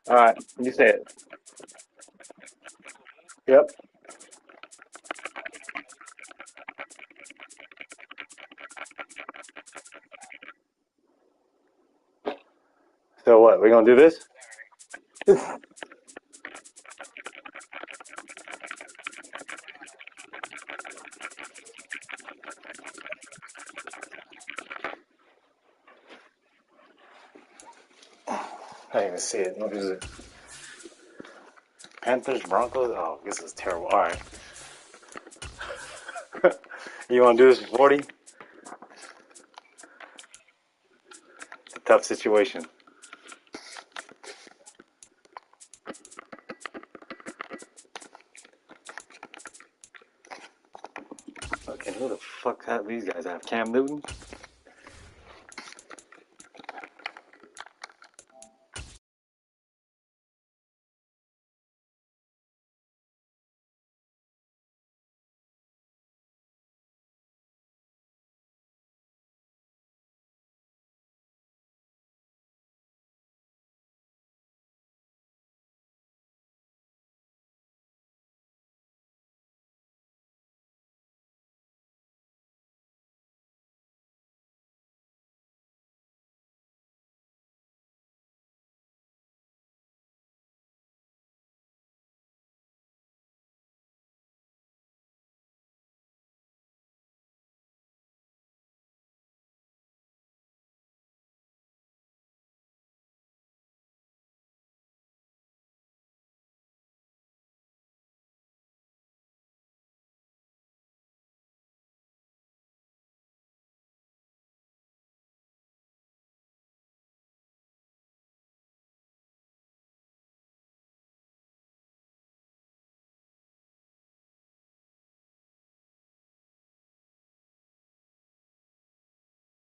Alright, you say it. Yep. So what? We gonna do this? I didn't even see it. What is it? Panthers, Broncos? Oh, this is terrible. Alright. You wanna do this for 40? It's a tough situation. Okay, who the fuck have these guys have? Cam Newton?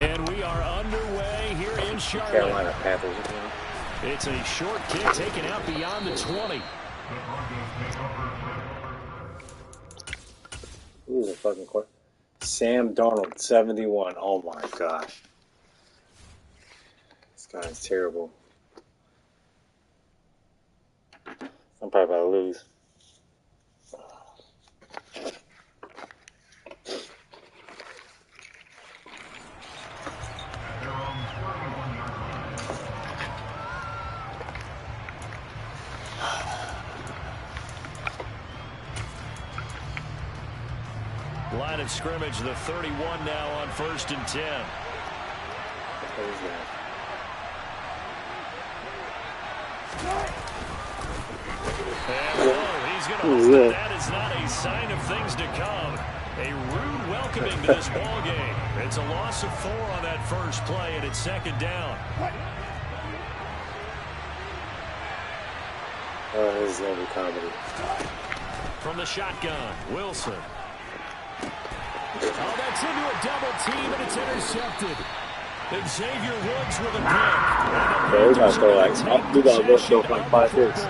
And we are underway here in Charlotte. Carolina Panthers. It's a short kick taken out beyond the 20. Who's a fucking court? Sam Darnold, 71. Oh my gosh. This guy's terrible. I'm probably about to lose. Line of scrimmage, the 31 now on 1st and 10. What is that? And he's going to hold it. That is not a sign of things to come. A rude welcoming to this ball game. It's a loss of 4 on that first play, and it's 2nd down. Oh, this is going to be comedy. From the shotgun, Wilson. Oh, that's into a double team, and it's intercepted. And Xavier Woods with a pick. We're about to throw like, we about to throw like 5 picks.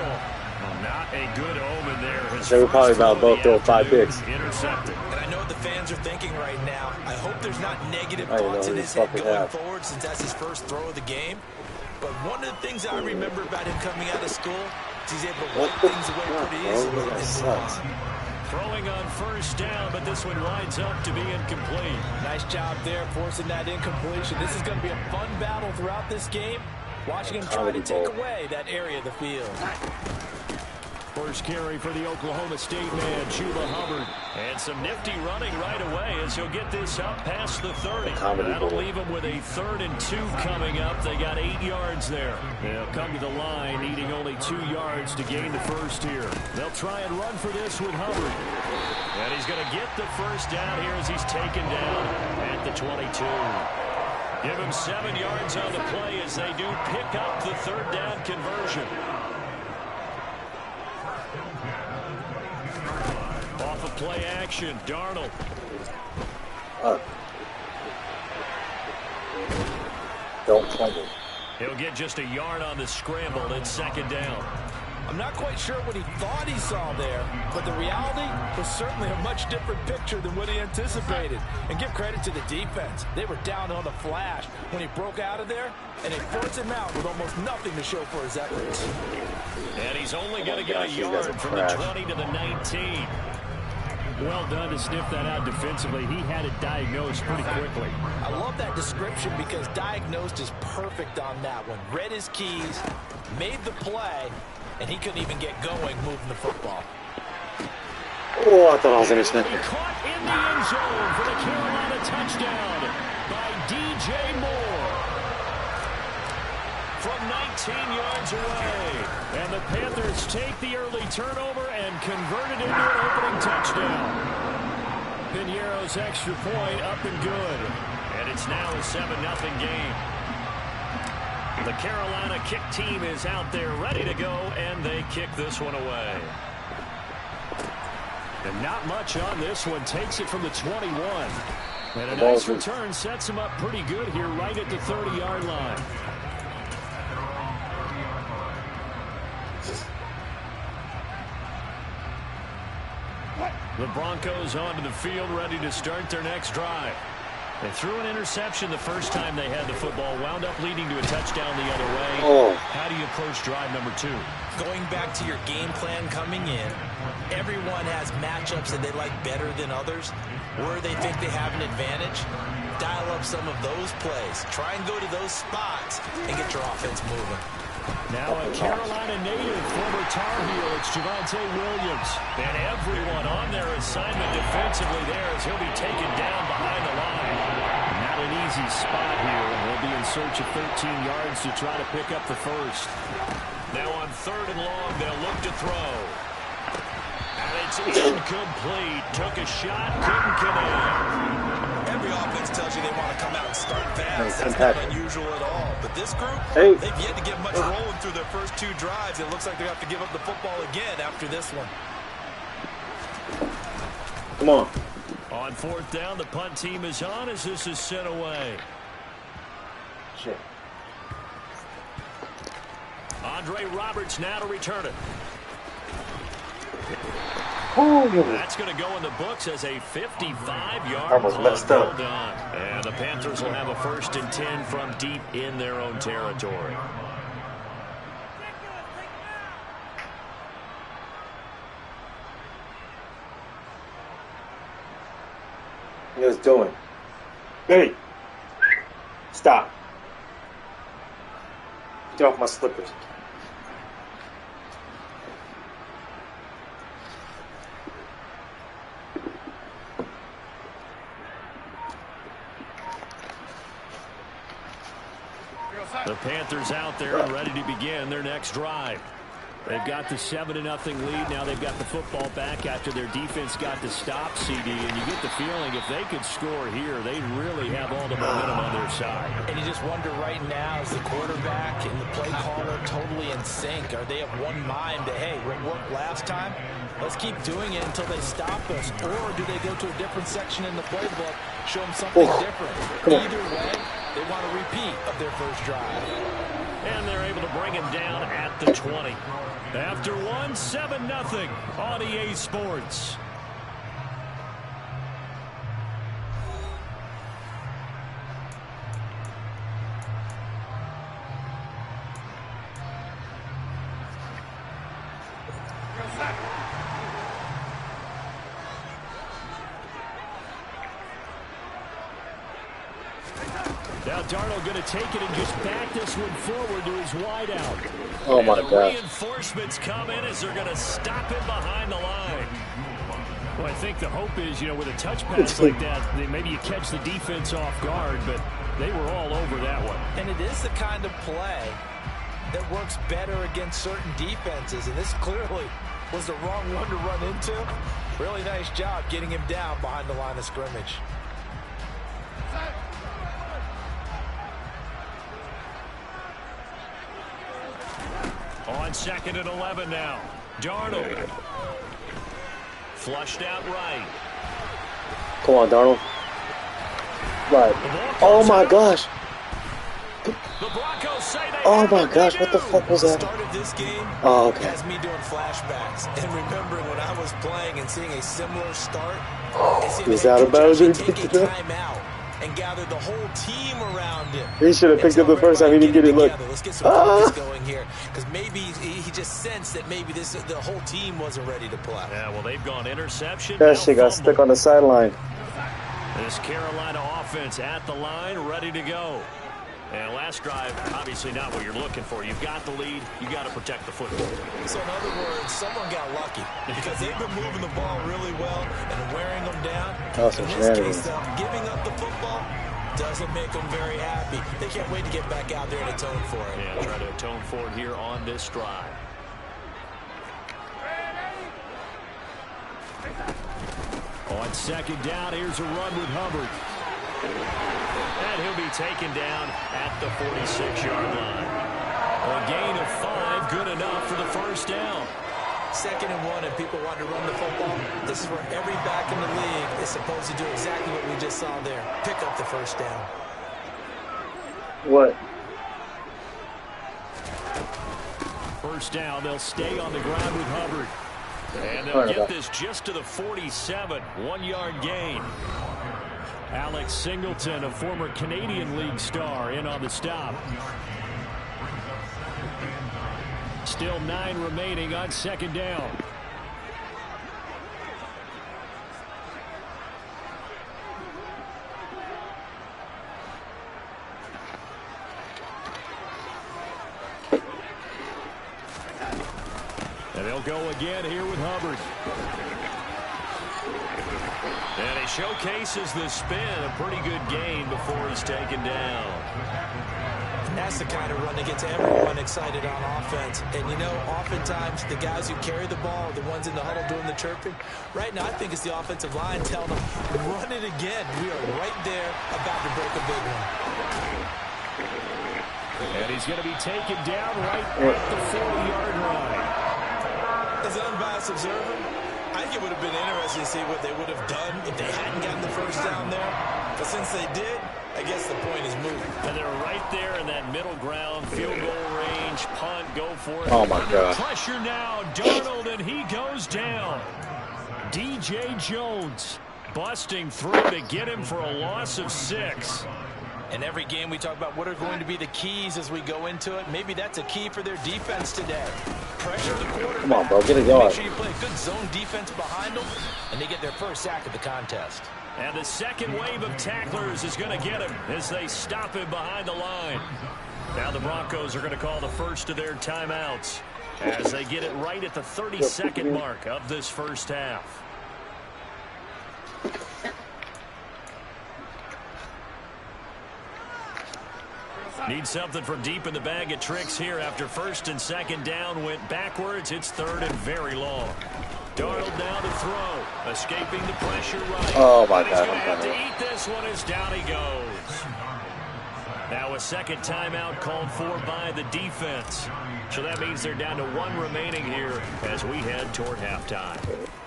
Not a good omen there. So we're probably about to both throw 5 picks. Intercepted. And I know what the fans are thinking right now. I hope there's not negative thoughts in his head going forward since that's his first throw of the game. But one of the things I remember about him coming out of school is he's able to wipe things away pretty easily and move on. Throwing on 1st down, but this one winds up to be incomplete. Nice job there, forcing that incompletion. This is going to be a fun battle throughout this game. Watching him try to take away that area of the field. First carry for the Oklahoma State man, Chuba Hubbard. And some nifty running right away as he'll get this up past the 30. That'll leave him with a 3rd and 2 coming up. They got 8 yards there. They'll come to the line, needing only 2 yards to gain the first here. They'll try and run for this with Hubbard. And he's going to get the first down here as he's taken down at the 22. Give him 7 yards on the play as they do pick up the 3rd down conversion. play action. Darnold. Don't fumble. He'll get just a yard on the scramble. It's second down. I'm not quite sure what he thought he saw there, but the reality was certainly a much different picture than what he anticipated. And give credit to the defense. They were down on the flash when he broke out of there, and they forced him out with almost nothing to show for his efforts. And he's only going to get a yard from the 20 to the 19. Well done to sniff that out defensively. He had it diagnosed pretty quickly. I love that description because diagnosed is perfect on that one. Read his keys, made the play, and he couldn't even get going moving the football. Oh, I thought I was intercepted. Caught in the end zone for the Carolina touchdown by DJ Moore. From 19 yards away. And the Panthers take the early turnover and convert it into an opening touchdown. Piñeiro's extra point up and good. And it's now a 7-0 game. The Carolina kick team is out there ready to go, and they kick this one away. And not much on this one. Takes it from the 21. And a nice return sets him up pretty good here right at the 30-yard line. The Broncos onto the field ready to start their next drive. They threw an interception the first time they had the football, wound up leading to a touchdown the other way. How do you approach drive number 2? Going back to your game plan coming in, everyone has matchups that they like better than others. Where they think they have an advantage, dial up some of those plays. Try and go to those spots and get your offense moving. Now a Carolina native, former Tar Heel, it's Javonte Williams. And everyone on their assignment defensively there as he'll be taken down behind the line. Not an easy spot here. They'll be in search of 13 yards to try to pick up the first. Now on 3rd and long, they'll look to throw. And it's incomplete. Took a shot, couldn't connect. Every offense tells you they want to come out and start fast. That's not unusual at all. But this group, they've yet to get much rolling through their first 2 drives. It looks like they have to give up the football again after this one. Come on. On 4th down, the punt team is on as this is sent away. Shit. Andre Roberts now to return it. That's going to go in the books as a 55-yard almost messed up. Well done. And the Panthers will have a 1st and 10 from deep in their own territory. He was doing. Hey, stop. Get off my slippers. The Panthers out there and ready to begin their next drive. They've got the 7-0 lead. Now they've got the football back after their defense got the stop, CD. And you get the feeling if they could score here, they'd really have all the momentum on their side. And you just wonder right now, is the quarterback and the play caller totally in sync? Are they of one mind that, hey, what worked last time? Let's keep doing it until they stop us. Or do they go to a different section in the playbook, show them something different? Either way, they want a repeat of their first drive. And they're able to bring him down at the 20. After 7-0 on EA Sports. Now Darnold going to take it and just back this one forward to his wideout. Oh my God. Reinforcements come in as they're going to stop him behind the line. Well, I think the hope is, with a touch pass like that, maybe you catch the defense off guard, but they were all over that one. And it is the kind of play that works better against certain defenses, and this clearly was the wrong one to run into. Really nice job getting him down behind the line of scrimmage. On 2nd and 11 now. Darnold Flushed out right. Come on, Darnold. Right. Oh my gosh. Oh my gosh, what the fuck was that? The start of this game has me doing flashbacks and remembering when I was playing and seeing a similar start. He's out of bounds. Take a timeout and gather the whole team around him. He should have picked up the first time. He didn't get it. Look. Let's get some focus going here, because maybe he just sensed that maybe the whole team wasn't ready to play. Yeah, well, they've gone interception. That shit got stuck on the sideline. This Carolina offense at the line, ready to go. And last drive, obviously not what you're looking for. You've got the lead. You've got to protect the football. So in other words, someone got lucky because they've been moving the ball really well and wearing them down. In this case, though, giving up the football doesn't make them very happy. They can't wait to get back out there and atone for it. Yeah, try to atone for it here on this drive. On second down, here's a run with Hubbard. And he'll be taken down at the 46-yard line. A gain of 5, good enough for the first down. 2nd and 1, and people want to run the football. This is where every back in the league is supposed to do exactly what we just saw there. Pick up the first down. What? First down, they'll stay on the ground with Hubbard. And they'll get this just to the 47, 1-yard gain. Alex Singleton, a former Canadian League star, in on the stop. Still 9 remaining on second down. And they'll go again here with Hubbard. And he showcases the spin, a pretty good gain before he's taken down. That's the kind of run that gets everyone excited on offense. And, you know, oftentimes the guys who carry the ball are the ones in the huddle doing the chirping. Right now, I think it's the offensive line telling them, run it again. We are right there about to break a big one. And he's going to be taken down right at the 40-yard line. As an unbiased observer, I think it would have been interesting to see what they would have done if they hadn't gotten the first down there. But since they did, I guess the point is moved. And they're right there in that middle ground, field goal range, punt, go for it. Oh, my God. Pressure now, Darnold, and he goes down. DJ Jones busting through to get him for a loss of 6. In every game we talk about what are going to be the keys as we go into it. Maybe that's a key for their defense today. Pressure the quarterback. Come on, bro. Get a yard. Make sure you play a good zone defense behind them, and they get their first sack of the contest. And the second wave of tacklers is going to get him as they stop him behind the line. Now the Broncos are going to call the first of their timeouts as they get it right at the 30-second mark of this first half. Need something from deep in the bag of tricks here after first and second down went backwards. It's third and very long. Darnold down to throw. Escaping the pressure right. Oh, my God. He's going to have to eat this one as down he goes. Now a second timeout called for by the defense. So that means they're down to 1 remaining here as we head toward halftime.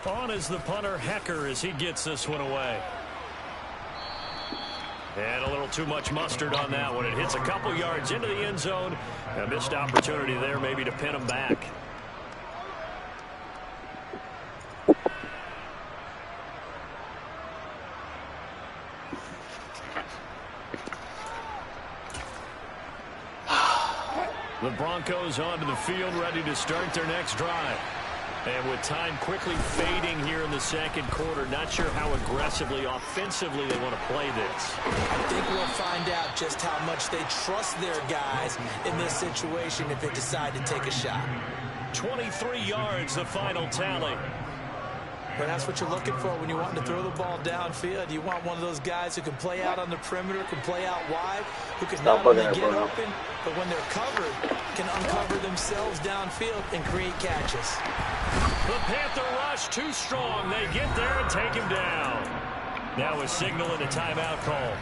On is the punter Hecker as he gets this one away. And a little too much mustard on that one. It hits a couple yards into the end zone. A missed opportunity there maybe to pin him back. The Broncos onto the field ready to start their next drive. And with time quickly fading here in the second quarter, not sure how aggressively, offensively they want to play this. I think we'll find out just how much they trust their guys in this situation if they decide to take a shot. 23 yards, the final tally. But that's what you're looking for when you want to throw the ball downfield. You want one of those guys who can play out on the perimeter, can play out wide, who can not only get open, but when they're covered, can uncover themselves downfield and create catches. The Panther rush too strong. They get there and take him down. Now a signal and a timeout call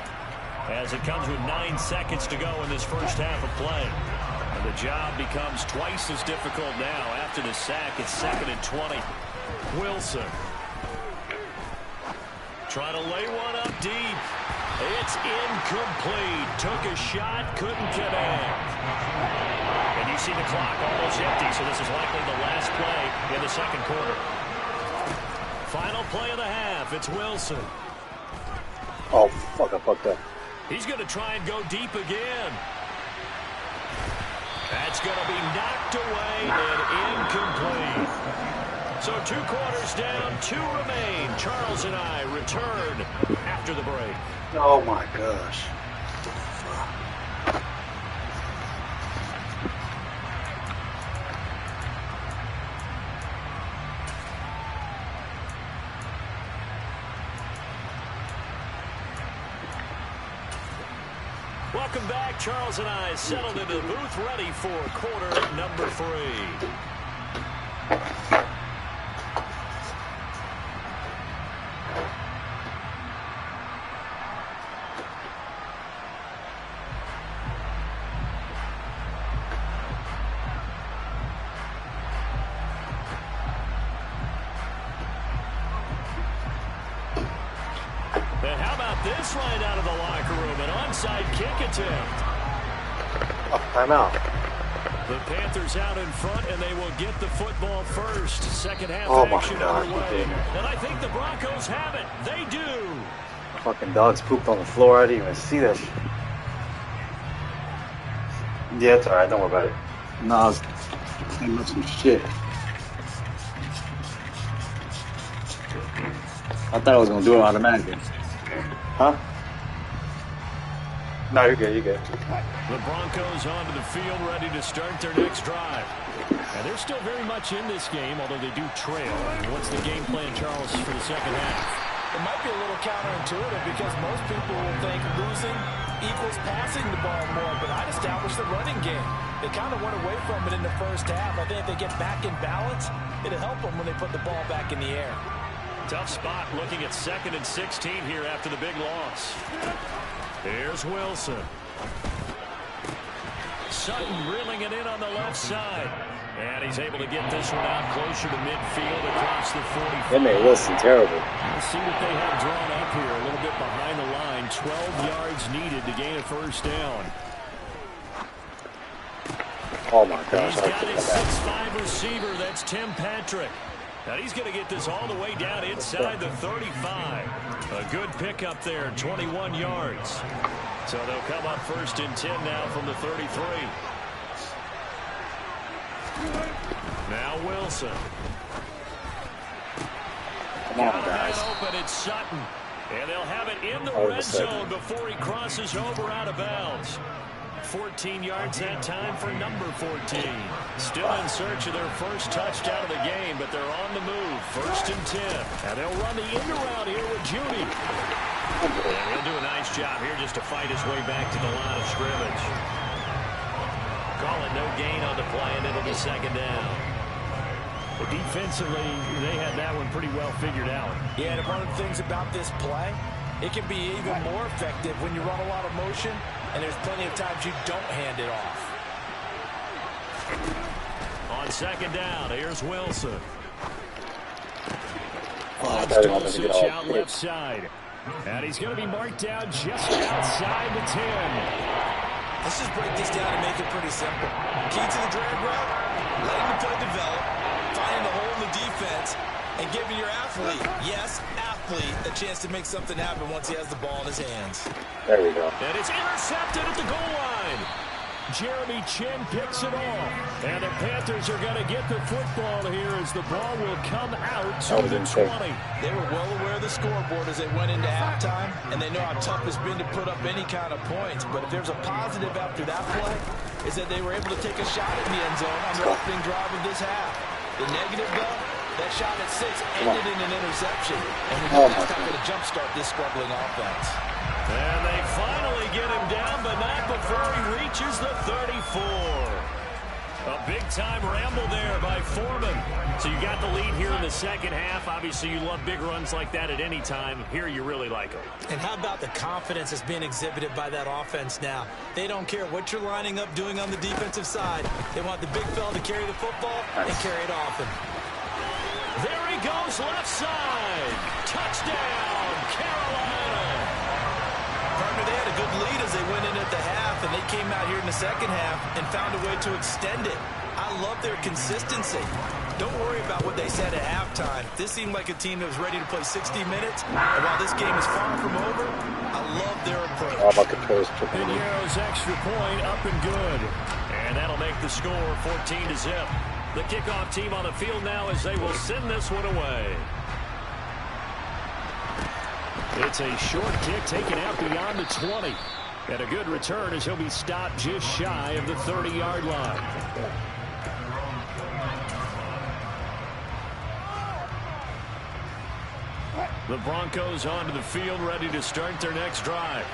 as it comes with 9 seconds to go in this first half of play. And the job becomes twice as difficult now after the sack. It's 2nd and 20. Wilson Try to lay one up deep. It's incomplete. Took a shot, couldn't connect. And you see the clock almost empty, so this is likely the last play in the second quarter. Final play of the half. It's Wilson. Oh, fuck, I fucked up. He's going to try and go deep again. That's going to be knocked away and incomplete. So 2 quarters down, 2 remain. Charles and I return after the break. Oh my gosh. Welcome back. Charles and I settled into the booth, ready for quarter number 3. And how about this line out of the locker room? An onside kick attempt. Oh, timeout. The Panthers out in front, and they will get the football first. Second half action underway. And I think the Broncos have it. They do. Fucking dogs pooped on the floor. I didn't even see that shit. Yeah, it's alright. Don't worry about it. No, I was cleaning up some shit. I thought I was gonna do it automatically. Huh? No, you're good, you're good. The Broncos onto the field, ready to start their next drive. And they're still very much in this game, although they do trail. What's the game plan, Charles, for the second half? It might be a little counterintuitive because most people will think losing equals passing the ball more, but I'd establish the running game. They kind of went away from it in the first half. I think if they get back in balance, it'll help them when they put the ball back in the air. Tough spot looking at 2nd and 16 here after the big loss. Here's Wilson. Sutton reeling it in on the left side. And he's able to get this one out closer to midfield across the 45. They made Wilson terrible. Let's see what they have drawn up here. A little bit behind the line. 12 yards needed to gain a first down. Oh my gosh. He's got his 6'5" receiver. That's Tim Patrick. Now he's going to get this all the way down inside the 35. A good pickup there, 21 yards. So they'll come up 1st and 10 now from the 33. Now Wilson. Come on, guys. Open, it's Sutton. And they'll have it in the red zone before he crosses over out of bounds. 14 yards that time for number 14. Still in search of their first touchdown of the game, but they're on the move. 1st and 10. And they'll run the end around here with Judy. And he'll do a nice job here just to fight his way back to the line of scrimmage. Call it no gain on the play, and it'll be 2nd down. But defensively, they had that one pretty well figured out. Yeah, and one of the things about this play, it can be even more effective when you run a lot of motion, and there's plenty of times you don't hand it off. On 2nd down, here's Wilson. Switch out left side. And he's going to be marked down just outside the 10. Let's just break this down and make it pretty simple. Key to the drag route, letting the play develop, finding the hole in the defense, and giving your athlete, yes, athlete, a chance to make something happen once he has the ball in his hands. There we go. And it's intercepted at the goal line. Jeremy Chin picks it off. And the Panthers are going to get the football here as the ball will come out to the 20. They were well aware of the scoreboard as they went into halftime, and they know how tough it's been to put up any kind of points. But if there's a positive after that play, is that they were able to take a shot in the end zone on their opening drive of this half. The negative, though, that shot at 6 ended in an interception. And that's not going to jumpstart this struggling offense. And they finally get him down, but not before he reaches the 34. A big-time ramble there by Foreman. So you got the lead here in the second half. Obviously, you love big runs like that at any time. Here, you really like them. And how about the confidence that's being exhibited by that offense now? They don't care what you're lining up doing on the defensive side. They want the big fella to carry the football and carry it often. There he goes, left side. Touchdown, and they came out here in the second half and found a way to extend it. I love their consistency. Don't worry about what they said at halftime. This seemed like a team that was ready to play 60 minutes. And while this game is far from over, I love their approach. Oh, my controller's tripping. Pinero's extra point up and good. And that'll make the score 14-0. The kickoff team on the field now as they will send this one away. It's a short kick taken out beyond the 20. And a good return as he'll be stopped just shy of the 30-yard line. The Broncos onto the field, ready to start their next drive.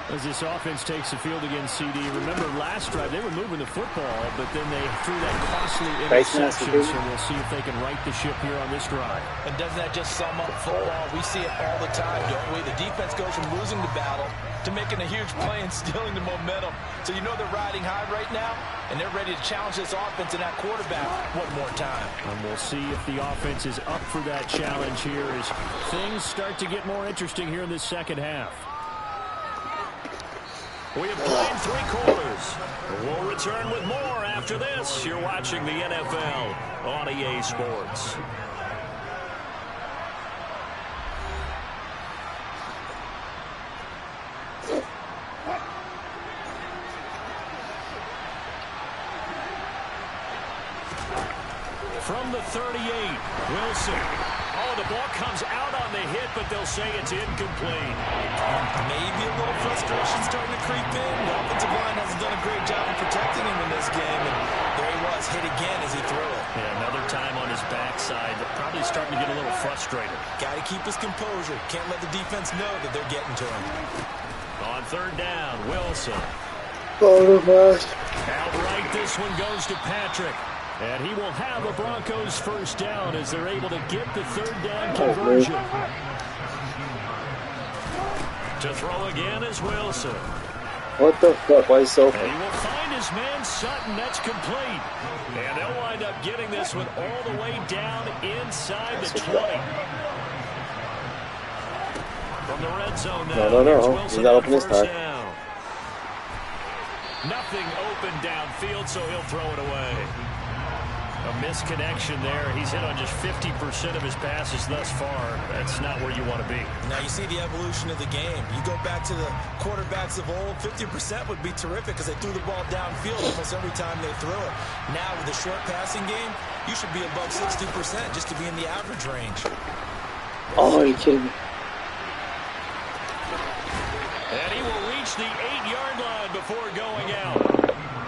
As this offense takes the field against CD. Remember last drive, they were moving the football, but then they threw that costly interception. So we'll see if they can right the ship here on this drive. And doesn't that just sum up football? We see it all the time, don't we? The defense goes from losing the battle to making a huge play and stealing the momentum. So you know they're riding high right now, and they're ready to challenge this offense and that quarterback one more time. And we'll see if the offense is up for that challenge here as things start to get more interesting here in this second half. We have played 3 quarters. We'll return with more after this. You're watching the NFL on EA Sports. From the 38, Wilson. Oh, the ball comes out on the hit, but they'll say it's incomplete. Maybe a little frustration starting to creep in. The offensive line hasn't done a great job of protecting him in this game. And there he was, hit again as he threw it. Yeah, another time on his backside. Probably starting to get a little frustrated. Got to keep his composure. Can't let the defense know that they're getting to him. On third down, Wilson. Outright, this one goes to Patrick. And he will have a Broncos first down as they're able to get the third down conversion. To throw again is Wilson. What the fuck? Why is so? And he will find his man Sutton. That's complete. And they'll wind up getting this one all the way down inside the 20. From the red zone now. No. He's not open this time. Down. Nothing open downfield, so he'll throw it away. A misconnection there. He's hit on just 50% of his passes thus far. That's not where you want to be. Now you see the evolution of the game. You go back to the quarterbacks of old, 50% would be terrific because they threw the ball downfield almost every time they threw it. Now with the short passing game, you should be above 60% just to be in the average range. Oh, are you kidding me? And he will reach the 8-yard line before going out.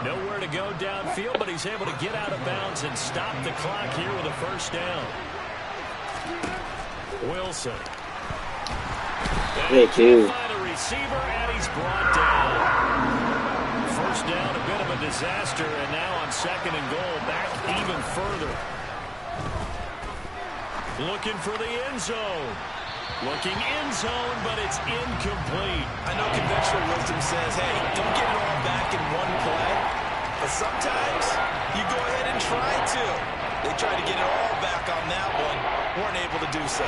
Nowhere to go downfield, but he's able to get out of bounds and stop the clock here with a first down. Wilson. And he can't find a receiver, and he's brought down. First down, a bit of a disaster, and now on second and goal, back even further. Looking for the end zone. Looking end zone, but it's incomplete. I know conventional wisdom says, hey, don't get it all back in one play. But sometimes you go ahead and try to. They tried to get it all back on that one. Weren't able to do so.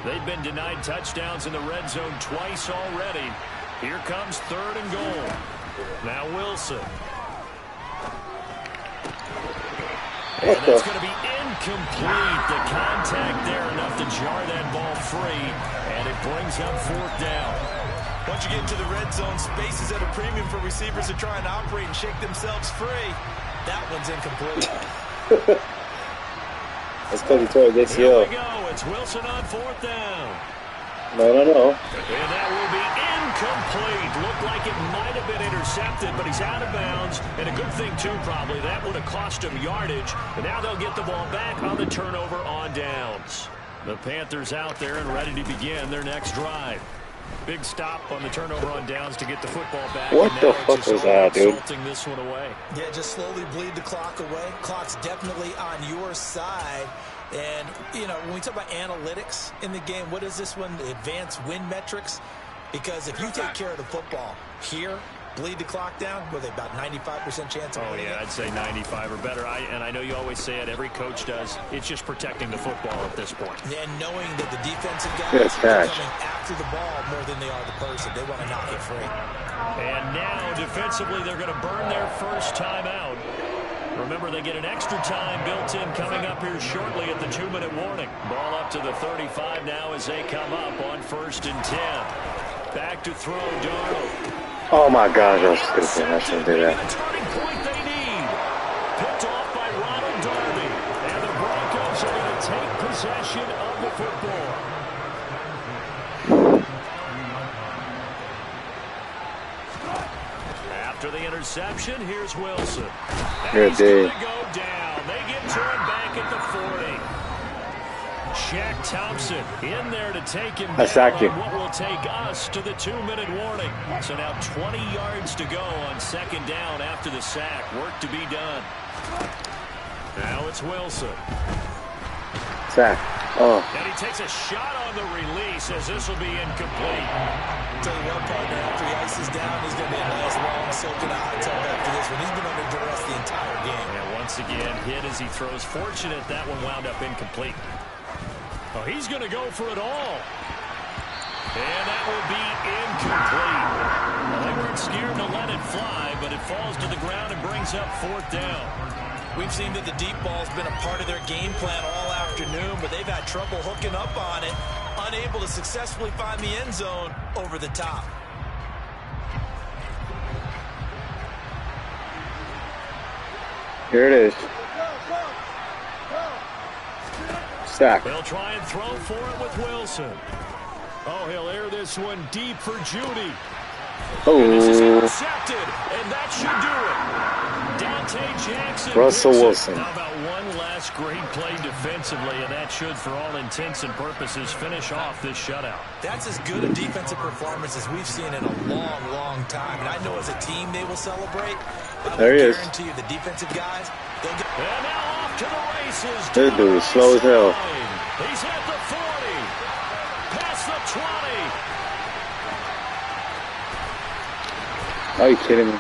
They've been denied touchdowns in the red zone twice already. Here comes third and goal. Now Wilson. And that's going to be incomplete. The contact there enough to jar that ball free, and it brings up fourth down. Once you get into the red zone, space is at a premium for receivers to try and operate and shake themselves free. That one's incomplete. That's because he tore against you. Here we go. It's Wilson on fourth down. No. And that will be incomplete. Looked like it might have been intercepted, but he's out of bounds. And a good thing, too, probably. That would have cost him yardage. And now they'll get the ball back on the turnover on downs. The Panthers out there and ready to begin their next drive. Big stop on the turnover on downs to get the football back. What the fuck was that, dude? This one away. Yeah, just slowly bleed the clock away. Clock's definitely on your side. And, you know, when we talk about analytics in the game, what is this one? The advanced win metrics? Because if you take care of the football here bleed the clock down with about 95% chance of winning. Oh, yeah, I'd say 95 or better. And I know you always say it, every coach does. It's just protecting the football at this point. And knowing that the defensive guys are coming after the ball more than they are the person. They want to knock it free. And now, defensively, they're going to burn their first timeout. Remember, they get an extra time built in coming up here shortly at the 2-minute warning. Ball up to the 35 now as they come up on 1st and 10. Back to throw, Darnold. Oh my gosh, I was just going to say I shouldn't do that. The turning point they need. Picked off by Ronald Darby. And the Broncos are going to take possession of the football. After the interception, here's Wilson. Good day. Go down. They get to him back at the 40. Shaq Thompson in there to take him down on what will take us to the 2-minute warning. So now 20 yards to go on 2nd down after the sack. Work to be done. Now it's Wilson. Sack. Oh. And he takes a shot on the release as this will be incomplete. Tell you what, partner, after he ices down, he's going to be a nice long soak in a hot tub after this one. He's been under duress the entire game. And once again, hit as he throws. Fortunate that one wound up incomplete. Oh, he's going to go for it all. And that will be incomplete. Well, they weren't scared to let it fly, but it falls to the ground and brings up 4th down. We've seen that the deep ball's been a part of their game plan all afternoon, but they've had trouble hooking up on it, unable to successfully find the end zone over the top. Here it is. Sack. They'll try and throw for it with Wilson. Oh, he'll air this one deep for Judy. Oh. And this is intercepted, and that should do it. Dante Jackson. Russell Wilson. How about one last great play defensively, and that should, for all intents and purposes, finish off this shutout. That's as good a defensive performance as we've seen in a long, long time. And I know as a team they will celebrate. There he is. I guarantee you the defensive guys, they'll get... And now off to the races. This dude is slow as hell. He's at the 40. Past the 20. Are you kidding me? A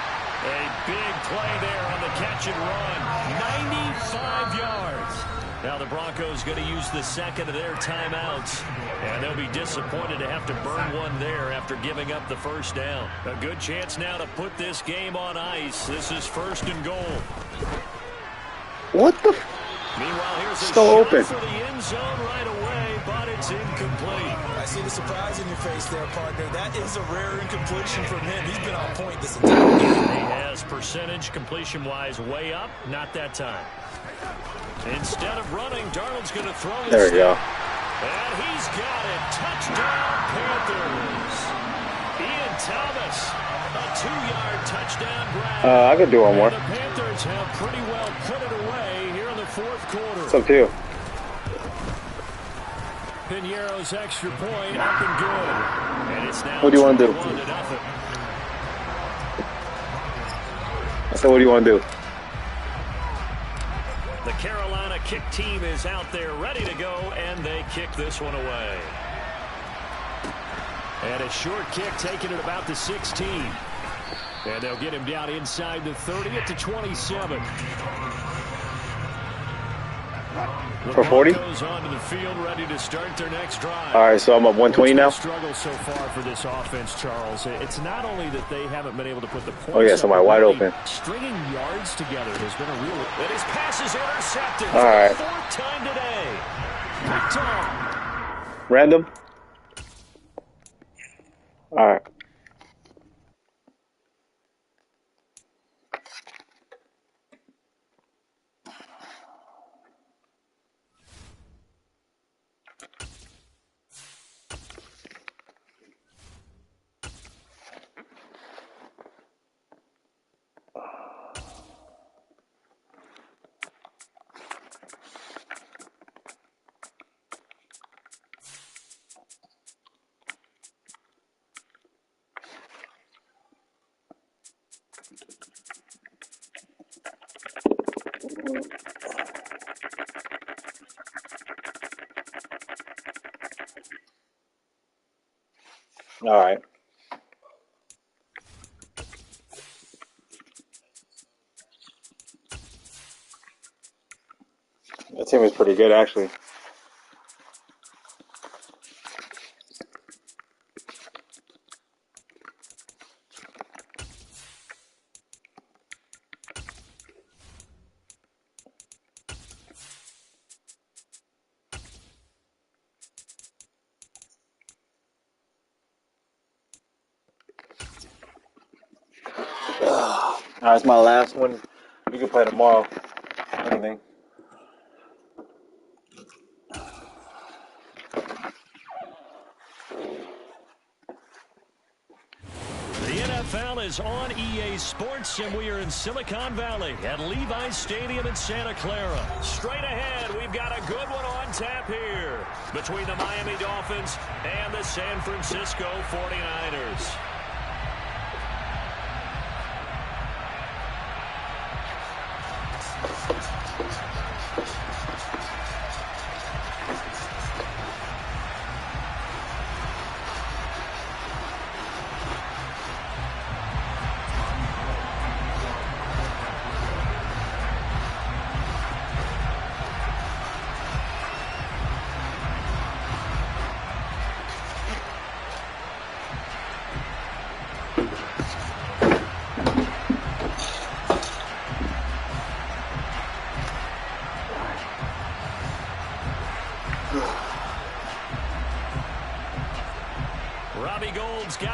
big play there on the catch and run. 95 yards. Now the Broncos going to use the second of their timeouts. And they'll be disappointed to have to burn one there after giving up the first down. A good chance now to put this game on ice. This is 1st and goal. What the? Meanwhile, here's a so shot open for the end zone right away, but it's incomplete. I see the surprise in your face there, partner. That is a rare incompletion from him. He's been on point this entire game. He has percentage completion-wise way up. Not that time. Instead of running, Darnold's going to throw this. There we go. And he's got it. Touchdown, Panthers. Ian Thomas, a 2-yard touchdown grab. I could do one more. And the Panthers have pretty well put it away here in the 4th quarter. It's up to you. Piñeiro's extra point up and good. And it's now What do you want to do? 2-1. I said, what do you want to do? The Carolina kick team is out there ready to go, and they kick this one away. And a short kick taken at about the 16. And they'll get him down inside the 30 at the 27. For 40? Onto the field, ready to start their next drive. All right, so I'm up 120 now. Struggle so far for this offense, Charles. It's not only that they haven't been able to put the points. Oh yeah, so my wide open. Stringing yards together has been a real. And his pass is intercepted. All right. 4th time today. Picked off. Random. All right. All right. That team is pretty good, actually. Alright, it's my last one. We can play tomorrow. Anything. The NFL is on EA Sports, and we are in Silicon Valley at Levi's Stadium in Santa Clara. Straight ahead, we've got a good one on tap here between the Miami Dolphins and the San Francisco 49ers.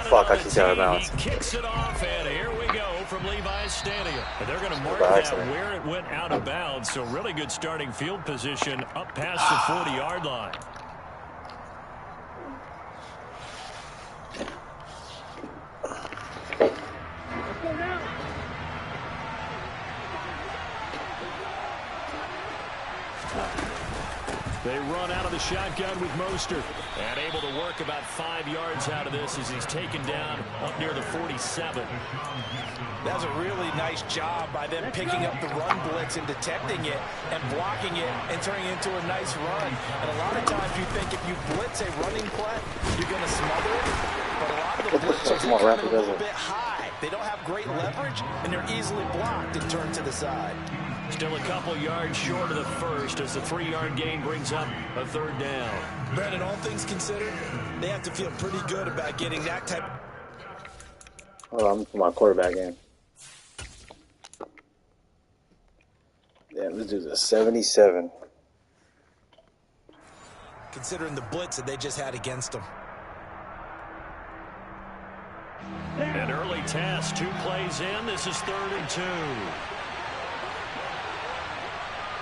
Fuck, I keep out of bounds. He kicks it off, and here we go from Levi's Stadium. And they're going to mark that where it went out of bounds, so really good starting field position up past the 40-yard line. Let's go now. They run out of the shotgun with Mostert. And able to work about 5 yards out of this as he's taken down up near the 47. That's a really nice job by them picking up the run blitz and detecting it and blocking it and turning it into a nice run. And a lot of times you think if you blitz a running play, you're going to smother it. But a lot of the blitzers are coming a little bit high. They don't have great leverage, and they're easily blocked and turned to the side. Still a couple yards short of the first as the 3-yard gain brings up a third down. Brandon, all things considered, they have to feel pretty good about getting that type. Hold on, I'm going to put my quarterback in. Damn, this dude's a 77. Considering the blitz that they just had against them. An early test, 2 plays in. This is 3rd and 2.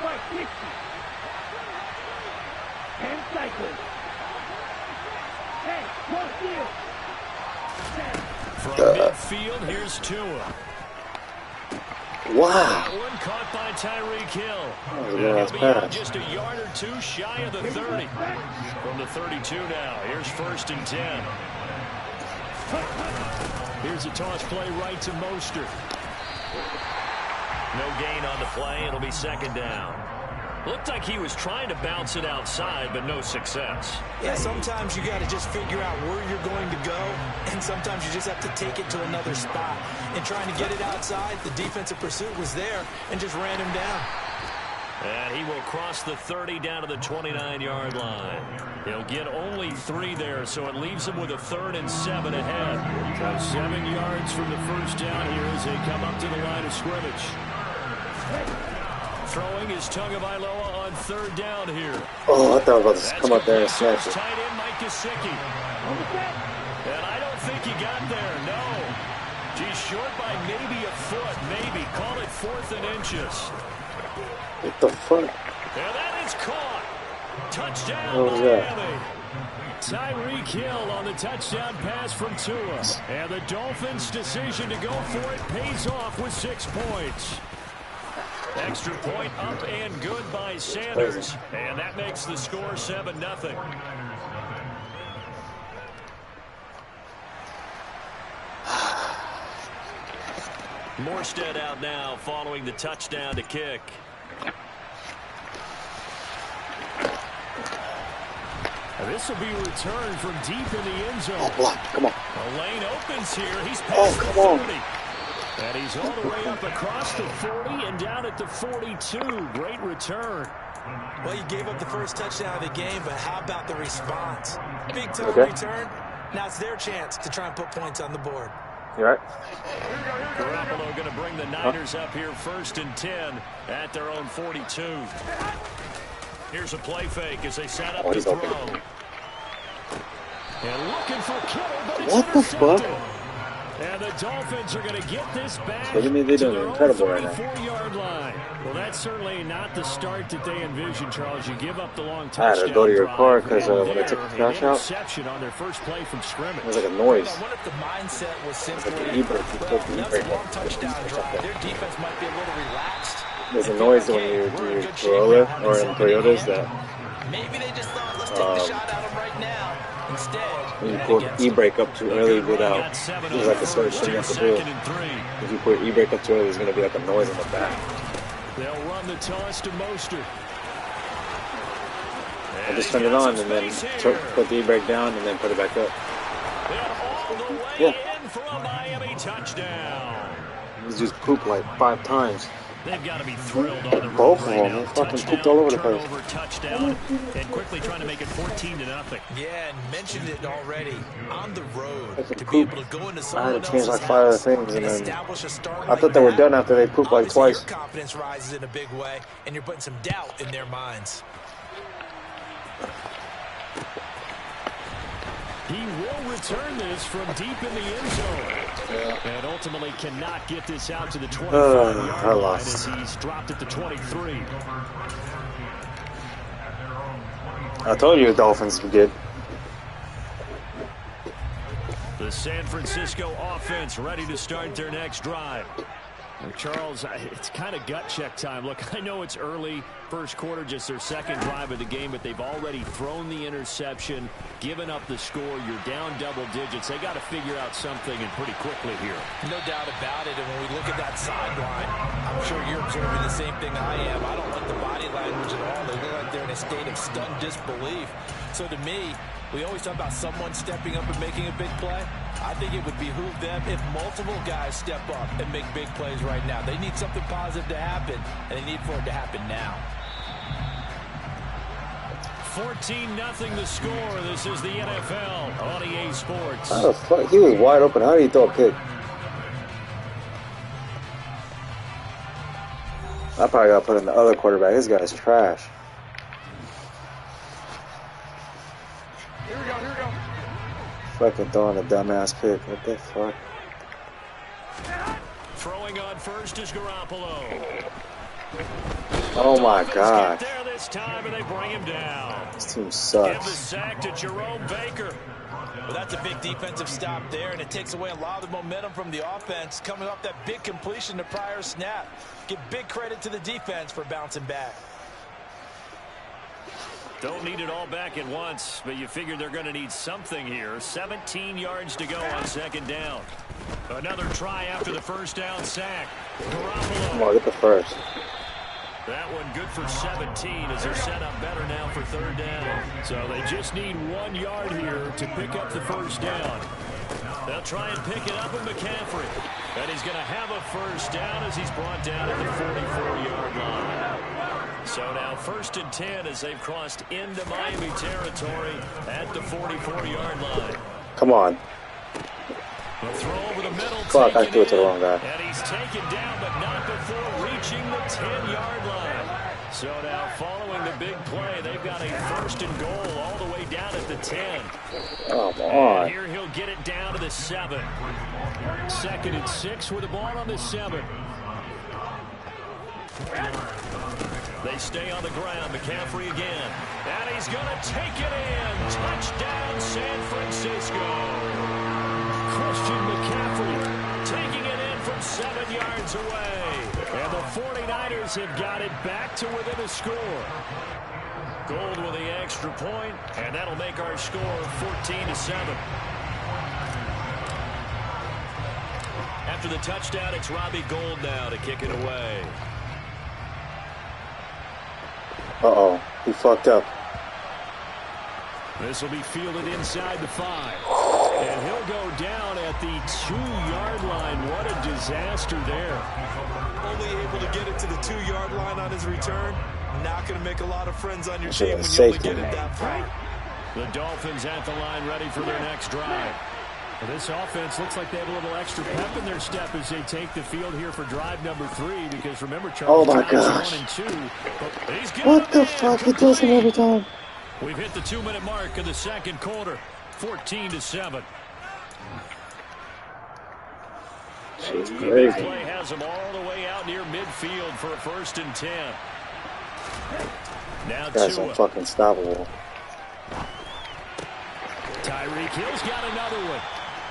Right, 60. 10 cycles. 10, cross field. 10. From midfield, here's Tua. Wow. That one caught by Tyreek Hill. And he'll be out just a yard or 2 shy of the 30. From the 32 now, here's 1st and 10. Here's a toss play right to Mostert. No gain on the play. It'll be 2nd down. Looked like he was trying to bounce it outside, but no success. Yeah, sometimes you got to just figure out where you're going to go, and sometimes you just have to take it to another spot. And trying to get it outside, the defensive pursuit was there and just ran him down. And he will cross the 30 down to the 29-yard line. He'll get only 3 there, so it leaves him with a 3rd and 7 ahead. So 7 yards from the first down here as they come up to the line of scrimmage. Throwing is Tagovailoa on 3rd down here. Oh, I thought I was about to come up there and snatch it. Tight end Mike Gesicki. And I don't think he got there, no. He's short by maybe a foot, maybe. Call it 4th and inches. What the fuck? And that is caught. Touchdown, Miami. Tyreek Hill on the touchdown pass from Tua. And the Dolphins' decision to go for it pays off with 6 points. Extra point up and good by Sanders. And that makes the score 7-0. Morstead out now following the touchdown to kick. This will be returned from deep in the end zone. Oh, block. Come on. The lane opens here. He's past the 40. And he's all the way up across the 40 and down at the 42. Great return. Well, you gave up the first touchdown of the game, but how about the response? Big time return. Now it's their chance to try and put points on the board. You right? Garoppolo going to bring the Niners up here 1st and 10 at their own 42. Here's a play fake as they set up the throw. And looking for Kittle, but it's what the fuck? And the Dolphins are going to get this back. What do you mean they're doing incredible right now? 34-yard line. Well, that's certainly not the start that they envisioned, Charles. You give up the long I touchdown. had to go to your car because when I took the trash out, on their first play from scrimmage. it was like a noise. What if the mindset was simply, Like the e-brake. that's a long touchdown drive. Their defense might be a little relaxed. There's a noise when you Corolla or in Toyotas that maybe they just thought, let's take the shot at them right now. Instead, when you pull e-brake up too early without, there's like a certain thing you have to do. If you put e-brake up too early, there's going to be like a noise in the back. They'll run the toss to Mostert. I just turned it on and then put the e-brake down and then put it back up. All the way Yeah. in for a Miami touchdown. He's just pooped like 5 times. They've got to be thrilled on the road Both of right them. now. They fucking Touchdown, pooped all over the place. turnover, touchdown, and quickly trying to make it 14-0. Yeah, and mentioned it already. On the road, That's a to be poop. able to go into I someone had to change like else's 5 other house things and then establish a start I like thought they were that. done after they pooped like Obviously, twice. your confidence rises in a big way, and you're putting some doubt in their minds. He will return this from deep in the end zone. And ultimately cannot get this out to the 25-yard line as he's dropped at the 23. I told you the Dolphins would get. The San Francisco offense ready to start their next drive. Now, Charles, it's kind of gut check time. Look, I know it's early, first quarter, just their second drive of the game, but they've already thrown the interception, given up the score. You're down double digits. They got to figure out something, and pretty quickly here. No doubt about it, and when we look at that sideline, I'm sure you're observing the same thing I am. I don't like the body language at all. They look like they're in a state of stunned disbelief. So to me, we always talk about someone stepping up and making a big play. I think it would behoove them if multiple guys step up and make big plays right now. They need something positive to happen, and they need for it to happen now. 14-0 the score. This is the NFL on EA Sports. How the fuck? He was wide open. How did he throw a pick? I probably got to put in the other quarterback. This guy's trash. Here we go, here we go. Fucking throwing a dumbass pick. What the fuck? Throwing on first is Garoppolo. Oh my god. Get there this time and they bring him down. This team Give the sucks. sack to Jerome Baker. Well, that's a big defensive stop there, and it takes away a lot of the momentum from the offense coming off that big completion the prior snap. Give big credit to the defense for bouncing back. Don't need it all back at once, but you figure they're going to need something here. 17 yards to go on second down. Another try after the first down sack. Garoppolo. Come on, get the first. That one good for 17 as they're set up better now for third down. So they just need 1 yard here to pick up the first down. They'll try and pick it up with McCaffrey. And he's going to have a first down as he's brought down at the 44-yard line. So now 1st and 10 as they've crossed into Miami territory at the 44-yard line. Come on. The throw over the middle. Fuck, I threw it to the wrong guy. And he's taken down, but not before reaching the 10-yard line. So now following the big play, they've got a 1st and goal all the way down at the 10. Come And on. here he'll get it down to the 7. 2nd and 6 with the ball on the 7. They stay on the ground. McCaffrey again. And he's going to take it in. Touchdown, San Francisco. Christian McCaffrey taking it in from 7 yards away. And the 49ers have got it back to within a score. Gold with the extra point, and that'll make our score 14-7. After the touchdown, it's Robbie Gould now to kick it away. Uh-oh. He fucked up. This will be fielded inside the 5. And he'll go down at the 2-yard line. What a disaster there. Only able to get it to the 2-yard line on his return. Not going to make a lot of friends on your team when you only get it that far. The Dolphins at the line ready for their next drive. Well, this offense looks like they have a little extra pep in their step as they take the field here for drive number 3. Because remember, Charles, oh my gosh. 1 and 2. What the fuck? It does it every time. We've hit the 2-minute mark of the second quarter. 14-7. She's crazy. Play has them all the way out near midfield for a 1st and 10. Now That's fucking stoppable. Tyreek Hill's got another one.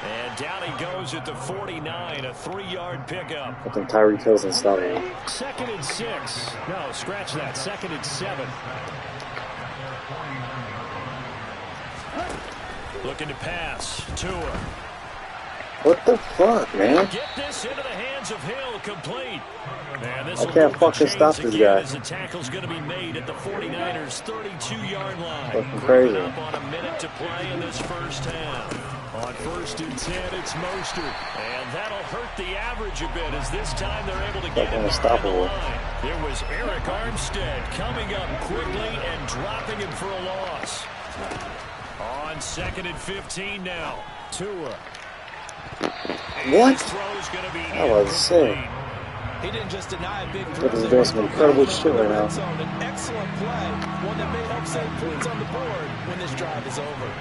And down he goes at the 49, a 3-yard pickup. I think Tyreek Hill's unstoppable. 2nd and 6. No, scratch that. 2nd and 7. Looking to pass. Tua. What the fuck, man? Get this into the hands of Hill, complete. Man, this I can't fucking stop this guy. As the tackle's going to be made at the 49ers' 32-yard line. Fucking crazy. Up on a minute to play in this first half. On 1st and 10, it's Mostert. And that'll hurt the average a bit as this time they're able to get him behind the line. It was Eric Armstead coming up quickly and dropping him for a loss. On 2nd and 15 now. Tua. What? That was sick. He didn't just deny a big throw. He's doing some incredible shit right now. An excellent play, one that may help save points on the board when this drive is over.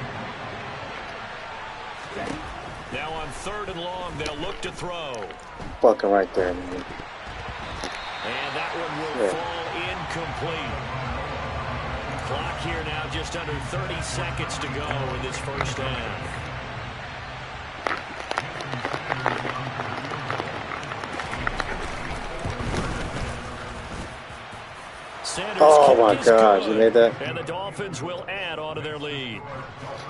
Now on 3rd and long, they'll look to throw. Fucking right there, man. And that one will fall incomplete. Clock here now just under 30 seconds to go in this first half. Sanders oh my gosh, you made that? And the Dolphins will add on to their lead.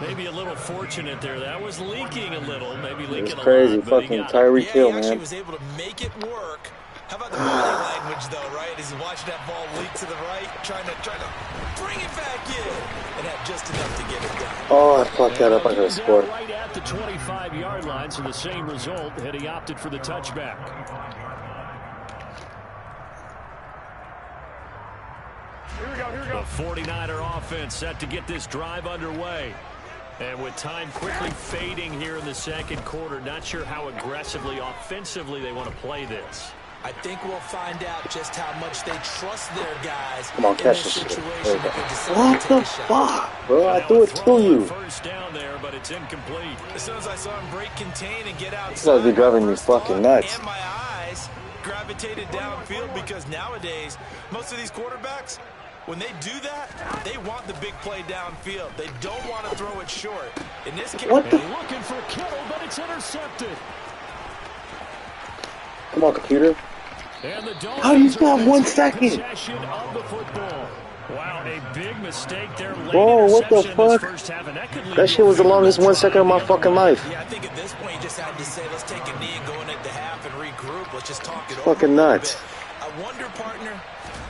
Maybe a little fortunate there. That was leaking a little, maybe leaking a lot. It's crazy, fucking Tyreek Hill, man. He was able to make it work. How about the body language, though, right? As he watched that ball leak to the right, trying to bring it back in, and had just enough to get it done. Oh, I fucked that up. I could have scored. Right at the 25-yard line, so the same result had he opted for the touchback. Here we go, here we go. The 49er offense set to get this drive underway. And with time quickly fading here in the second quarter, not sure how aggressively, offensively they want to play this. I think we'll find out just how much they trust their guys. Come on, catch this shit. What the fuck, bro? I threw it to you. First down there, but it's incomplete. As soon as I saw him break contain and get outside, This guy's be driving me fucking nuts. And my eyes gravitated downfield because nowadays, most of these quarterbacks, when they do that, they want the big play downfield. They don't want to throw it short. In this case, what the? Looking for Kittle, but it's intercepted. Come on, computer. And the How do you still have 1 second? Possession of the football. Wow, a big mistake there. Bro, what the fuck? That shit was the longest 1 second of my fucking life. Yeah, I think at this point you just had to say, let's take a knee and go into the half and regroup. Let's just talk it over. Fucking nuts. I wonder, partner,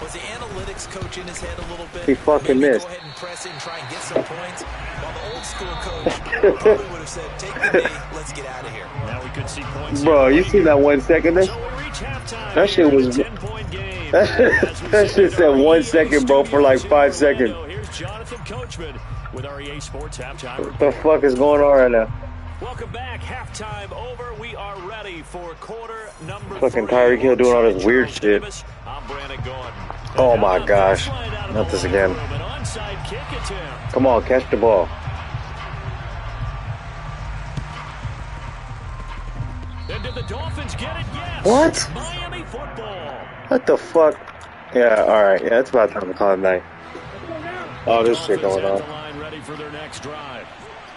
was the analytics coach in his head a little bit? He fucking missed. Go ahead and press it and try and get some points. While the old school coach probably would have said, take the knee, let's get out of here. Now we could see points. Bro, you seen that 1 second? That shit was. That shit said 1 second, bro, for like 5 seconds. Here's Jonathan Coachman with our EA Sports halftime. What the fuck is going on right now? Welcome back. Halftime over. We are ready for quarter number 3. Fucking Tyreek Hill doing all this weird shit. I'm Brandon Gordon. Oh my gosh. Not this again. Come on, catch the ball. And did the Dolphins get it? Yes. What? Miami football. What the fuck? Yeah, alright. Yeah, it's about time to call it night. Oh, this shit going on. Ready for their next drive.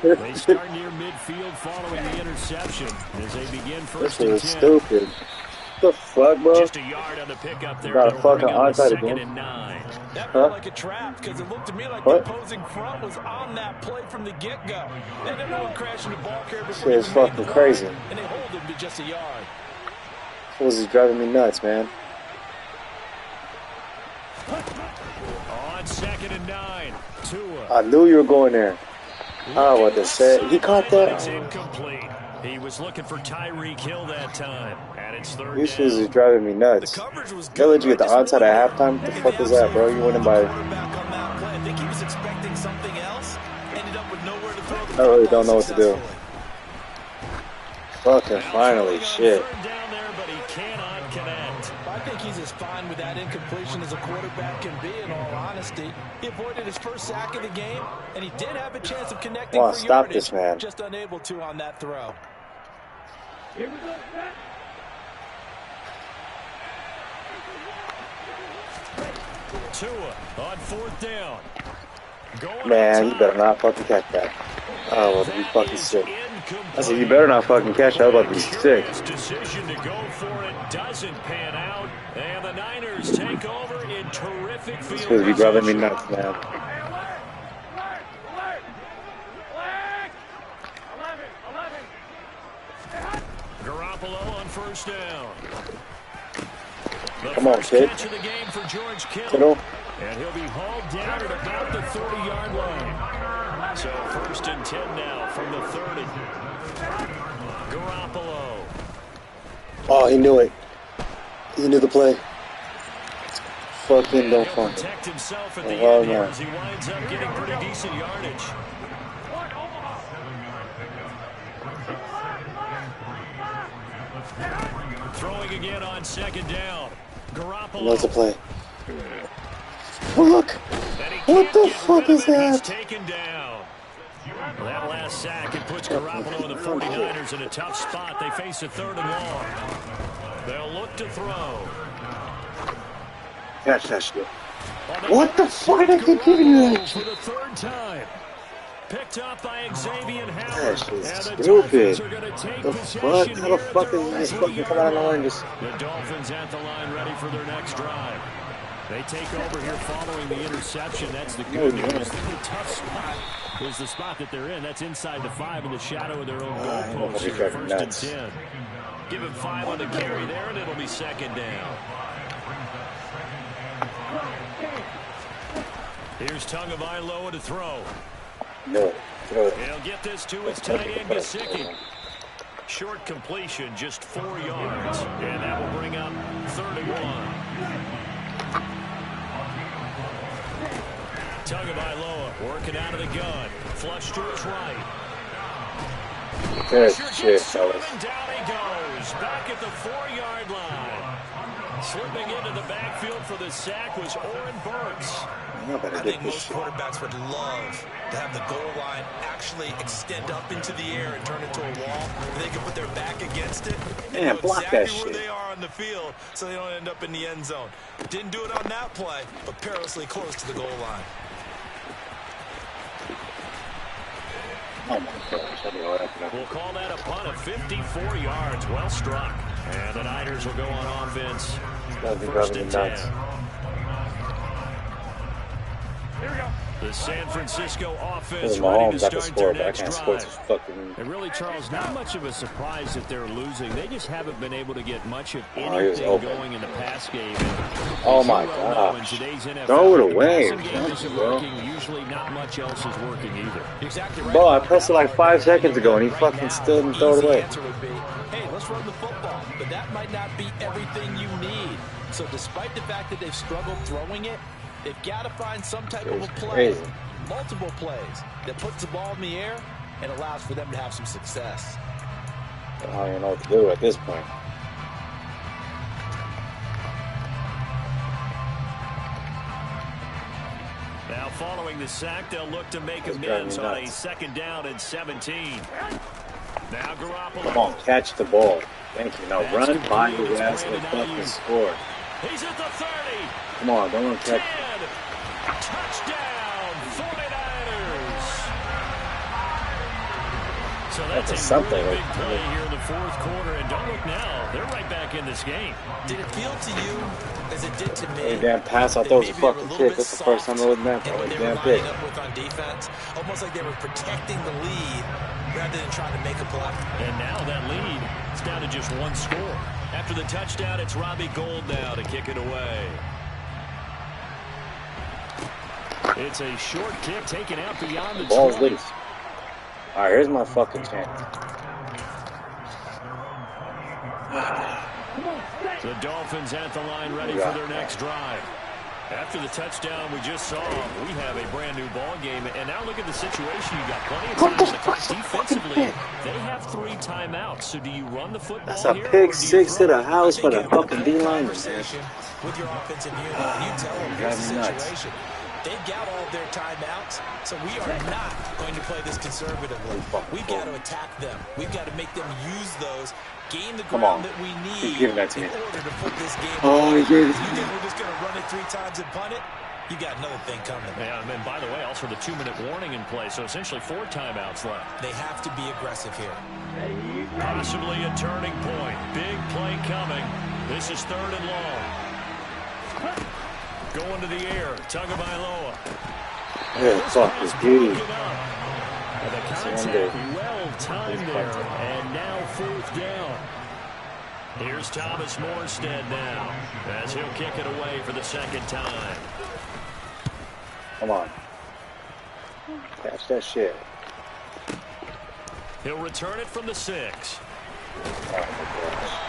They start near midfield following the interception as they begin first and 10. This is stupid. What the fuck, bro? Just a yard on the pickup there. Got a fucking onside again. That felt like a trap because it looked to me like the opposing front was on that play from the get-go. They didn't know crashing the ball carrier before this shit is fucking crazy. And they hold him to just a yard. This is driving me nuts, man. On 2nd and 9. Tua. I knew you were going there. Oh, what the say? He caught that. It's incomplete. He was looking for Tyreek Hill that time, and it's third down. This is driving me nuts. They'll let you get the onside at halftime. What the fuck is that, bro? You winning by... I think he was expecting something else. Ended up with nowhere to throw the I really don't know what to do. Fucking finally, shit. Down there, but he cannot connect. I think he's as fine with that incompletion as a quarterback can be, in all honesty. He avoided his first sack of the game, and he did have a chance of connecting for stop yardage, this, man. just unable to on that throw. Here we go, set. Tua on fourth down. Man, you better not fucking catch that. Oh, well, you fucking sick. I said, you better not fucking catch that. I was about to be sick. Decision to go for it doesn't pan out, and the Niners take over in terrific field. It's supposed to be driving me nuts, man. Garoppolo on first down. Come on, kid. Catch of the game for George Kittle. And he'll be hauled down at about the 30-yard line. So first and 10 now from the 30. Garoppolo. Oh, he knew it. He knew the play. Fucking don't fun. Protect himself at the end here as he winds up getting pretty decent yardage. Throwing again on second down. Garoppolo. What's the play? Fuck! What the fuck is that? Taken down. Well, that last sack, it puts Garoppolo and the 49ers in a tough spot. They face a third and long. They'll look to throw. Catch that shit. What the fuck did I keep giving you that? For the third time. Picked up by Xavier Howard. That shit's stupid. The fuck? How the fuck is this fucking coming out of the line? Just... The Dolphins at the line ready for their next drive. They take over here following the interception. That's the good news. The tough spot is the spot that they're in. That's inside the 5 in the shadow of their own goalpost. First and 10. Give him 5 on the carry there, and it'll be second down. Here's Tagovailoa to throw. No. He'll get this to his tight end, Gesicki. Short completion, just 4 yards. And that will bring up 31. Tagovailoa working out of the gun. Flush to his right. Good shit, fellas. Down he goes. Back at the 4-yard line. Slipping into the backfield for the sack was Oren Burks. I think most quarterbacks would love to have the goal line actually extend up into the air and turn into a wall. They can put their back against it and know block exactly that where shit. they are on the field so they don't end up in the end zone. Didn't do it on that play, but perilously close to the goal line. Oh my gosh. We'll call that a punt of 54 yards. Well struck. And the Niners will go on offense. First and 10. Here we go. The San Francisco offense Mahomes ready to got the start score, their but I next can't score drive. this fucking... And really, Charles, not much of a surprise that they're losing. They just haven't been able to get much of he was anything open. going in the pass game. Oh my gosh. Throw it away. Usually not much else is working either. Exactly right. Bro, I pressed it like 5 seconds ago and he fucking still didn't throw it away. Answer would be, hey, let's run the football. But that might not be everything you need. So despite the fact that they've struggled throwing it, they've got to find some type of a play, multiple plays, that puts the ball in the air and allows for them to have some success. I don't even know what to do at this point. Now following the sack, they'll look to make amends on a second down and 17. Now Garoppolo. Come on, catch the ball. Thank you. Now run by his ass and fucking score. He's at the 30. Come on, don't want to catch. 10. Touchdown, 49ers. So that's a something really like big play here in the fourth quarter. And don't look now, they're right back in this game. Did it feel to you as it did to me? Hey, damn pass, I thought it was a fucking kick. That's the first time I was that. And what they were Damn pick. lining up with on defense, almost like they were protecting the lead rather than trying to make a play. And now that lead, it's down to just one score. After the touchdown, it's Robbie Gould now to kick it away. It's a short kick taken out beyond the Ball's 20. loose. Alright, here's my fucking chance. The Dolphins at the line ready for their next drive. After the touchdown we just saw, we have a brand new ball game. And now look at the situation. You got plenty of time in the clock. Defensively, they have 3 timeouts. So do you run the football? That's a pick six to the house for the fucking D-line. With your offensive unit, you tell them here's the situation. They've got all of their timeouts, so we are not going to play this conservatively. We've got to attack them. We've got to make them use those, gain the ground that we need in order to put this game away. You think we're just going to run it 3 times and punt it? You got another thing coming. Yeah, and then, by the way, also the 2-minute warning in play, so essentially 4 timeouts left. They have to be aggressive here. Possibly a turning point. Big play coming. This is 3rd and long. Going to the air. Tagovailoa. Yeah, fuck this dude. The contact well timed there. And now 4th down. Here's Thomas Morstead now as he'll kick it away for the 2nd time. Come on. Catch that shit. He'll return it from the 6. Oh my gosh.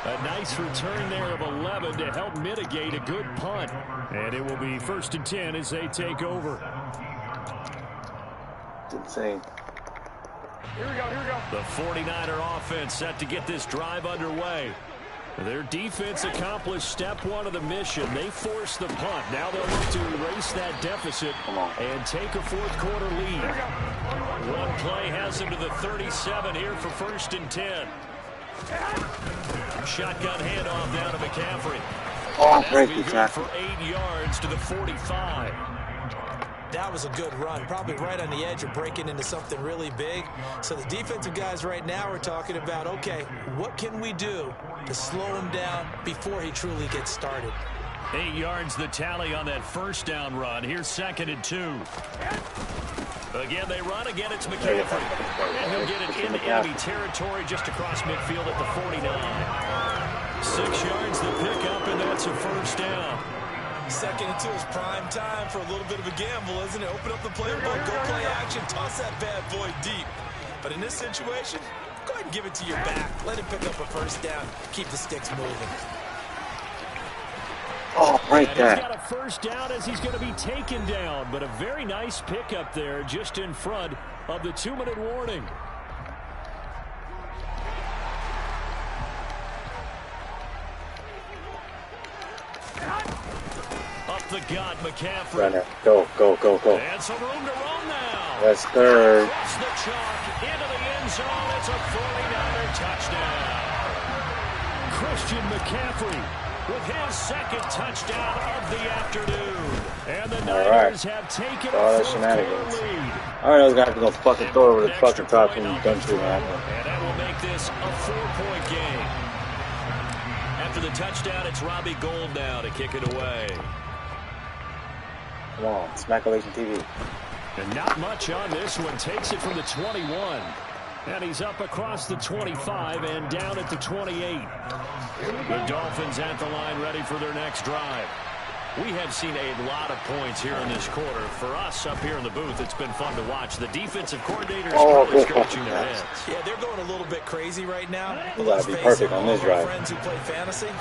A nice return there of 11 to help mitigate a good punt. And it will be 1st and 10 as they take over. It's insane. Here we go, here we go. The 49er offense set to get this drive underway. Their defense accomplished step 1 of the mission. They forced the punt. Now they'll look to erase that deficit and take a 4th quarter lead. One play has them to the 37 here for 1st and 10. Shotgun handoff down to McCaffrey. Oh, break the tackle. For 8 yards to the 45. That was a good run, probably right on the edge of breaking into something really big. So the defensive guys right now are talking about, okay, what can we do to slow him down before he truly gets started? 8 yards the tally on that 1st down run. Here's 2nd and 2. Again, they run. Again, it's McCaffrey. And he'll get it in enemy territory just across midfield at the 49. 6 yards the pickup, and that's a 1st down. 2nd and 2 is prime time for a little bit of a gamble, isn't it? Open up the playbook, go play action, toss that bad boy deep. But in this situation, go ahead and give it to your back. Let him pick up a 1st down. Keep the sticks moving. Oh, right there. He's got a 1st down as he's going to be taken down, but a very nice pickup there just in front of the 2-minute warning. Up the gut, McCaffrey. Runner. Go, go, go, go. And some room to run now. That's 3rd. Across the chalk, into the end zone. It's a 49er touchdown. Christian McCaffrey with his 2nd touchdown of the afternoon. And the Niners have taken a 4th quarter lead. All right, those guys are going to fucking throw over the fucking top from the country, man. And that will make this a 4-point game. After the touchdown, it's Robbie Gould now to kick it away. Come on, Smackalation TV. And not much on this one. Takes it from the 21. And he's up across the 25 and down at the 28. The Dolphins at the line ready for their next drive. We have seen a lot of points here in this quarter. For us up here in the booth, it's been fun to watch. The defensive coordinators probably scratching their heads. Yeah, they're going a little bit crazy right now. You gotta be perfect on this drive. Friends who play fantasy,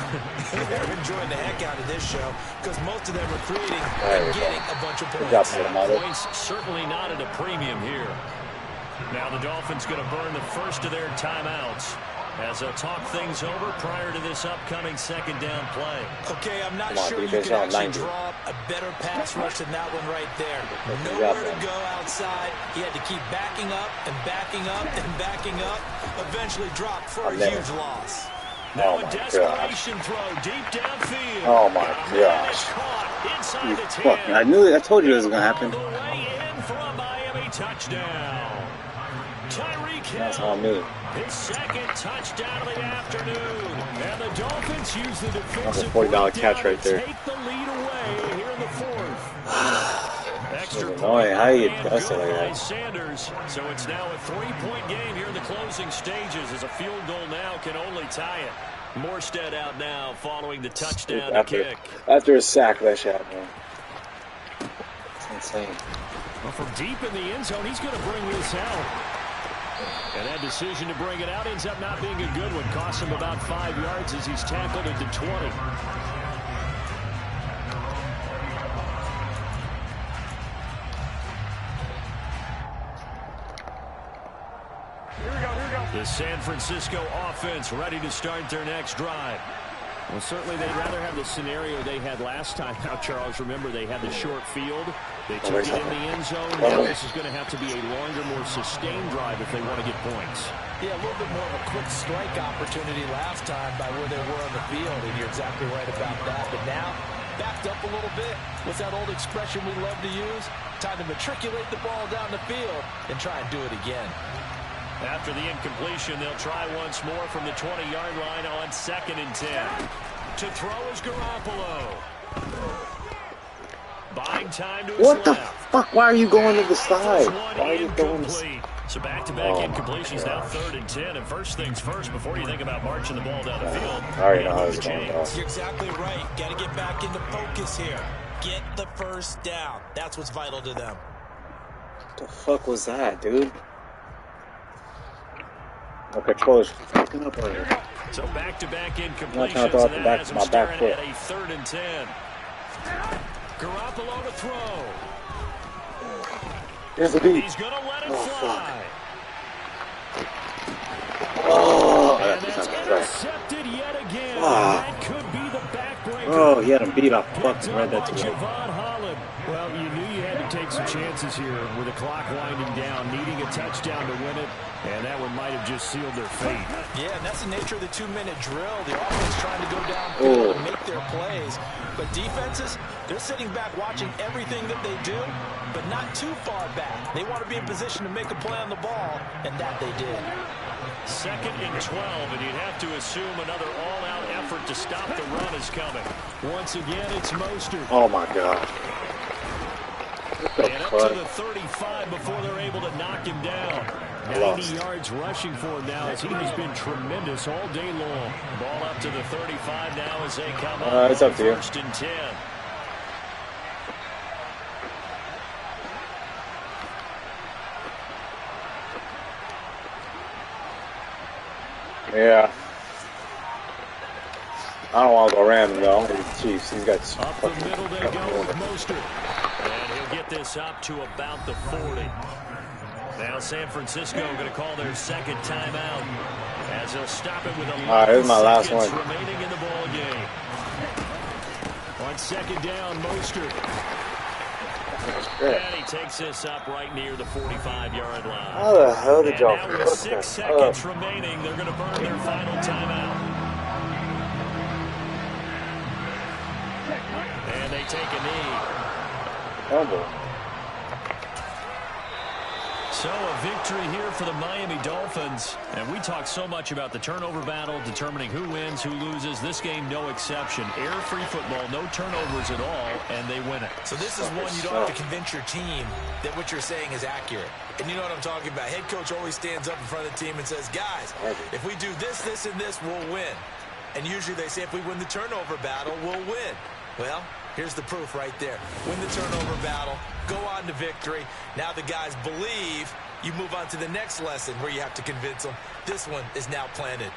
they're enjoying the heck out of this show because most of them are creating and getting a bunch of points. Points certainly not at a premium here. Now the Dolphins going to burn the 1st of their timeouts as they'll talk things over prior to this upcoming 2nd down play. Okay, I'm not sure you can actually draw a better pass rush than that one right there. Nowhere to go outside. He had to keep backing up and backing up and backing up. Eventually dropped for a huge loss. Now a desperation throw deep downfield. Oh my gosh. Inside the 10. I knew it. I told you it was going to happen. The way in for a Miami touchdown. Tyreek Hill. That's all me. His 2nd touchdown of the afternoon. And the Dolphins use the defensive That's a $40 catch right there. Take the lead away here in the 4th. Extra point. How you does it like that? Sanders. So it's now a 3-point game here in the closing stages as a field goal now can only tie it. Morstead out now following the touchdown kick. After a sack, that shot, man. It's insane. Well, from deep in the end zone, he's going to bring this out. And that decision to bring it out ends up not being a good one. Costs him about 5 yards as he's tackled at the 20. The San Francisco offense ready to start their next drive. Well, certainly they'd rather have the scenario they had last time. Now, Charles, remember they had the short field. They took it in the end zone. Now this is going to have to be a longer, more sustained drive if they want to get points. Yeah, a little bit more of a quick strike opportunity last time by where they were on the field, and you're exactly right about that. But now, backed up a little bit. What's that old expression we love to use? Time to matriculate the ball down the field and try and do it again. After the incompletion, they'll try once more from the 20-yard line on 2nd and 10. To throw is Garoppolo. Buying time to his What the left. fuck? Why are you going to the side? Why are you going Incomplete. So back-to-back incompletions, now 3rd and 10. And first things first, before you think about marching the ball down the field, I already know how it's going to go. You're exactly right. Got to get back into focus here. Get the first down. That's what's vital to them. What the fuck was that, dude? My controller's fucking up right here. So back-to-back incompletions, I'm not trying to and throw that it has my him back staring foot. at a 3rd and 10. Garoppolo to throw. There's a beat. He's going to let it fly. Oh, And that's that's not right. intercepted yet again. Wow. That could be the backbreaker. Oh, he had him beat up. Picked Fucking up read that by too late. Javon Holland. Well, you knew you had to take some chances here with the clock winding down, needing a touchdown to win it, and that one might have just sealed their fate. Yeah, and that's the nature of the 2-minute drill. The offense trying to go downfield and make their plays. But defenses, they're sitting back watching everything that they do, but not too far back. They want to be in position to make a play on the ball, and that they did. 2nd and 12, and you'd have to assume another all-out effort to stop the run is coming. Once again, it's Mostert. Oh my god. And up to the 35 before they're able to knock him down. 90 yards rushing for him now as he has been tremendous all day long. Ball up to the 35 now as they come up. It's up to you. 1st and 10. Yeah. I don't want to go random though. I'm going to the Chiefs. He's got Up the middle they go with Mostert. And he'll get this up to about the 40. Now San Francisco going to call their 2nd timeout as they'll stop it with 11 seconds remaining in the ball game. On 2nd down, Mostert. And he takes this up right near the 45-yard line. How the hell did y'all now with 6 seconds remaining, they're going to burn their final timeout. And they take a knee. So a victory here for the Miami Dolphins. And we talk so much about the turnover battle, determining who wins, who loses. This game, no exception. Error-free football, no turnovers at all, and they win it. So this is one you don't have to convince your team that what you're saying is accurate. And you know what I'm talking about. Head coach always stands up in front of the team and says, guys, if we do this, this, and this, we'll win. And usually they say if we win the turnover battle, we'll win. Well, here's the proof right there. Win the turnover battle, go on to victory. Now the guys believe. You move on to the next lesson where you have to convince them. This one is now planted.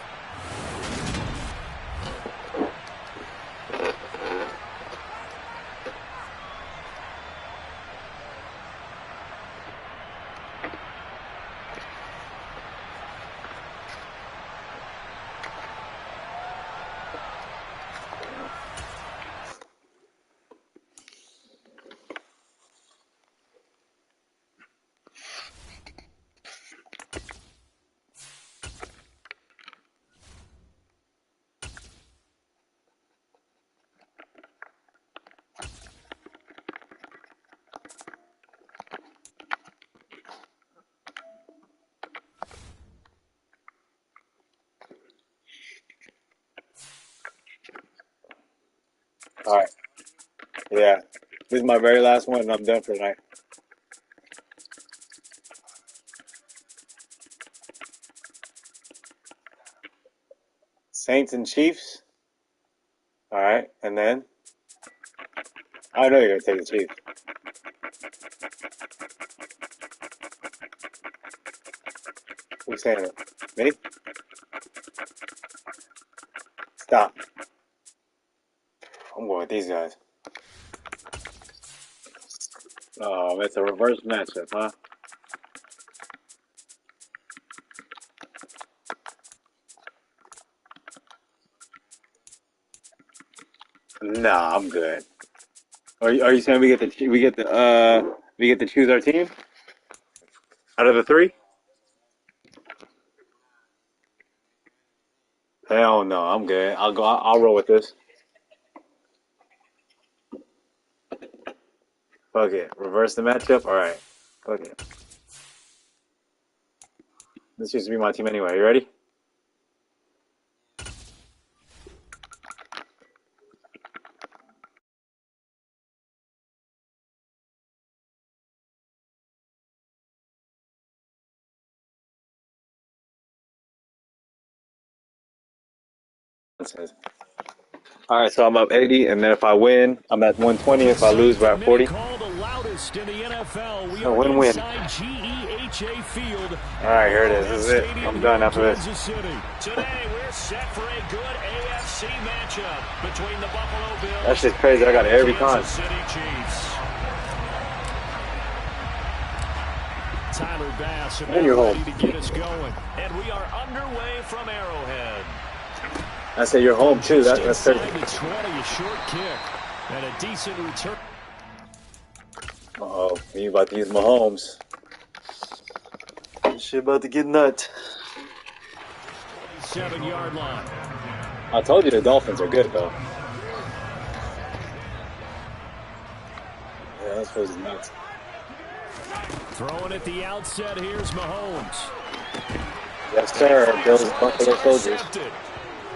All right. Yeah. This is my very last one, and I'm done for tonight. Saints and Chiefs. All right. And then? I know you're going to take the Chiefs. Who's saying it? Me? Stop. I'm going with these guys. Oh, it's a reverse matchup, huh? Nah, I'm good. Are you saying we get to choose our team out of the three? Hell no, I'm good. I'll roll with this. Fuck it. Reverse the matchup? Alright. Fuck it. This used to be my team anyway. You ready? Alright, so I'm up 80, and then if I win, I'm at 120. If I lose, we're at 40. So win-win. Alright, here it is. This is it. I'm done after this. Today we're set for a good AFC matchup between the Buffalo Bills. That shit's crazy. I got it every time. Tyler Bass And you're home. ready to get us going, and we are underway from Arrowhead. I say you're home too. That's crazy. A short kick and a decent return. Uh-oh, you about to use Mahomes. This shit about to get nuts. 7-yard line. I told you the Dolphins are good though. Yeah, that's supposed to be nuts. Throwing at the outset, here's Mahomes. Yes, sir. Bills Buffalo Soldiers.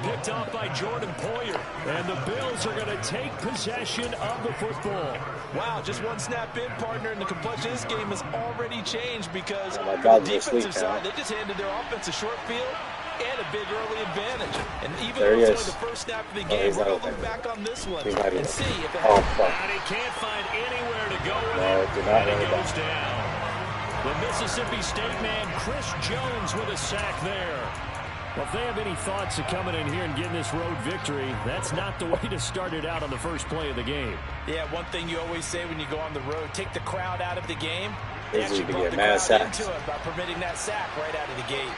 Picked off by Jordan Poyer. And the Bills are going to take possession of the football. Wow, just one snap in, partner, and the complexion of this game has already changed because my on dog's the defensive asleep, side, they just handed their offense a short field and a big early advantage. And even there though it's is. only the first snap of the game, we're going to look back on this one and see if it happens. And he can't find anywhere to go with No, it. do not and really it goes down. The Mississippi State man, Chris Jones, with a sack there. Well, if they have any thoughts of coming in here and getting this road victory, that's not the way to start it out on the first play of the game. Yeah, one thing you always say when you go on the road, take the crowd out of the game. They Easy actually to brought get the mad crowd sacks. into it by permitting that sack right out of the gate.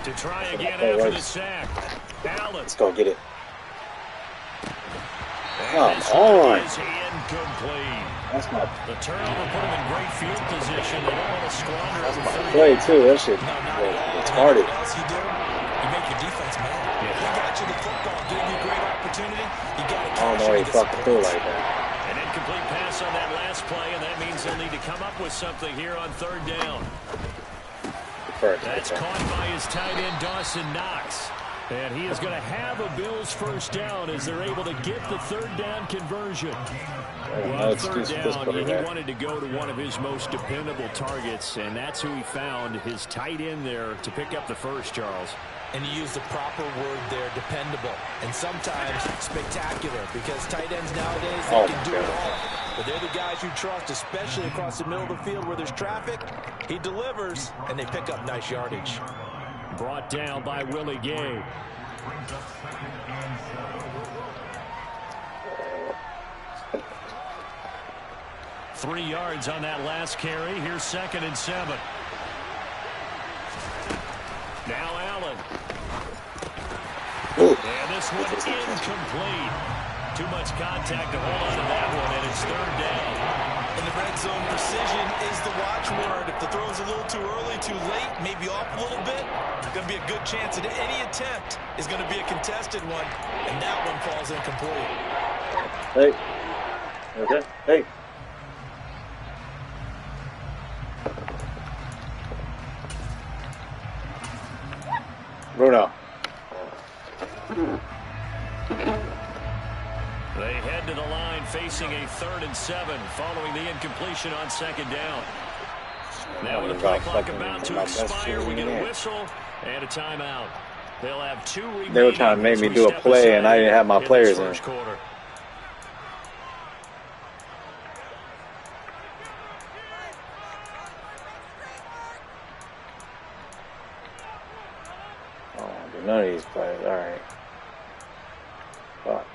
To try again after the sack. Allen. Let's go get it. Come on. Is incomplete. That's my The turnover put him in great field position. They don't want to squander it. play too. That shit retarded. What else you do? You make your defense mad. He got you the football, gave you a great opportunity. You got to I don't know why he fucking threw like that. An incomplete pass on that last play, and that means they'll need to come up with something here on third down. That's caught by his tight end, Dawson Knox. And he is going to have a Bills first down as they're able to get the third down conversion. Well, third down, he wanted to go to one of his most dependable targets, and that's who he found, his tight end there, to pick up the first, Charles. And you use the proper word there, dependable, and sometimes spectacular, because tight ends nowadays, they can do it all. But they're the guys you trust, especially across the middle of the field where there's traffic. He delivers, and they pick up nice yardage. Brought down by Willie Gay. Three yards on that last carry. Here's 2nd and 7. Now Allen. Ooh. And this one incomplete. Too much contact to hold on to that one, and it's third down. In the red zone, precision is the watchword. If the throw's a little too early, too late, maybe off a little bit, it's going to be a good chance that any attempt is going to be a contested one, and that one falls incomplete. Hey. Okay. Hey. Bruno. They head to the line facing a 3rd and 7 following the incompletion on 2nd down. Now with the play clock about to expire, we get a whistle and a timeout. They'll have 2 remaining. They were trying to make me do a play, and I didn't have my players in. Quarter. None of these players. All right. Fuck.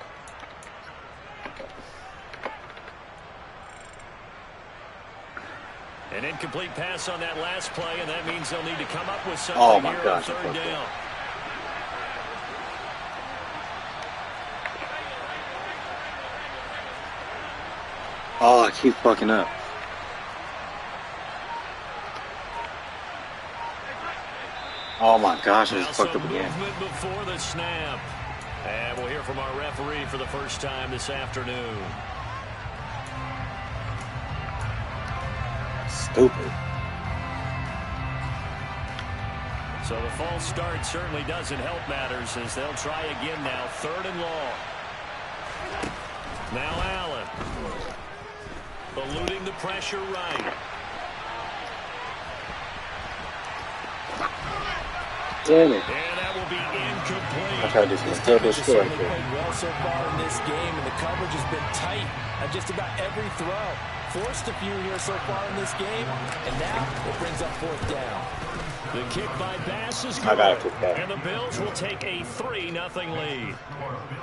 An incomplete pass on that last play, and that means they'll need to come up with something here on third down. Oh, I keep fucking up. Oh my gosh, I just fucked up again. Movement before the snap. And we'll hear from our referee for the first time this afternoon. Stupid. So the false start certainly doesn't help matters as they'll try again now. Third and long. Now Allen. Eluding the pressure right. Damn it. And that will be incomplete. I tried to do some still this score right there. Played well so far in this game, and the coverage has been tight at just about every throw. Forced a few here so far in this game, and now it brings up fourth down. The kick by Bass is good. I gotta kick that. And the Bills will take a 3-0 lead.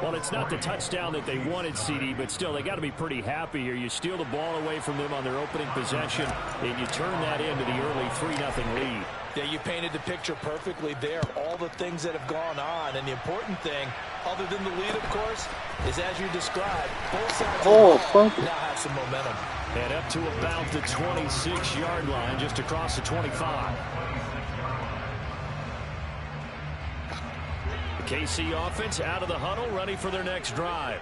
Well, it's not the touchdown that they wanted, CD, but still, they got to be pretty happy here. You steal the ball away from them on their opening possession, and you turn that into the early 3-0 lead. Yeah, you painted the picture perfectly there. All the things that have gone on, and the important thing, other than the lead, of course, is as you described, both sides of the ball now have some momentum. And up to about the 26-yard line, just across the 25. KC offense out of the huddle, ready for their next drive.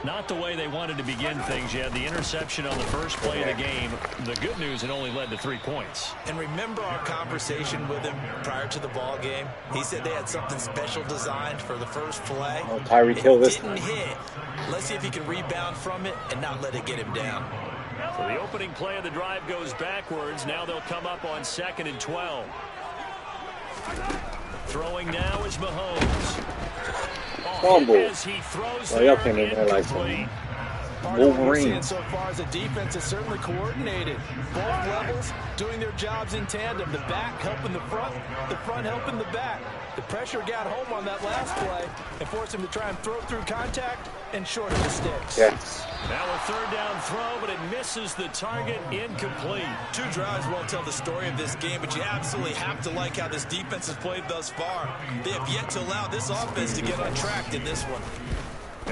Not the way they wanted to begin things. You had the interception on the first play of the game. The good news, it only led to 3 points. And remember our conversation with him prior to the ball game? He said they had something special designed for the first play. Oh, Tyreek Hill this time. It didn't hit. Let's see if he can rebound from it and not let it get him down. So the opening play of the drive goes backwards. Now they'll come up on 2nd and 12. Throwing now is Mahomes. Fumble. As he throws Well, y'all came in there like some Wolverine. So far as the defense is certainly coordinated. Both levels doing their jobs in tandem. The back helping the front helping the back. The pressure got home on that last play and forced him to try and throw through contact and short of the sticks. Yes. Now a third down throw, but it misses the target. Incomplete. 2 drives won't tell the story of this game, but you absolutely have to like how this defense has played thus far. They have yet to allow this offense to get on track in this one.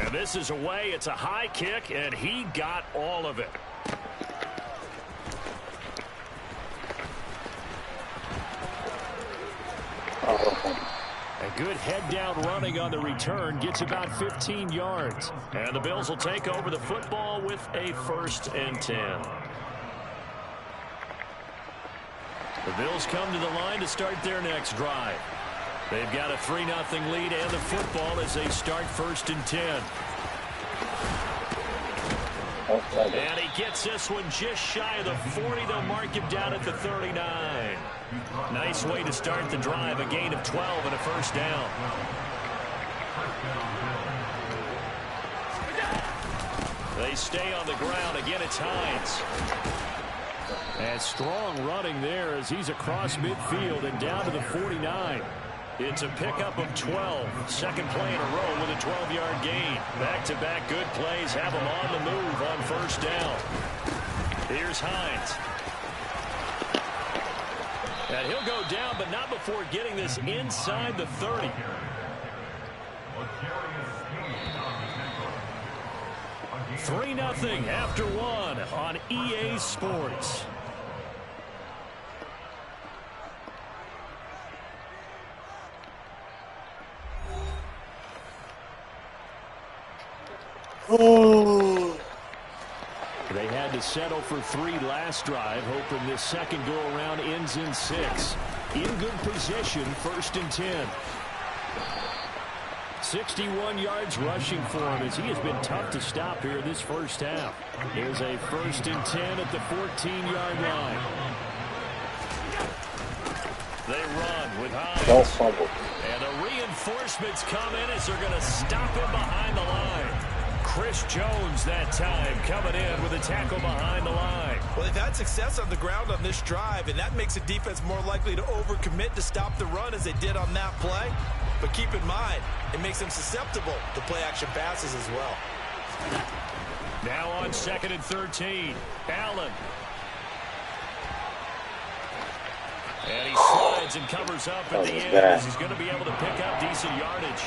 And this is away. It's a high kick, and he got all of it. A good head-down running on the return gets about 15 yards. And the Bills will take over the football with a 1st and 10. The Bills come to the line to start their next drive. They've got a 3-0 lead and the football as they start 1st and 10. And he gets this one just shy of the 40. They'll mark him down at the 39. Nice way to start the drive. A gain of 12 and a 1st down. They stay on the ground. Again, it's Hines. And strong running there as he's across midfield and down to the 49. It's a pickup of 12. 2nd play in a row with a 12-yard gain. Back-to-back good plays have him on the move on 1st down. Here's Hines. And he'll go down, but not before getting this inside the 30. Three 3-0 after 1 on EA Sports. They had to settle for 3 last drive, hoping this second go-around ends in 6. In good position, 1st and 10. 61 yards rushing for him as he has been tough to stop here this first half. Here's a 1st and 10 at the 14-yard line. They run with Hines. Don't fumble. And the reinforcements come in as they're going to stop him behind the line. Chris Jones that time coming in with a tackle behind the line. Well, they've had success on the ground on this drive, and that makes the defense more likely to overcommit to stop the run as they did on that play. But keep in mind, it makes them susceptible to play-action passes as well. Now on 2nd and 13, Allen. And he slides and covers up at the end as he's going to be able to pick up decent yardage.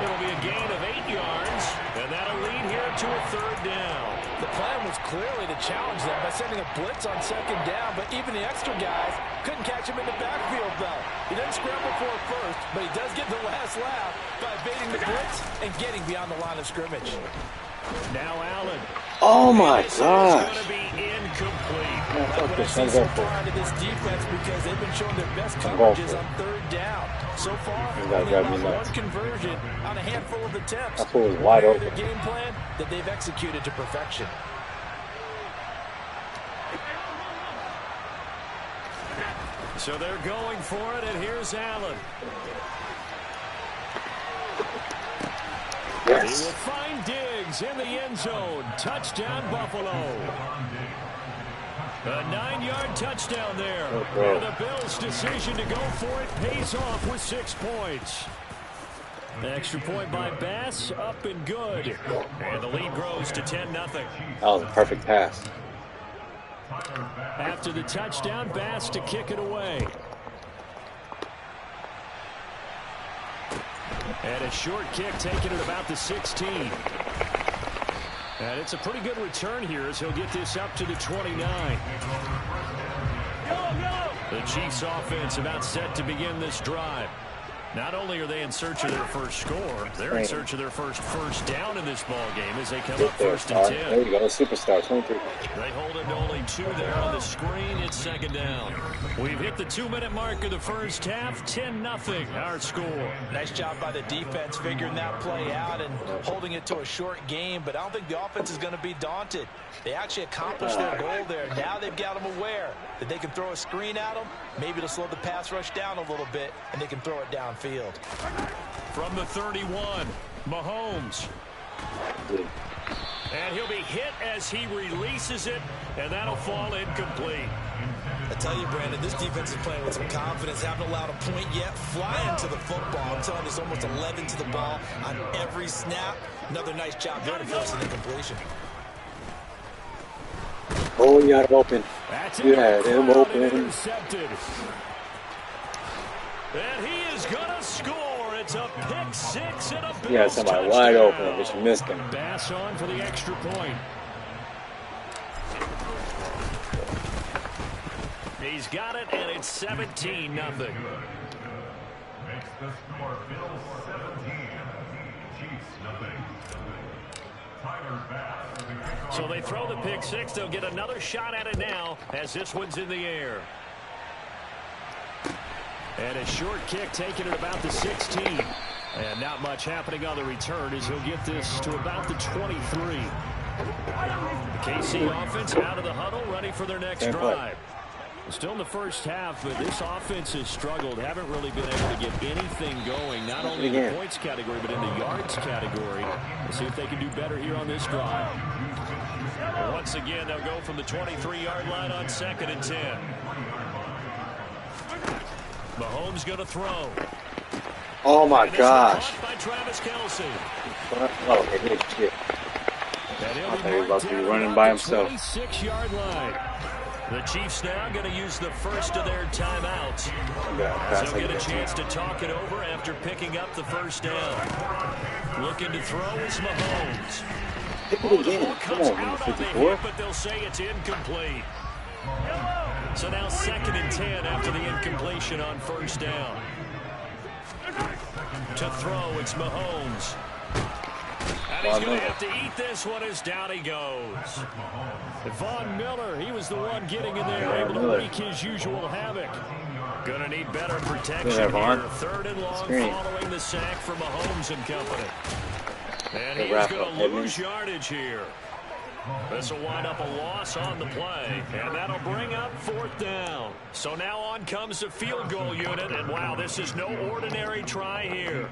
It'll be a gain of 8 yards, and that'll lead here to a 3rd down. The plan was clearly to challenge them by sending a blitz on 2nd down, but even the extra guys couldn't catch him in the backfield, though. He doesn't scramble for a first, but he does get the last laugh by evading the blitz and getting beyond the line of scrimmage. Now Allen. Oh my gosh. It's going to be incomplete. What I see so far out of this defense, because they've been showing their best coverages on 3rd down. So far, only about 1 conversion on a handful of attempts. That's what was wide open. Their game plan that they've executed to perfection. So they're going for it, and here's Allen. Yes. He will find Diggs in the end zone. Touchdown, Buffalo. A 9-yard touchdown there. And the Bills' decision to go for it pays off with 6 points. The extra point by Bass, up and good. And the lead grows to 10-0. That was a perfect pass. After the touchdown, Bass to kick it away. And a short kick taken at about the 16. And it's a pretty good return here as he'll get this up to the 29. The Chiefs offense about set to begin this drive. Not only are they in search of their first score, they're in search of their first down in this ball game as they come up 1st and 10. There you go, superstar, 23. They hold it to only 2 there on the screen. It's 2nd down. We've hit the 2-minute mark of the first half. 10-0 our score. Nice job by the defense figuring that play out and holding it to a short game, but I don't think the offense is going to be daunted. They actually accomplished their goal there. Now they've got them aware that they can throw a screen at them, maybe to slow the pass rush down a little bit, and they can throw it downfield. From the 31, Mahomes. And he'll be hit as he releases it, and that'll fall incomplete. I tell you, Brandon, this defense is playing with some confidence. Haven't allowed a point yet. Flying to the football. I'm telling you, it's almost 11 to the ball on every snap. Another nice job there to force an incompletion. Oh, you had him open. You had him open. Intercepted. And he is going to score. It's a pick 6 and a Bills You had somebody touchdown. wide open, but you missed him. Bass on for the extra point. He's got it, and it's 17-0. Makes the score Bills 17, Chiefs nothing. Tyler Bass with the kickoff. So they throw the pick 6. They'll get another shot at it now as this one's in the air. And a short kick taken at about the 16. And not much happening on the return as he'll get this to about the 23. The KC offense out of the huddle, ready for their next drive. Still in the first half, but this offense has struggled. Haven't really been able to get anything going, not only in the points category, but in the yards category. We'll see if they can do better here on this drive. But once again, they'll go from the 23-yard line on 2nd and 10. Mahomes going to throw. Oh my gosh. By Travis Kelce. Oh, okay, good shit. And he'll I thought he was about to be down running at by the himself. 26-yard line. The Chiefs now going to use the first of their timeouts. So get a chance to talk it over after picking up the first down. Looking to throw is Mahomes. Pick it again. Come on, Out on the 54. hit, but they'll say it's incomplete. So now 2nd and 10 after the incompletion on first down. To throw, it's Mahomes. And he's going to have to eat this one as down he goes. Von Miller, he was the one getting in there, able to wreak his usual havoc. Going to need better protection here. 3rd and long following the sack from Mahomes and company. And he's going to lose yardage here. This will wind up a loss on the play, and that'll bring up 4th down. So now on comes the field goal unit, and wow, this is no ordinary try here.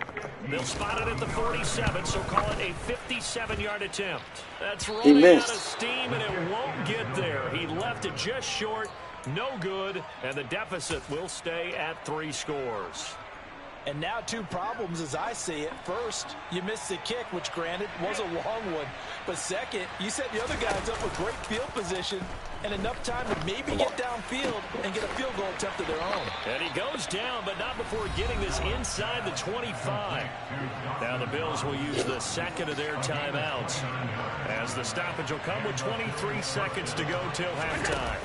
They'll spot it at the 47, so call it a 57-yard attempt. That's running out of steam, and it won't get there. He left it just short, no good, and the deficit will stay at 3 scores. And now 2 problems as I see it. First, you missed the kick, which granted was a long one. But second, you set the other guys up with great field position and enough time to maybe get downfield and get a field goal attempt of their own. And he goes down, but not before getting this inside the 25. Now the Bills will use the second of their timeouts, as the stoppage will come with 23 seconds to go till halftime.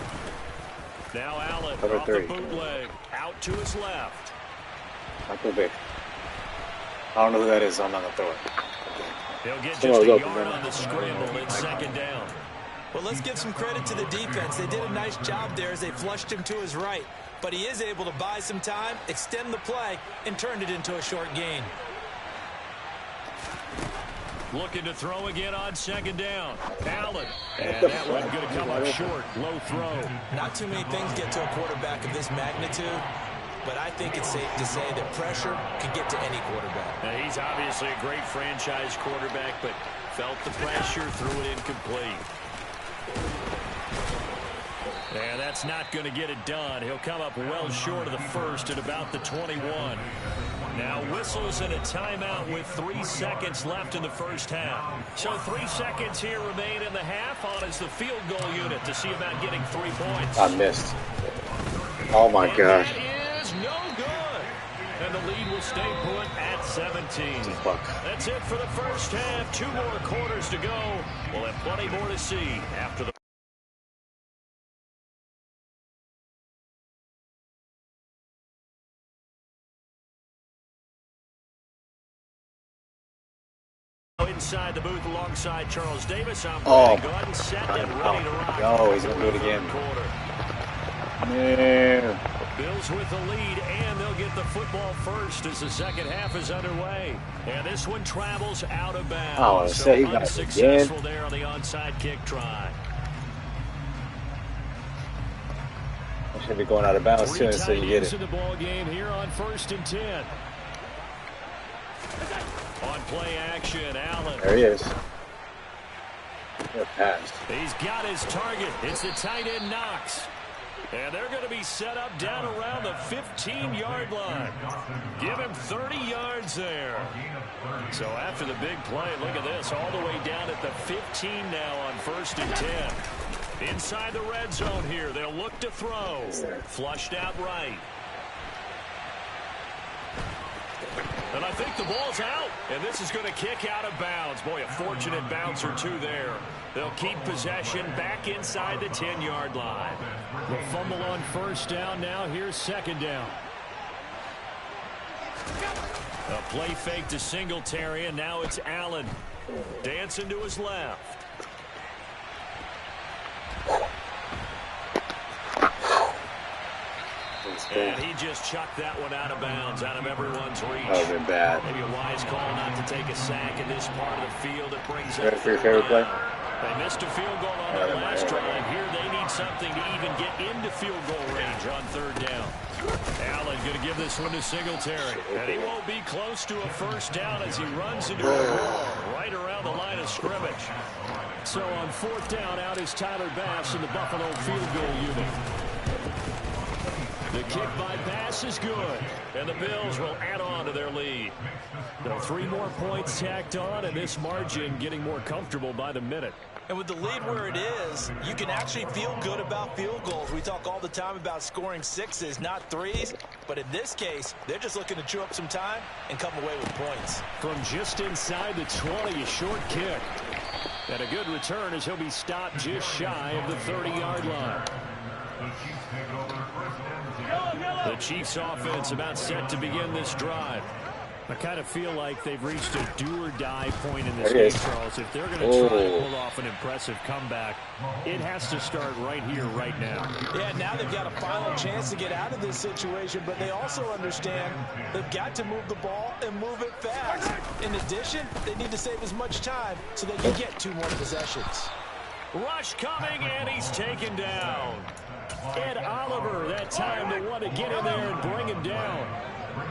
Now Allen off the bootleg, out to his left. Michael Vick. I don't know who that is, so I'm not going to throw it. He'll get just a yard on the scramble. It's second down. Well, let's give some credit to the defense. They did a nice job there as they flushed him to his right. But he is able to buy some time, extend the play, and turn it into a short gain. Looking to throw again on second down. Allen. And that one going to come up short. Low throw. Not too many things get to a quarterback of this magnitude, but I think it's safe to say that pressure can get to any quarterback. Now, he's obviously a great franchise quarterback, but felt the pressure, threw it incomplete. And that's not going to get it done. He'll come up well short of the first at about the 21. Now whistles and a timeout with 3 seconds left in the first half. So 3 seconds here remain in the half on as the field goal unit to see about getting 3 points. I missed. Oh my gosh. That is no good. And the lead will stay put at 17. That's it for the first half. 2 more quarters to go. We'll have plenty more to see after the inside the booth alongside Charles Davis. I'm Brad Gordon, set and ready to rock. Oh, he's going to do it again. No. Bills with the lead, and they'll get the football first as the second half is underway. And this one travels out of bounds. Oh, so he got unsuccessful there on the onside kick try. I should be going out of bounds soon so you get it. In the ball game here on 1st and 10. On play action, Allen. There he is. Passed. He's got his target. It's the tight end Knox. And they're going to be set up down around the 15-yard line. Give him 30 yards there. So after the big play, look at this, all the way down at the 15 now on 1st and 10. Inside the red zone here, they'll look to throw. Flushed out right. And I think the ball's out, and this is going to kick out of bounds. Boy, a fortunate bounce or two there. They'll keep possession back inside the 10-yard line. The fumble on first down now. Here's second down. A play fake to Singletary, and now it's Allen. Dancing to his left. And he just chucked that one out of bounds, out of everyone's reach. That would have been bad. Maybe a wise call not to take a sack in this part of the field. It brings up for your favorite play? They missed a field goal on their last drive. Here they need something to even get into field goal range on 3rd down. Allen going to give this one to Singletary. And he won't be close to a first down as he runs into a wall right around the line of scrimmage. So on 4th down, out is Tyler Bass in the Buffalo field goal unit. The kick by Bass is good, and the Bills will add on to their lead. So 3 more points tacked on, and this margin getting more comfortable by the minute. And with the lead where it is, you can actually feel good about field goals. We talk all the time about scoring 6s, not 3s. But in this case, they're just looking to chew up some time and come away with points. From just inside the 20, a short kick. And a good return as he'll be stopped just shy of the 30-yard line. The Chiefs offense about set to begin this drive. I kind of feel like they've reached a do-or-die point in this game, Charles. If they're going to try to pull off an impressive comeback, it has to start right here, right now. Yeah, now they've got a final chance to get out of this situation, but they also understand they've got to move the ball and move it fast. In addition, they need to save as much time so they can get 2 more possessions. Rush coming, and he's taken down. Ed Oliver, that time to want to get in there and bring him down.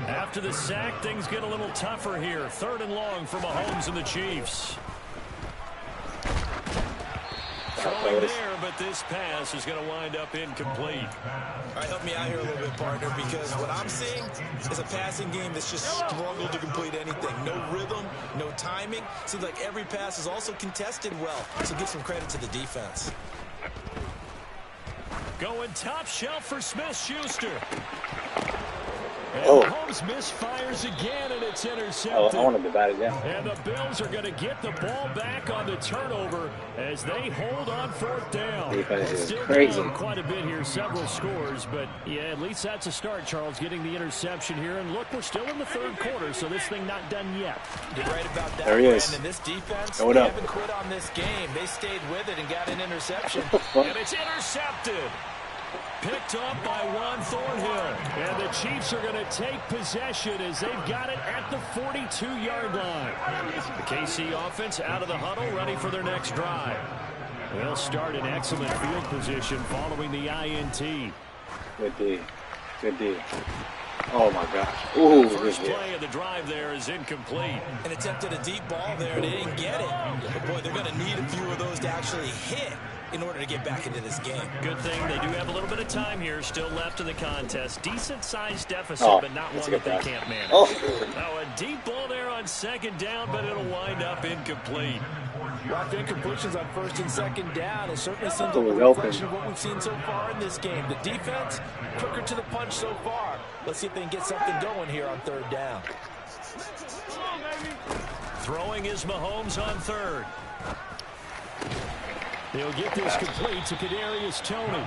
After the sack, things get a little tougher here. 3rd and long for Mahomes and the Chiefs. throwing there, but this pass is going to wind up incomplete. All right, help me out here a little bit, partner, because what I'm seeing is a passing game that's just struggled to complete anything. No rhythm, no timing. Seems like every pass is also contested well, so give some credit to the defense. Going top shelf for Smith-Schuster. Oh. Holmes misfires again, and it's intercepted. Oh, I wanted to bat again. And the Bills are going to get the ball back on the turnover as they hold on fourth down. Defense is Still crazy. down quite a bit here, several scores, but yeah, at least that's a start, Charles, getting the interception here. And look, we're still in the third quarter, so this thing not done yet. You're right about that, there he is. And this defense, they haven't quit on this game. They stayed with it and got an interception. And it's intercepted. Picked up by Juan Thornhill. And the Chiefs are going to take possession as they've got it at the 42-yard line. The KC offense out of the huddle, ready for their next drive. They'll start in excellent field position following the INT. Good D. Good D. Oh, my gosh. Ooh, First play of the drive there is incomplete. And attempted a deep ball there, and they didn't get it. But, boy, they're going to need a few of those to actually hit in order to get back into this game. Good thing they do have a little bit of time here still left in the contest. Decent-sized deficit, but not one that they can't manage. Now a deep ball there on second down, but it'll wind up incomplete. Rocked incompletions on first and second down. It certainly seems like a reflection of what we've seen so far in this game. The defense, quicker to the punch so far. Let's see if they can get something going here on third down. Throwing is Mahomes on third. He'll get this complete to Kadarius Toney.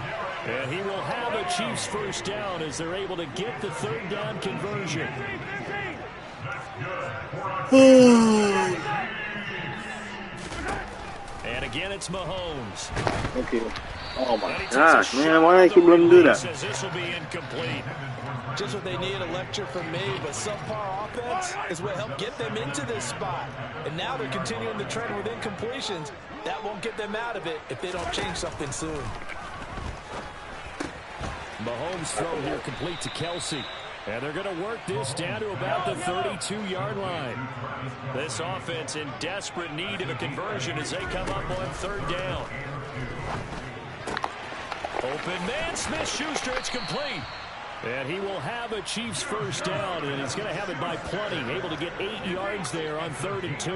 And he will have a Chiefs first down as they're able to get the third down conversion. And again, it's Mahomes. Thank you. Oh, my gosh, man. Why do I keep letting him do that? This will be incomplete. Just what they need, a lecture from me, but subpar offense is what helped get them into this spot. And now they're continuing the trend with incompletions. That won't get them out of it if they don't change something soon. Mahomes throw here complete to Kelsey. And they're going to work this down to about the 32-yard line. This offense in desperate need of a conversion as they come up on third down. Open man, Smith-Schuster, it's complete. And he will have a Chiefs first down, and he's going to have it by plenty. Able to get 8 yards there on 3rd and 2.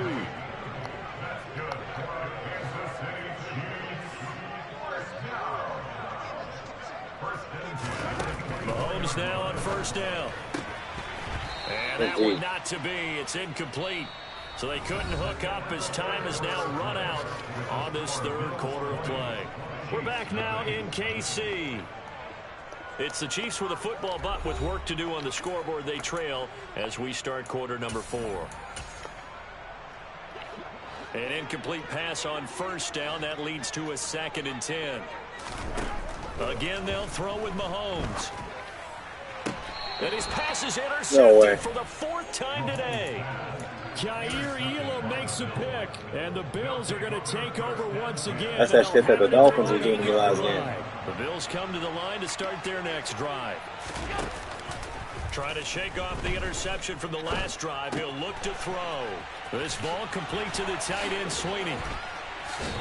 Mahomes now on first down. And that one not to be. It's incomplete. So they couldn't hook up as time is now run out on this third quarter of play. We're back now in KC. It's the Chiefs with a football, but with work to do on the scoreboard. They trail as we start quarter number 4. An incomplete pass on first down. That leads to a 2nd and 10. Again, they'll throw with Mahomes. And his pass is intercepted for the 4th time today. Jair Elam makes a pick, and the Bills are going to take over once again. That's that shit that the Dolphins were doing in the last game. The Bills come to the line to start their next drive. Trying to shake off the interception from the last drive. He'll look to throw. This ball complete to the tight end, Sweeney.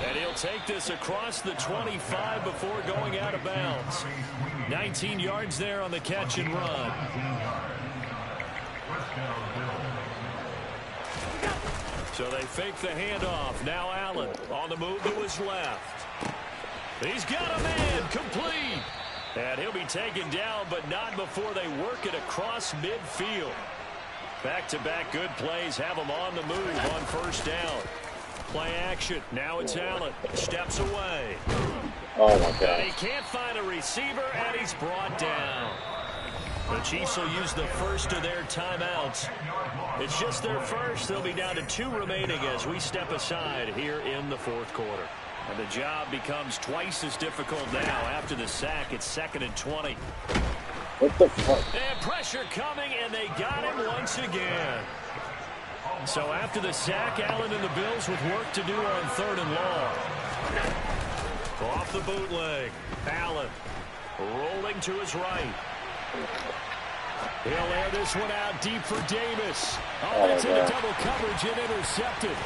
And he'll take this across the 25 before going out of bounds. 19 yards there on the catch and run. So they fake the handoff. Now Allen on the move to his left. He's got a man complete. And he'll be taken down, but not before they work it across midfield. Back-to-back good plays have him on the move on first down. Play action. Now it's Allen. Steps away. Oh, my God. And he can't find a receiver, and he's brought down. The Chiefs will use the first of their timeouts. It's just their first. They'll be down to 2 remaining as we step aside here in the 4th quarter. And the job becomes twice as difficult now after the sack. It's 2nd and 20. What the fuck? And pressure coming, and they got him once again. So after the sack, Allen and the Bills with work to do on 3rd and long. Off the bootleg. Allen rolling to his right. He'll air this one out deep for Davis. Oh, it's into double coverage and intercepted.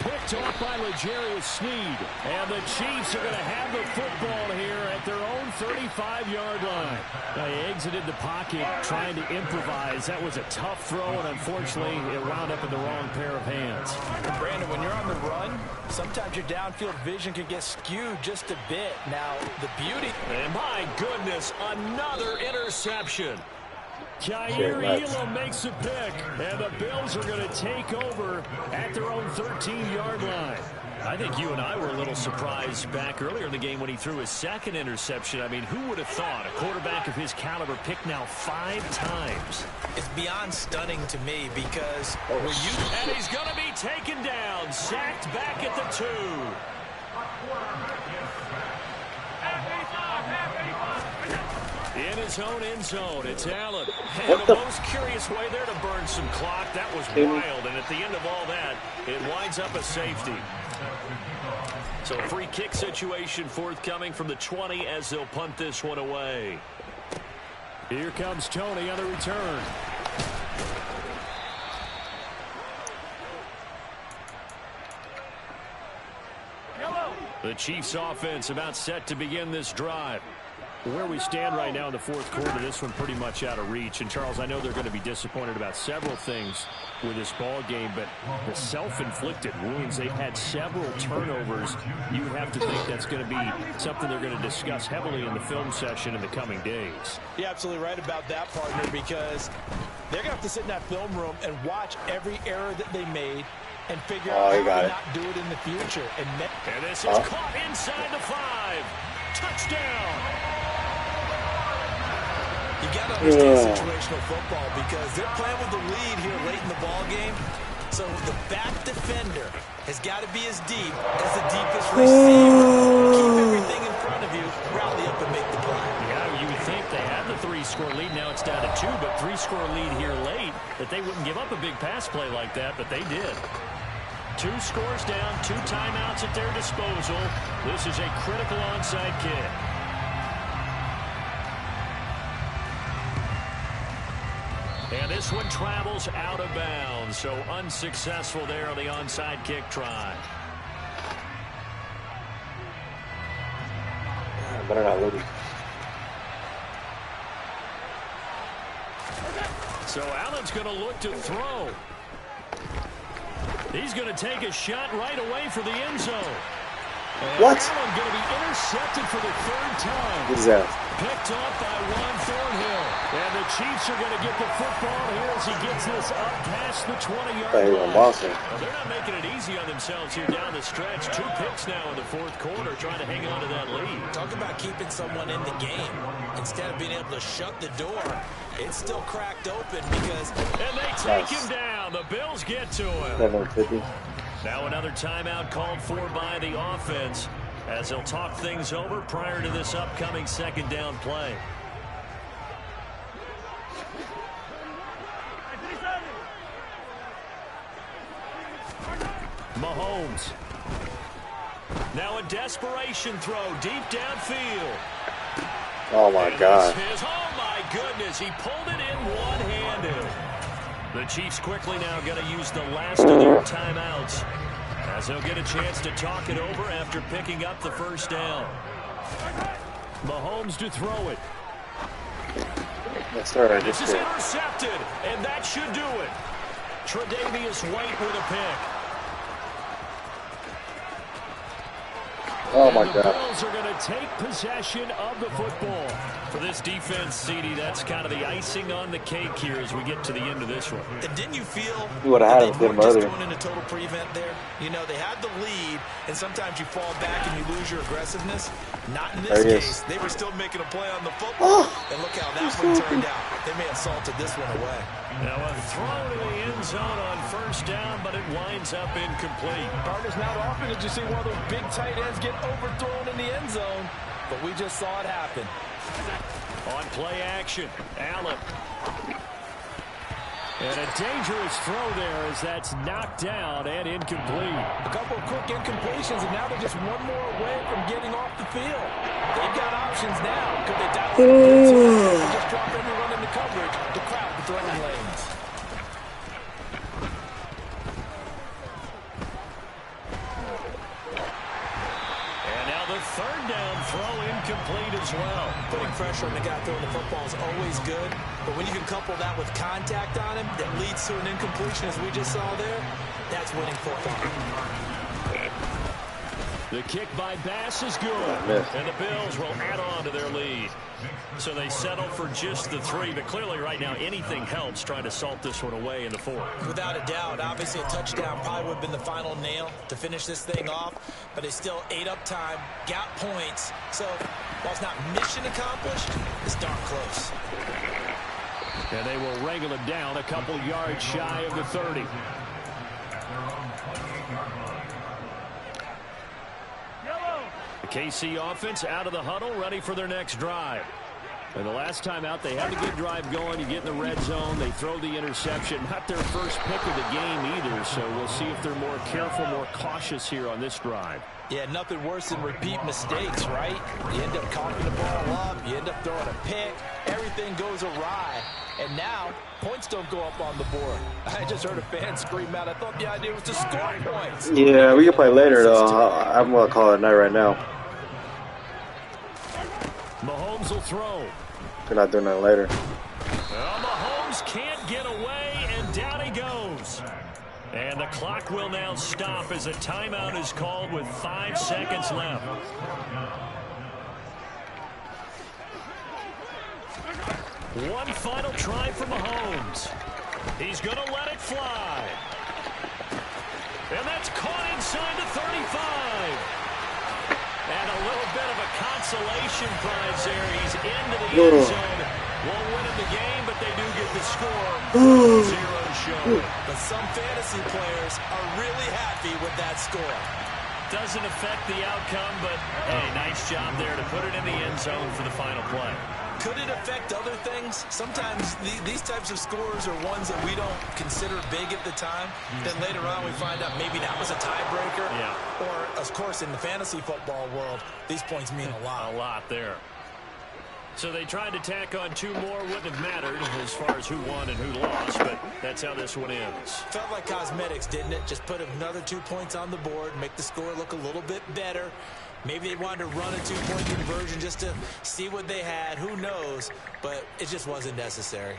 Picked Picked off by L'Jarius Sneed. And the Chiefs are going to have the football here at their own 35-yard line. Now, he exited the pocket trying to improvise. That was a tough throw, and unfortunately, it wound up in the wrong pair of hands. Brandon, when you're on the run, sometimes your downfield vision can get skewed just a bit. Now, the beauty... And my goodness, another interception. Jair Elam makes a pick, and the Bills are going to take over at their own 13-yard line. I think you and I were a little surprised back earlier in the game when he threw his second interception. I mean, who would have thought a quarterback of his caliber picked now 5 times? It's beyond stunning to me because... And he's going to be taken down, sacked back at the 2. In his own end zone, it's Allen. And the most curious way there to burn some clock. That was wild, and at the end of all that, it winds up a safety. So a free kick situation forthcoming from the 20 as they'll punt this one away. Here comes Tony on the return. The Chiefs offense about set to begin this drive. Where we stand right now in the fourth quarter, this one pretty much out of reach. And, Charles, I know they're going to be disappointed about several things with this ball game, but the self-inflicted wounds, they've had several turnovers. You have to think that's going to be something they're going to discuss heavily in the film session in the coming days. You're absolutely right about that, partner, because they're going to have to sit in that film room and watch every error that they made and figure out how to not do it in the future. And this is caught inside the 5. Touchdown! You got to understand situational football because they're playing with the lead here late in the ball game. So the back defender has got to be as deep as the deepest receiver. Keep everything in front of you, rally up and make the play. Yeah, you would think they had the 3-score lead. Now it's down to 2, but 3-score lead here late, that they wouldn't give up a big pass play like that, but they did. 2 scores down, 2 timeouts at their disposal. This is a critical onside kick. And this one travels out of bounds, so unsuccessful there on the onside kick try. Better not lose. So Allen's going to look to throw. He's going to take a shot right away for the end zone. And what? Allen going to be intercepted for the 3rd time. What is that? Picked off by Juan Thornhill. And the Chiefs are going to get the football here as he gets this up past the 20-yard line. Well, they're not making it easy on themselves here down the stretch. 2 picks now in the fourth quarter trying to hang on to that lead. Talk about keeping someone in the game. Instead of being able to shut the door, it's still cracked open because... And they take him down. The Bills get to him. 750. Now another timeout called for by the offense as they'll talk things over prior to this upcoming 2nd down play. Mahomes. Now a desperation throw deep downfield. Oh, my God. Oh, my goodness. He pulled it in one-handed. The Chiefs quickly now going to use the last of their timeouts as they'll get a chance to talk it over after picking up the 1st down. Mahomes to throw it. That's all right. This is intercepted, and that should do it. Tre'Davious White with a pick. Oh, my God. The Bills are going to take possession of the football. For this defense, CD, that's kind of the icing on the cake here as we get to the end of this one. And didn't you feel you would have had they him were just earlier. going into total prevent there? You know, they had the lead, and sometimes you fall back and you lose your aggressiveness. Not in this case. They were still making a play on the football. And look how that one turned out. They may have salted this one away. Now a throw to the end zone on 1st down, but it winds up incomplete. Partners, not often did you see one of those big tight ends get overthrown in the end zone, but we just saw it happen. On play action, Allen. And a dangerous throw there as that's knocked down and incomplete. A couple of quick incompletions, and now they're just one more away from getting off the field. They've got options now. Could they dial it and just drop everyone into coverage to crowd the throwing lanes? incomplete as well. Putting pressure on the guy throwing the football is always good, but when you can couple that with contact on him that leads to an incompletion, as we just saw there, that's winning football. The kick by Bass is good, and the Bills will add on to their lead. So they settle for just the 3, but clearly right now anything helps trying to salt this one away in the 4th. Without a doubt, obviously a touchdown probably would have been the final nail to finish this thing off, but they still ate up time, got points, so while it's not mission accomplished, it's darn close. And they will wrangle him down a couple yards shy of the 30. The KC offense out of the huddle, ready for their next drive. And the last time out, they had a good drive going. You get in the red zone, they throw the interception. Not their first pick of the game either, so we'll see if they're more careful, more cautious here on this drive. Yeah, nothing worse than repeat mistakes, right? You end up coughing the ball up, you end up throwing a pick, everything goes awry. And now, points don't go up on the board. I just heard a fan scream out, I thought the idea was to score points. Yeah, we can play later, though. I'm going to call it a night right now. Mahomes will throw. We're not doing that later. Well, Mahomes can't get away, and down he goes. And the clock will now stop as a timeout is called with 5 seconds left. One final try for Mahomes. He's going to let it fly. And that's caught inside the 35. And a little bit of a consolation prize there. He's into the end zone. Won't win in the game, but they do get the score. 0 show. But some fantasy players are really happy with that score. Doesn't affect the outcome, but hey, nice job there to put it in the end zone for the final play. Could it affect other things? Sometimes these types of scores are ones that we don't consider big at the time. Then later on we find out maybe that was a tiebreaker. Yeah. Or, of course, in the fantasy football world, these points mean a lot. A lot there. So they tried to tack on 2 more. Wouldn't have mattered as far as who won and who lost, but that's how this one ends. Felt like cosmetics, didn't it? Just put another 2 points on the board, make the score look a little bit better. Maybe they wanted to run a 2-point conversion just to see what they had. Who knows? But it just wasn't necessary.